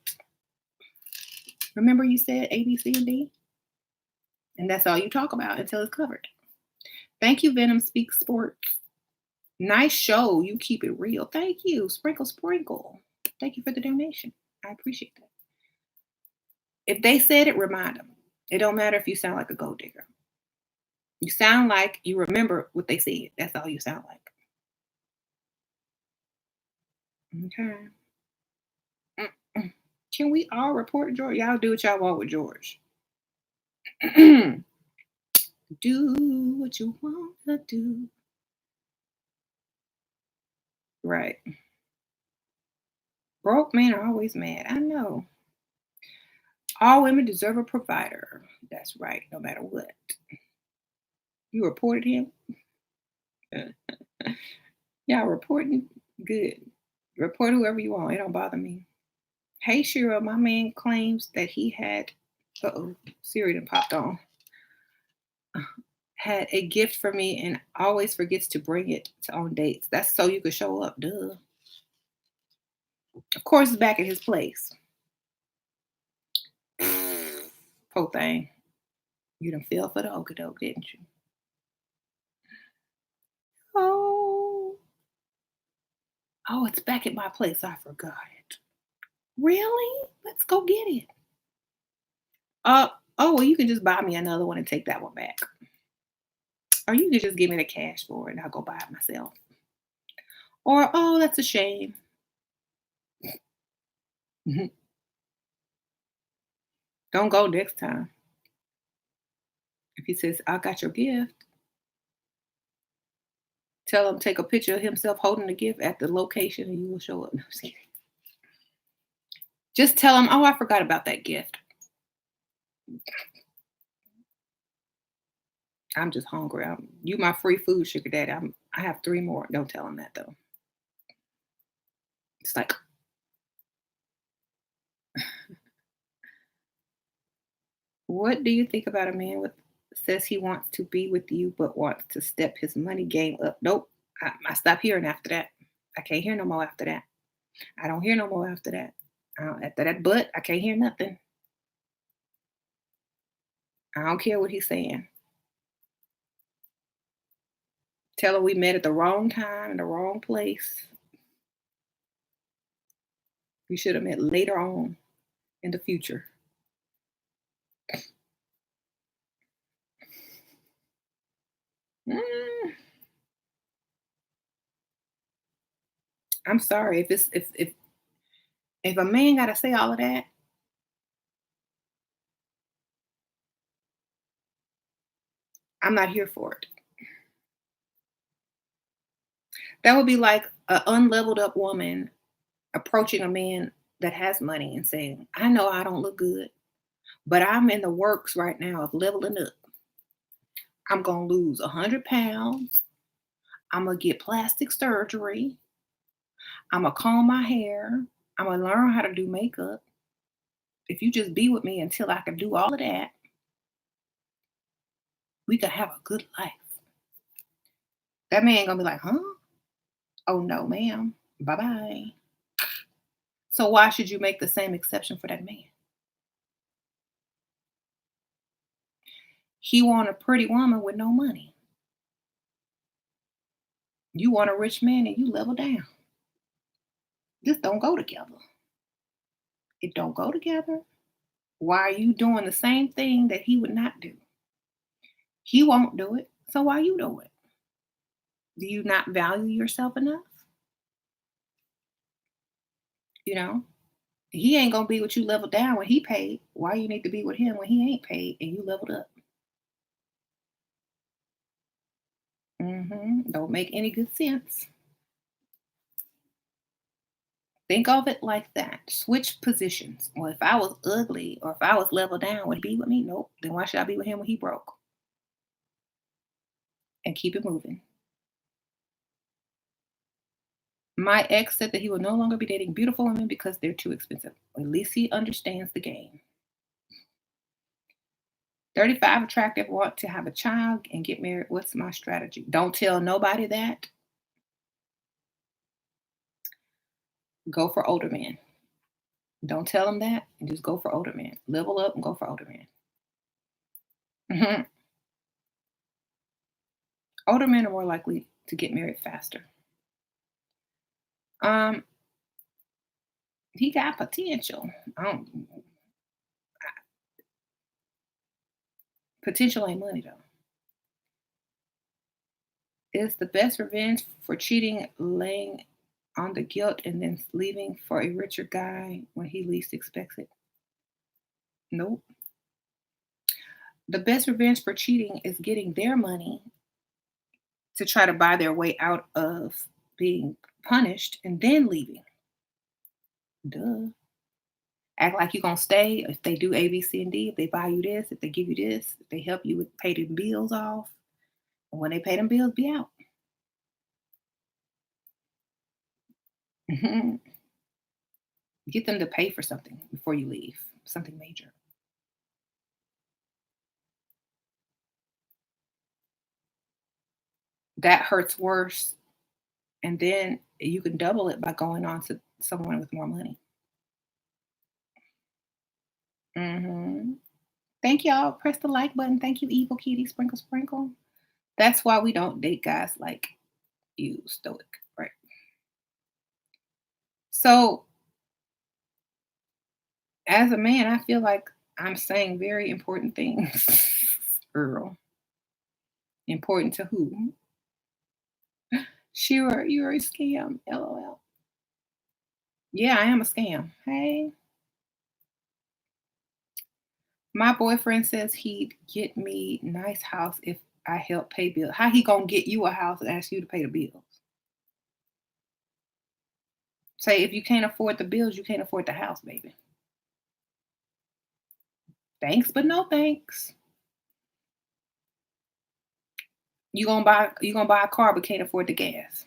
[SPEAKER 1] Remember you said A, B, C, and D? And that's all you talk about until it's covered. Thank you, Venom Speak Sports. Nice show. You keep it real. Thank you. Sprinkle, sprinkle. Thank you for the donation. I appreciate that. If they said it, remind them. It don't matter if you sound like a gold digger. You sound like you remember what they said. That's all you sound like. Okay. Mm-mm. Can we all report George? Y'all do what y'all want with George. Do what you want to do. Right. Broke men are always mad. I know. All women deserve a provider. That's right, no matter what. You reported him? Y'all reporting? Good. Report whoever you want. It don't bother me. Hey, Shira, my man claims that he had, uh-oh, Siri done popped on, had a gift for me and always forgets to bring it to on dates. That's so you could show up, duh. Of course, it's back at his place. Poor thing. You done fell for the okie doke, didn't you? Oh, oh, it's back at my place. I forgot it. Really? Let's go get it. Uh, oh, well, you can just buy me another one and take that one back. Or you can just give me the cash for it and I'll go buy it myself. Or, oh, that's a shame. Mhm. Don't go next time. If he says, I got your gift, tell him take a picture of himself holding the gift at the location and you will show up. No, I'm just kidding. Just tell him, oh, I forgot about that gift. I'm just hungry. You my free food, sugar daddy. I have three more. Don't tell him that though. It's like, what do you think about a man with says he wants to be with you but wants to step his money game up? Nope. I stop hearing after that. I can't hear no more after that. I don't hear no more after that. After that but I can't hear nothing. I don't care what he's saying. Tell her we met at the wrong time in the wrong place. We should have met later on in the future. Mm, I'm sorry if it's if a man got to say all of that, I'm not here for it. That would be like an unleveled up woman approaching a man that has money and saying, "I know I don't look good, but I'm in the works right now of leveling up. I'm gonna lose 100 pounds. I'm gonna get plastic surgery. I'm gonna comb my hair. I'm gonna learn how to do makeup. If you just be with me until I can do all of that, we could have a good life." That man gonna be like, "Huh? Oh no, ma'am. Bye bye." So why should you make the same exception for that man? He want a pretty woman with no money. You want a rich man and you level down. This don't go together. It don't go together. Why are you doing the same thing that he would not do? He won't do it. So why you do it? Do you not value yourself enough? You know, he ain't gonna be with you level down when he paid. Why you need to be with him when he ain't paid and you leveled up? Don't make any good sense. Think of it like that. Switch positions. Well, if I was ugly or if I was level down, would he be with me? Nope. Then why should I be with him when he broke? And keep it moving. My ex said that he will no longer be dating beautiful women because they're too expensive. At least he understands the game. 35 attractive, want to have a child and get married. What's my strategy? Don't tell nobody that. Go for older men. Don't tell them that and just go for older men. Level up and go for older men. Mhm. Older men are more likely to get married faster. Um, he got potential. Potential ain't money though. Is the best revenge for cheating laying on the guilt and then leaving for a richer guy when he least expects it? Nope. The best revenge for cheating is getting their money to try to buy their way out of being punished and then leaving. Duh. Act like you're gonna stay if they do A, B, C, and D, if they buy you this, if they give you this, if they help you with pay the bills off. And when they pay them bills, be out. Mhm. Get them to pay for something before you leave, something major. That hurts worse, and then you can double it by going on to someone with more money. Mhm. Thank y'all. Press the like button. Thank you, Evil Kitty Sprinkle Sprinkle. That's why we don't date guys like you, Stoic. Right. So, as a man, I feel like I'm saying very important things, Earl. Important to who? Sure, you're a scam. LOL. Yeah, I am a scam. Hey. My boyfriend says he'd get me nice house if I help pay bills. How he gonna get you a house and ask you to pay the bills? Say if you can't afford the bills, you can't afford the house, baby. Thanks, but no thanks. You gonna buy a car but can't afford the gas.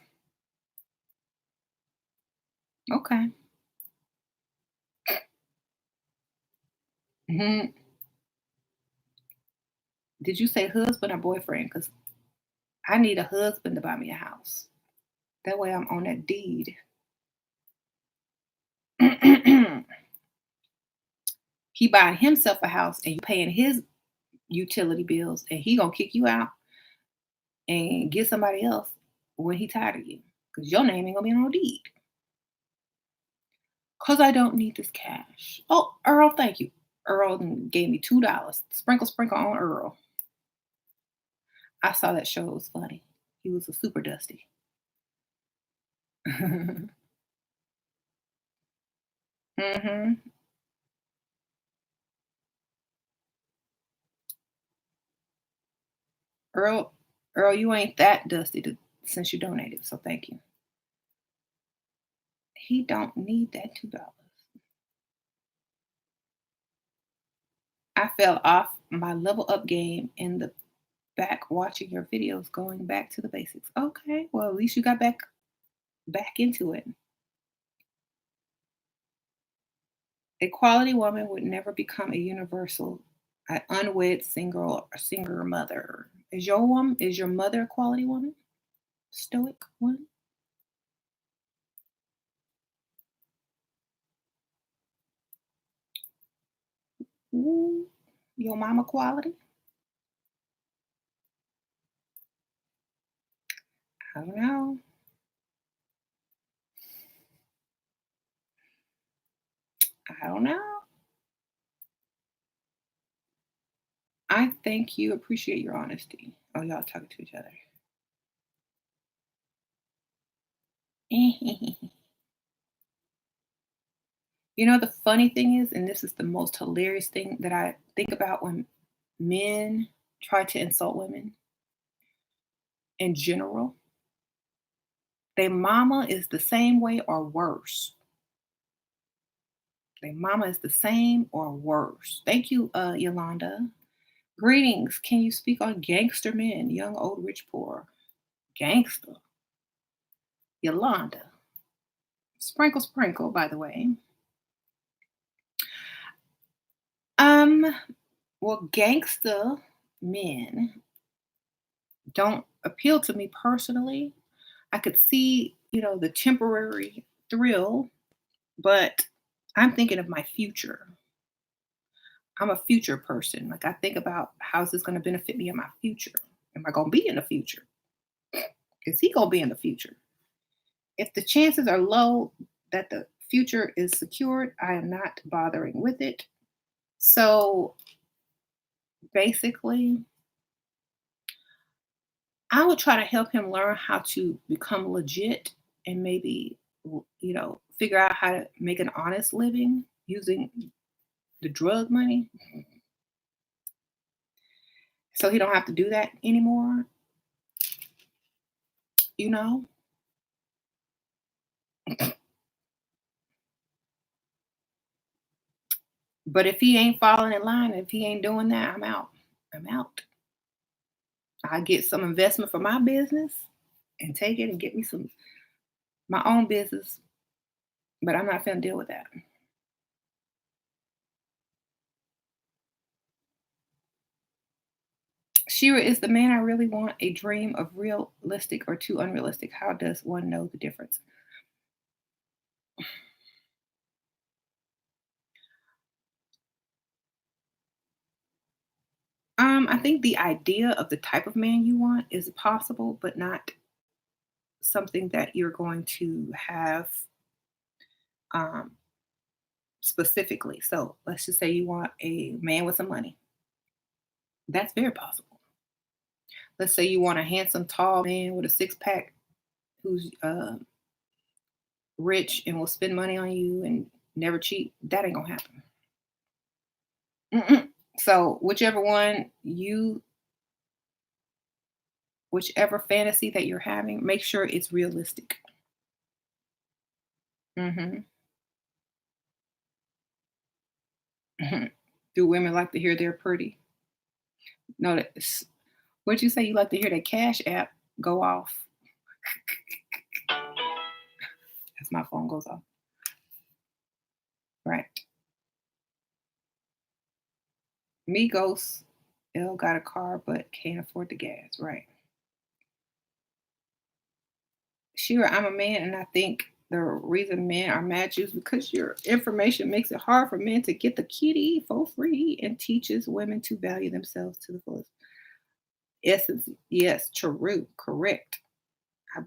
[SPEAKER 1] Okay. Mhm. Did you say husband or boyfriend? Because I need a husband to buy me a house. That way I'm on that deed. He buying himself a house and you paying his utility bills and he gonna kick you out and get somebody else when he tired of you. Because your name ain't gonna be on no deed. Cause I don't need this cash. Oh, Earl, thank you. Earl gave me $2. Sprinkle, sprinkle on Earl. I saw that show. It was funny. He was a super dusty. hmm Earl, Earl, you ain't that dusty since you donated. So thank you. He don't need that $2. I fell off my level up game in the back watching your videos, going back to the basics. Okay, well at least you got back into it. A quality woman would never become a universal, an unwed single mother. Is your mother a quality woman? Stoic one? Ooh, your mama quality? I don't know. I don't know. I thank you. Appreciate your honesty. Oh, y'all talking to each other. The funny thing is, and this is the most hilarious thing that I think about when men try to insult women in general, their mama is the same way or worse. Their mama is the same or worse. Thank you, Yolanda. Greetings. Can you speak on gangster men, young, old, rich, poor? Gangster. Yolanda. Sprinkle, sprinkle, by the way. Um, well, gangster men don't appeal to me personally. I could see, the temporary thrill, but I'm thinking of my future. I'm a future person. Like I think about how's this going to benefit me in my future. Am I going to be in the future? Is he going to be in the future? If the chances are low that the future is secured, I am not bothering with it. So basically, I would try to help him learn how to become legit and maybe, figure out how to make an honest living using the drug money so he don't have to do that anymore, you know? But if he ain't falling in line, if he ain't doing that, I'm out. I'm out. I get some investment for my business and take it and get me some my own business, but I'm not gonna deal with that. Shira, is the man I really want a dream of realistic or too unrealistic? How does one know the difference? I think the idea of the type of man you want is possible, but not something that you're going to have um, specifically. So let's just say you want a man with some money. That's very possible. Let's say you want a handsome, tall man with a six pack who's rich and will spend money on you and never cheat. That ain't gonna happen. Mm-mm. So whichever one you, whichever fantasy that you're having, make sure it's realistic. Hmm. Do women like to hear they're pretty? No, what'd you say? You like to hear that Cash App go off? As my phone goes off. Right. Migos, L got a car but can't afford the gas. Right. Sure, I'm a man, and I think the reason men are mad at you is because your information makes it hard for men to get the kitty for free and teaches women to value themselves to the fullest. Essence, yes, true, correct.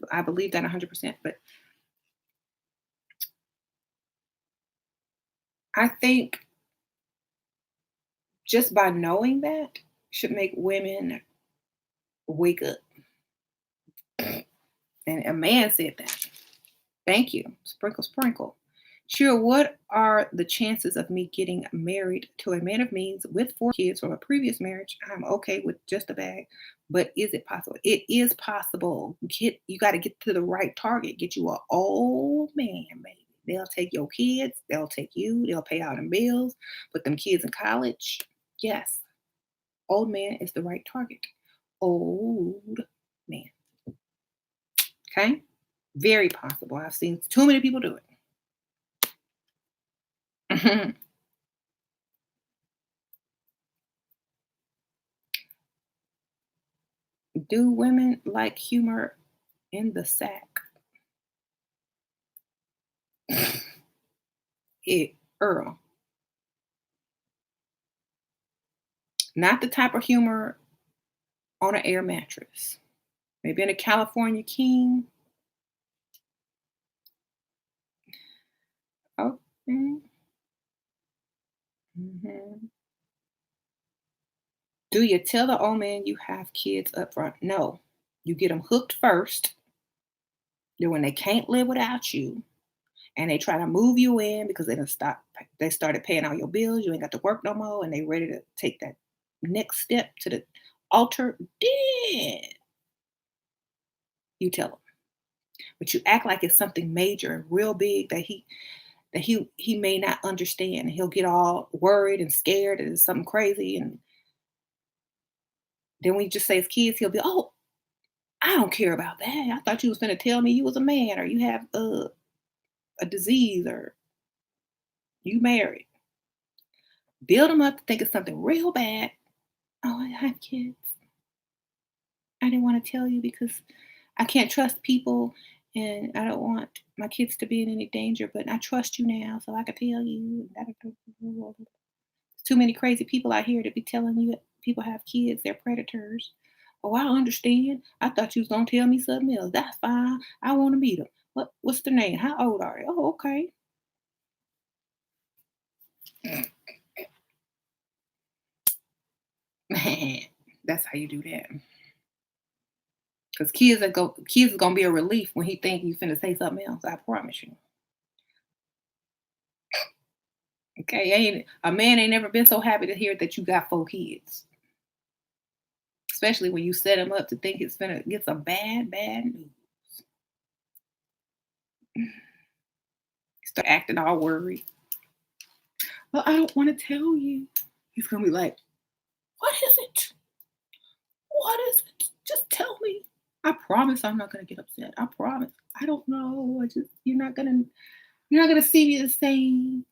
[SPEAKER 1] I believe that 100%. But I think just by knowing that should make women wake up. And a man said that. Thank you. Sprinkle, sprinkle. Sure, what are the chances of me getting married to a man of means with four kids from a previous marriage? I'm okay with just a bag, but is it possible? It is possible. You got to get to the right target. Get you a old man, baby. They'll take your kids. They'll take you. They'll pay out them bills. Put them kids in college. Yes, old man is the right target. Old man. Okay, very possible. I've seen too many people do it. Do women like humor in the sack? It, Earl. Not the type of humor on an air mattress. Maybe in a California King. Okay. Mhm. Do you tell the old man you have kids up front? No. You get them hooked first. Then when they can't live without you and they try to move you in because they started paying all your bills, you ain't got to work no more, and they ready to take that next step to the altar, then you tell them. But you act like it's something major and real big that he may not understand. And he'll get all worried and scared and it's something crazy. And then when you just say it's kids, he'll be, oh, I don't care about that. I thought you was gonna tell me you was a man or you have a disease or you married. Build them up to think it's something real bad. Oh, I have kids. I didn't want to tell you because I can't trust people and I don't want my kids to be in any danger, but I trust you now, so I can tell you. Too many crazy people out here to be telling you that people have kids, they're predators. Oh, I understand. I thought you was gonna tell me something else. That's fine. I want to meet them. What's their name? How old are they? Oh, okay. Man, that's how you do that. Because kids are gonna be a relief when he think you finna say something else. I promise you. Okay, ain't a man ain't never been so happy to hear that you got four kids. Especially when you set him up to think it's gonna get some bad, bad news. Start acting all worried. Well, I don't want to tell you. He's going to be like, what is it? What is it? Just tell me. I promise I'm not going to get upset. I promise. I don't know. I just, you're not going to see me the same.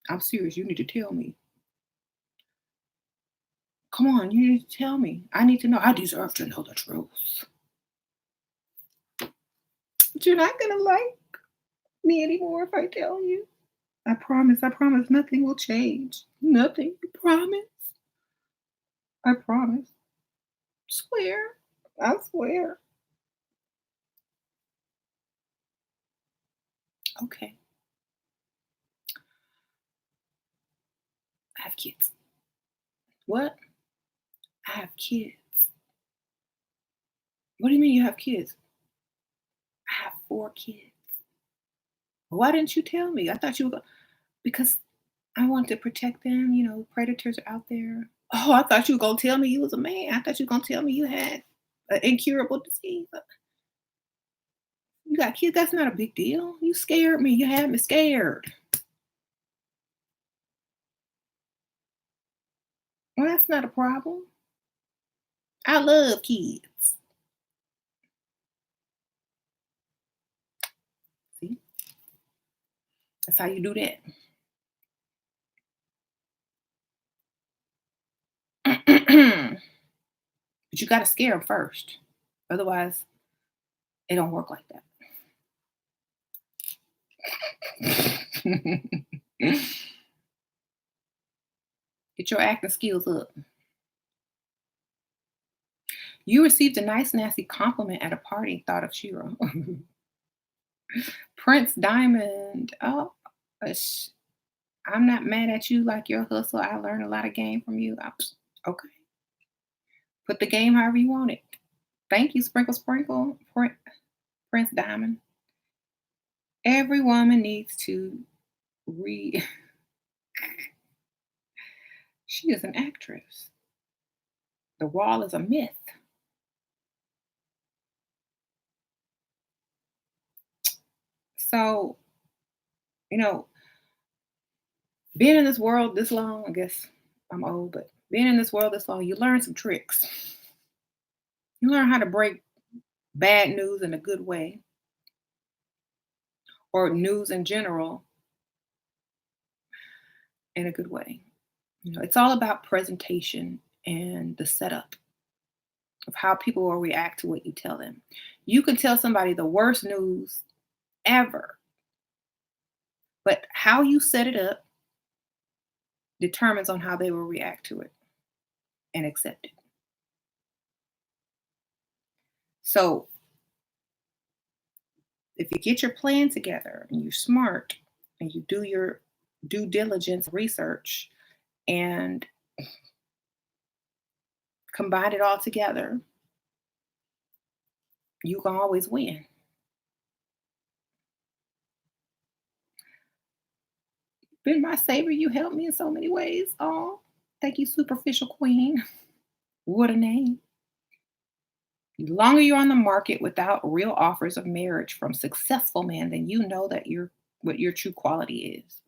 [SPEAKER 1] I'm serious. You need to tell me. Come on. You need to tell me. I need to know. I deserve to know the truth. But you're not going to like me anymore if I tell you. I promise. I promise nothing will change. Nothing. I promise. I promise. Swear. I swear. Okay. I have kids. What? I have kids. What do you mean you have kids? I have 4 kids. Why didn't you tell me? I thought you were because I want to protect them, predators are out there. Oh, I thought you were gonna tell me you was a man. I thought you were gonna tell me you had an incurable disease. You got kids, that's not a big deal. You scared me. You had me scared. Well, that's not a problem. I love kids. See? That's how you do that. But you gotta scare them first. Otherwise, it don't work like that. Get your acting skills up. You received a nice, nasty compliment at a party, thought of Shiro. Prince Diamond. Oh, sh- I'm not mad at you like your hustle. I learned a lot of game from you. Okay. Put the game however you want it. Thank you, Sprinkle Sprinkle, Prince Diamond. Every woman needs to read. She is an actress. The wall is a myth. So, you know, being in this world this long, I guess I'm old, but being in this world this long, you learn some tricks. You learn how to break bad news in a good way or news in general in a good way. It's all about presentation and the setup of how people will react to what you tell them. You can tell somebody the worst news ever, but how you set it up determines on how they will react to it and accept it. So if you get your plan together and you're smart and you do your due diligence research and combine it all together, you can always win. Been my savior. You helped me in so many ways. Oh, thank you, superficial queen. What a name. The longer you're on the market without real offers of marriage from successful men, then you know that you're what your true quality is.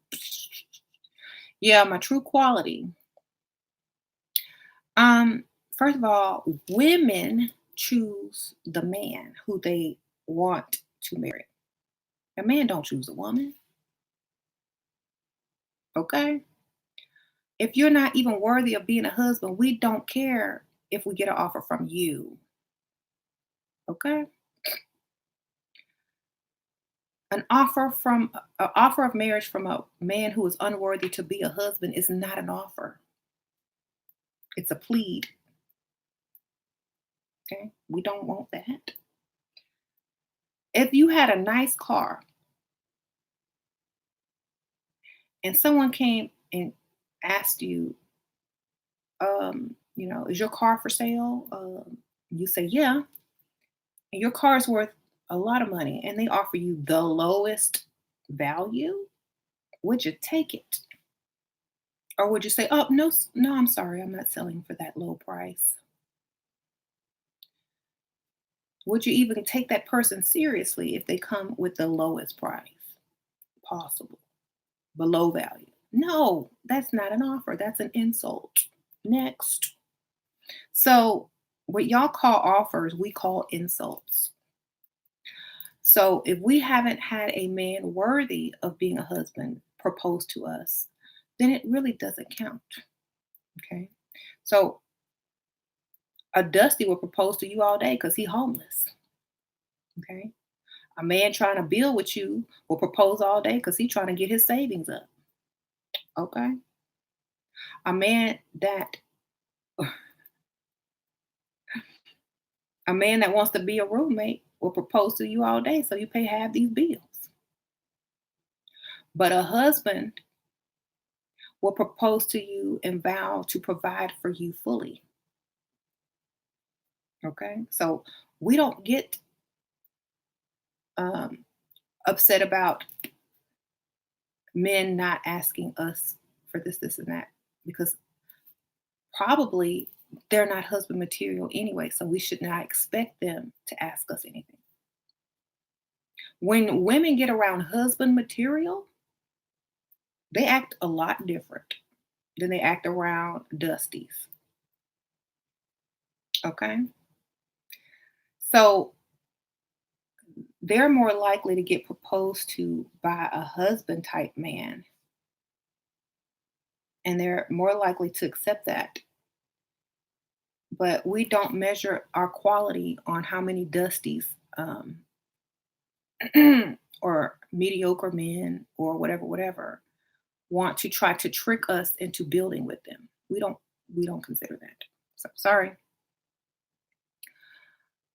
[SPEAKER 1] Yeah, my true quality. Um, First of all, women choose the man who they want to marry. A man don't choose a woman. Okay. If you're not even worthy of being a husband, we don't care if we get an offer from you. Okay. An offer of marriage from a man who is unworthy to be a husband is not an offer. It's a plead. Okay. We don't want that. If you had a nice car and someone came and asked you, is your car for sale? You say, yeah. And your car is worth a lot of money and they offer you the lowest value, would you take it? Or would you say, oh, no, no, I'm sorry, I'm not selling for that low price? Would you even take that person seriously if they come with the lowest price possible, below value. No, that's not an offer. That's an insult. Next. So, what y'all call offers, we call insults. So, if we haven't had a man worthy of being a husband propose to us, then it really doesn't count. Okay. So, a Dusty will propose to you all day because he's homeless. Okay. A man trying to build with you will propose all day because he's trying to get his savings up. Okay. A man that a man that wants to be a roommate will propose to you all day so you pay half these bills. But a husband will propose to you and vow to provide for you fully. Okay. So we don't get um, upset about men not asking us for this, and that because probably they're not husband material anyway. So we should not expect them to ask us anything. When women get around husband material, they act a lot different than they act around Dusties. Okay. So they're more likely to get proposed to by a husband type man, and they're more likely to accept that. But we don't measure our quality on how many Dusties or mediocre men or whatever want to try to trick us into building with them. We don't consider that. So sorry.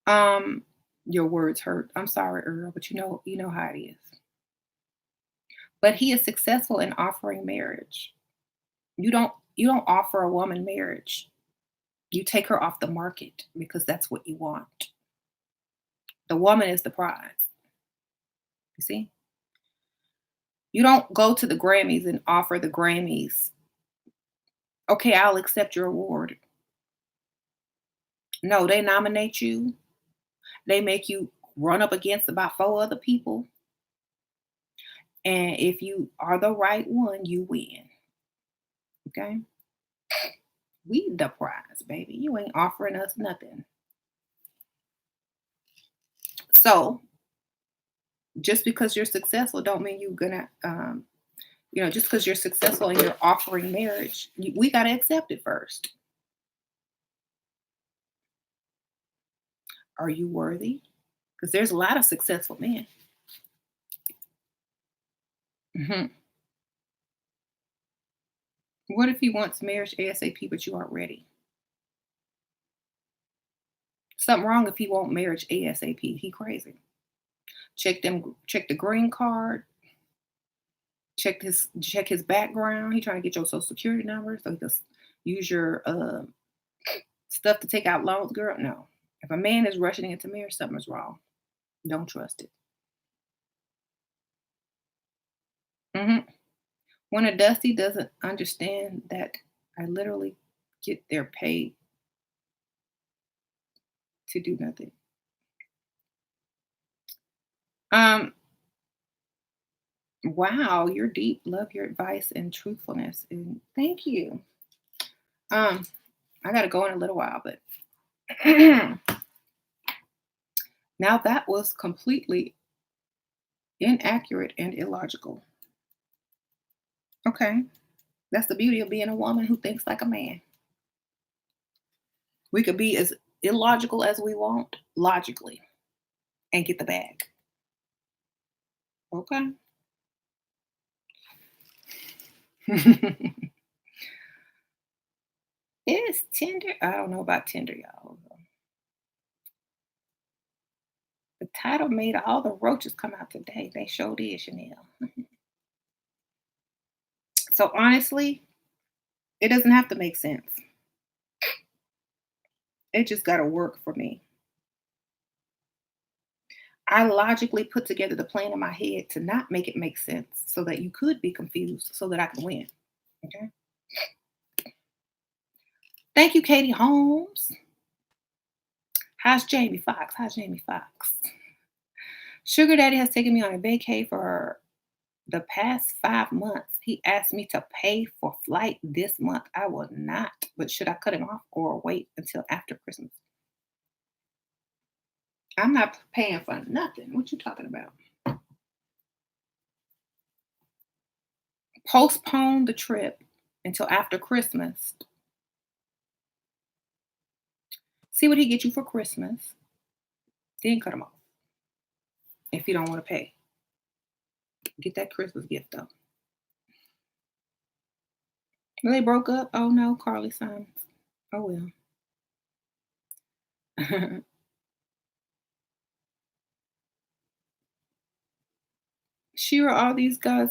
[SPEAKER 1] Um, your words hurt. I'm sorry, Earl, but you know how it is. But he is successful in offering marriage. You don't offer a woman marriage. You take her off the market because that's what you want. The woman is the prize. You see? You don't go to the Grammys and offer the Grammys, okay, I'll accept your award. No, they nominate you. They make you run up against about four other people. And if you are the right one, you win. Okay? We the prize, baby. You ain't offering us nothing. So just because you're successful don't mean you're gonna just because you're successful and you're offering marriage, we gotta accept it first. Are you worthy? Because there's a lot of successful men. Mhm. What if he wants marriage ASAP, but you aren't ready? Something wrong if he want marriage ASAP. He crazy. Check the green card, check his background. He trying to get your social security number so he can use your stuff to take out loans, girl. No. If a man is rushing into marriage, something's wrong. Don't trust it. Hmm. When a Dusty doesn't understand that I literally get their pay to do nothing. Um, wow, you're deep. Love your advice and truthfulness. And thank you. Um, I gotta go in a little while, but now that was completely inaccurate and illogical. Okay. That's the beauty of being a woman who thinks like a man. We could be as illogical as we want, logically, and get the bag. Okay. Is Tinder? I don't know about Tinder, y'all. The title made all the roaches come out today. They showed did, Chanel. So honestly, it doesn't have to make sense. It just got to work for me. I logically put together the plan in my head to not make it make sense so that you could be confused so that I can win. Okay. Thank you, Katie Holmes. How's Jamie Foxx? How's Jamie Foxx? Sugar Daddy has taken me on a vacay for The past 5 months, he asked me to pay for flight this month. I will not. But should I cut him off or wait until after Christmas? I'm not paying for nothing. What you talking about? Postpone the trip until after Christmas. See what he get you for Christmas. Then cut him off if you don't want to pay. Get that Christmas gift though. Well, they broke up. Oh no, Carly Simon. Oh well. Shira, all these guys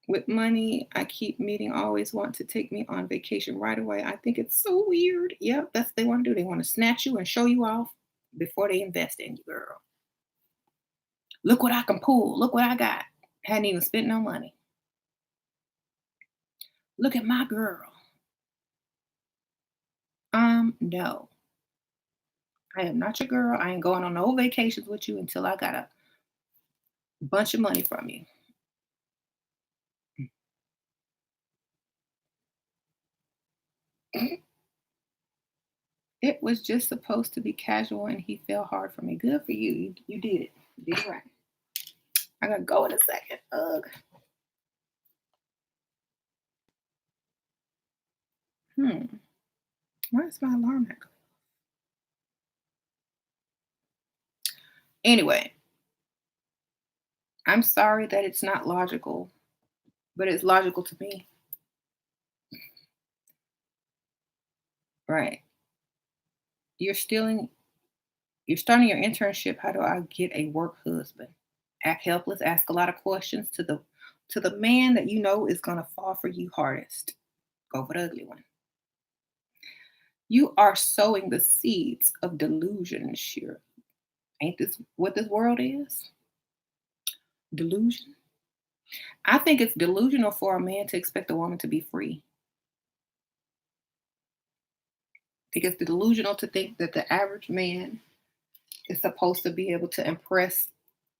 [SPEAKER 1] with money I keep meeting always want to take me on vacation right away. I think it's so weird. Yep, that's what they want to do. They want to snatch you and show you off before they invest in you, girl. Look what I can pull. Look what I got. Hadn't even spent no money. Look at my girl. No. I am not your girl. I ain't going on no vacations with you until I got a bunch of money from you. It was just supposed to be casual and he fell hard for me. Good for you. You did it. You did it right. I gotta go in a second. Ugh. Hmm. Why is my alarm not going? Anyway, I'm sorry that it's not logical, but it's logical to me. Right. You're stealing you're starting your internship. How do I get a work husband? Act helpless, ask a lot of questions to the man that you know is gonna fall for you hardest. Go for the ugly one. You are sowing the seeds of delusion, Shira. Ain't this what this world is? Delusion. I think it's delusional for a man to expect a woman to be free. I think it's delusional to think that the average man is supposed to be able to impress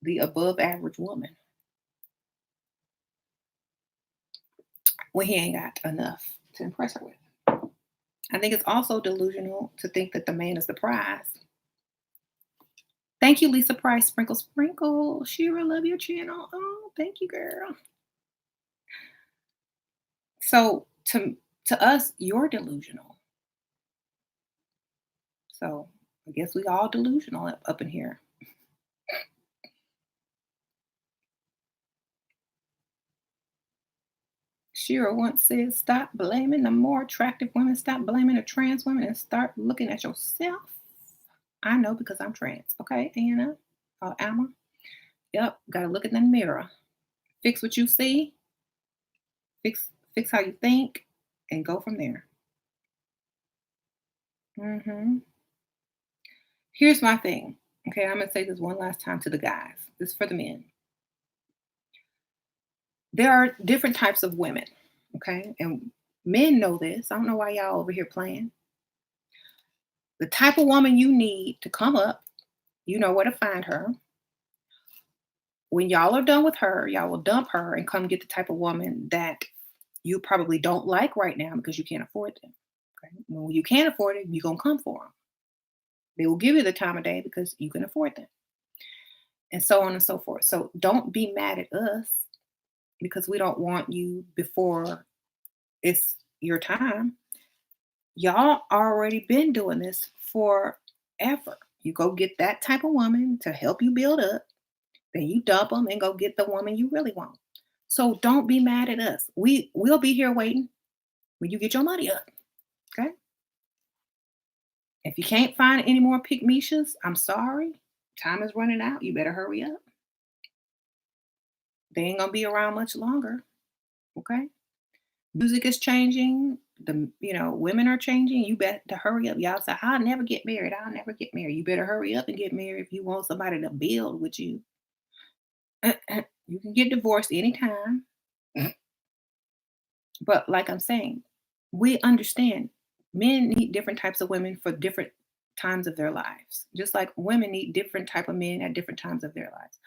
[SPEAKER 1] the above average woman when he ain't got enough to impress her with. I think it's also delusional to think that the man is the prize. Thank you, Lisa Price. Sprinkle, sprinkle. Shira, love your channel. Oh, thank you, girl. So to us, you're delusional. So I guess we all delusional up in here. Shira once said, "Stop blaming the more attractive women. Stop blaming the trans women and start looking at yourself." I know because I'm trans. Okay, Anna, Alma. Yep, got to look in the mirror. Fix what you see. Fix how you think, and go from there. Hmm. Here's my thing. Okay, I'm gonna say this one last time to the guys. This is for the men. There are different types of women. Okay, and men know this. I don't know why y'all over here playing. The type of woman you need to come up, you know where to find her. When y'all are done with her, y'all will dump her and come get the type of woman that you probably don't like right now because you can't afford them. Okay? When you can't afford it, you're gonna come for them. They will give you the time of day because you can afford them, and so on and so forth. So don't be mad at us because we don't want you before it's your time. Y'all already been doing this forever. You go get that type of woman to help you build up, then you dump them and go get the woman you really want. So don't be mad at us. We'll be here waiting when you get your money up. Okay. If you can't find any more pygmishas, I'm sorry. Time is running out. You better hurry up. They ain't gonna be around much longer. Okay. Music is changing. Women are changing. You better to hurry up. Y'all say, I'll never get married. I'll never get married. You better hurry up and get married if you want somebody to build with you. You can get divorced anytime. But like I'm saying, we understand men need different types of women for different times of their lives. Just like women need different type of men at different times of their lives.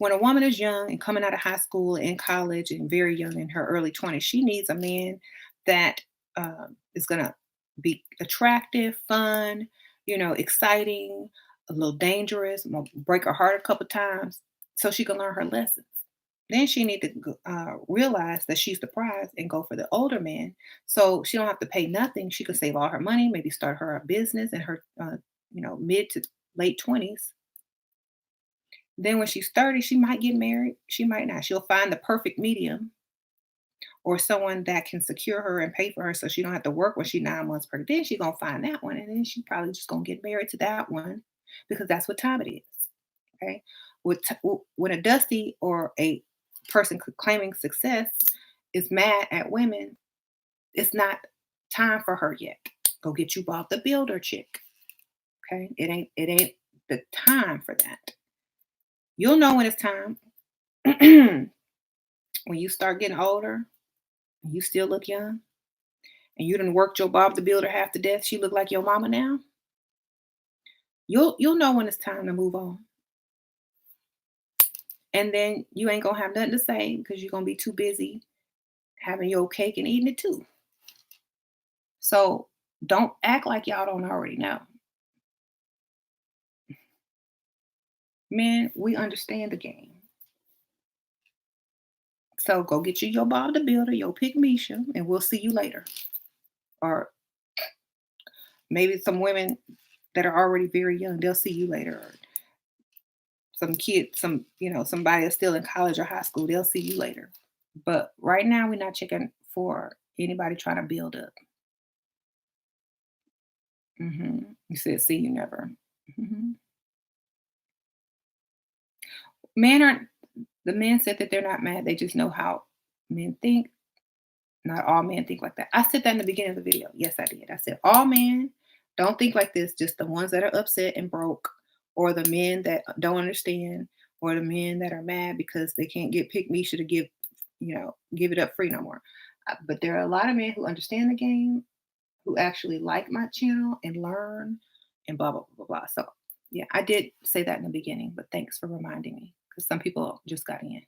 [SPEAKER 1] When a woman is young and coming out of high school, in college, and very young in her early 20s, she needs a man that is going to be attractive, fun, exciting, a little dangerous, break her heart a couple times so she can learn her lessons. Then she need to realize that she's the prize and go for the older man, so she don't have to pay nothing. She can save all her money, maybe start her a business in her, mid to late 20s. Then when she's 30, she might get married. She might not. She'll find the perfect medium or someone that can secure her and pay for her so she don't have to work when she's 9 months pregnant. Then she's gonna find that one. And then she probably just gonna get married to that one because that's what time it is. Okay. When a dusty or a person claiming success is mad at women, it's not time for her yet. Go get you Bob the Builder chick. Okay. It ain't the time for that. You'll know when it's time. When you start getting older and you still look young and you done worked your Bob the Builder half to death, she look like your mama now. You'll know when it's time to move on. And then you ain't gonna have nothing to say because you're gonna be too busy having your cake and eating it too. So don't act like y'all don't already know. Men, we understand the game. So go get you your Bob the Builder, your pick Misha, and we'll see you later. Or maybe some women that are already very young, they'll see you later. Or some kid, somebody that's still in college or high school, they'll see you later. But right now, we're not checking for anybody trying to build up. You said, see you never. hmm Men aren't, the men said that they're not mad. They just know how men think. Not all men think like that. I said that in the beginning of the video. Yes, I did. I said all men don't think like this, just the ones that are upset and broke, or the men that don't understand, or the men that are mad because they can't get Pick Misha to give it up free no more. But there are a lot of men who understand the game, who actually like my channel and learn and blah, blah, blah, blah, blah. So, yeah, I did say that in the beginning, but thanks for reminding me because some people just got in.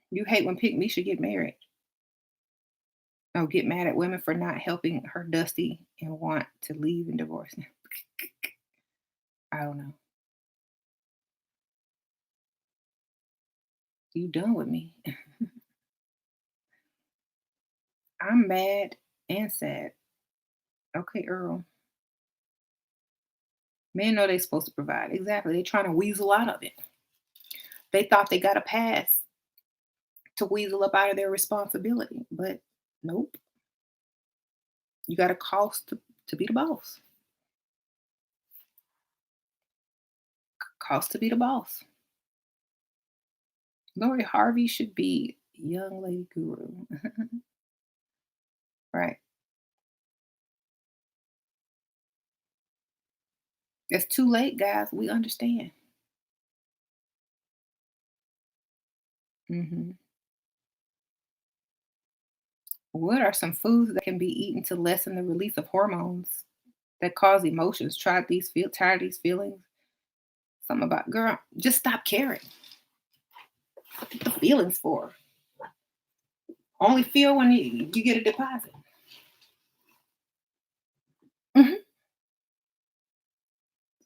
[SPEAKER 1] You hate when Pick Misha get married. Oh, get mad at women for not helping her dusty and want to leave and divorce. I don't know. You done with me. I'm mad and sad. Okay, Earl. Men know they're supposed to provide. Exactly. They're trying to weasel out of it. They thought they got a pass to weasel up out of their responsibility, but nope. You got a cost to be the boss. Cost to be the boss. Lori Harvey should be young lady guru. Right. It's too late, guys. We understand. hmm What are some foods that can be eaten to lessen the release of hormones that cause emotions? Tired of these feelings. Something about girl, just stop caring. What the feelings for? Only feel when you get a deposit. Mhm.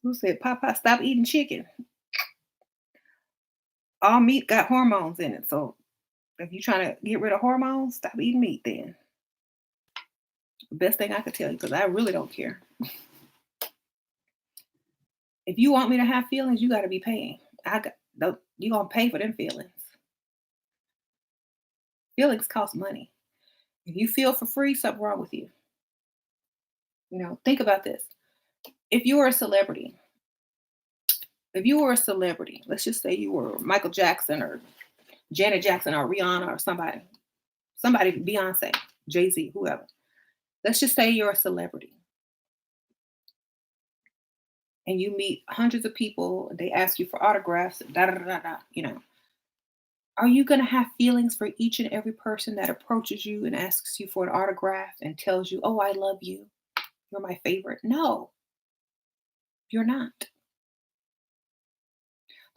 [SPEAKER 1] Who said, Papa, stop eating chicken? All meat got hormones in it. So if you're trying to get rid of hormones, stop eating meat then. The best thing I could tell you, because I really don't care. If you want me to have feelings, you got to be paying. You gonna pay for them feelings. Feelings cost money. If you feel for free, something wrong with you. Think about this. If you were a celebrity, let's just say you were Michael Jackson or Janet Jackson or Rihanna or somebody, Beyonce, Jay-Z, whoever. Let's just say you're a celebrity and you meet hundreds of people. They ask you for autographs, da da da da. Are you going to have feelings for each and every person that approaches you and asks you for an autograph and tells you, "Oh, I love you. You're my favorite"? No. You're not.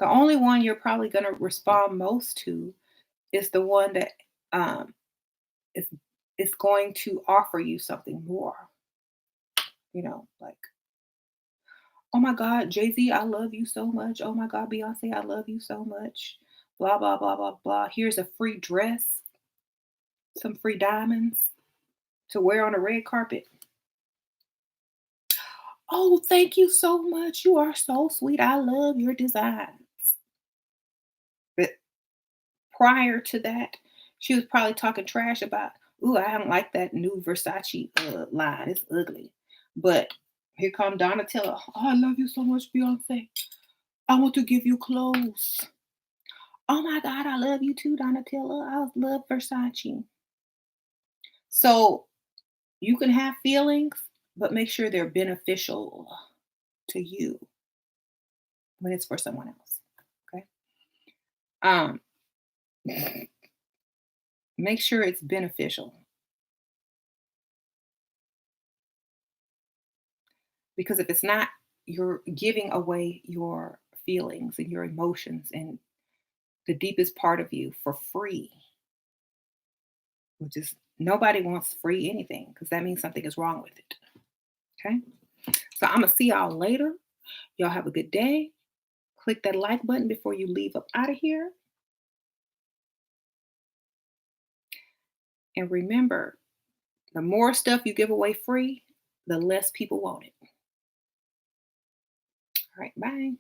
[SPEAKER 1] The only one you're probably going to respond most to is the one that um, is is going to offer you something more. Like, oh my God, Jay Z, I love you so much. Oh my God, Beyonce, I love you so much. Blah blah blah blah blah. Here's a free dress, some free diamonds to wear on a red carpet. Oh, thank you so much. You are so sweet. I love your designs. But prior to that, she was probably talking trash about, ooh, I don't like that new Versace line. It's ugly. But here come Donatella. Oh, I love you so much, Beyonce. I want to give you clothes. Oh my God, I love you too, Donatella. I love Versace. So you can have feelings, but make sure they're beneficial to you when it's for someone else. Okay. Um, Make sure it's beneficial, because if it's not, you're giving away your feelings and your emotions and the deepest part of you for free, which is nobody wants free anything because that means something is wrong with it. Okay. So I'm going to see y'all later. Y'all have a good day. Click that like button before you leave up out of here. And remember, the more stuff you give away free, the less people want it. All right. Bye.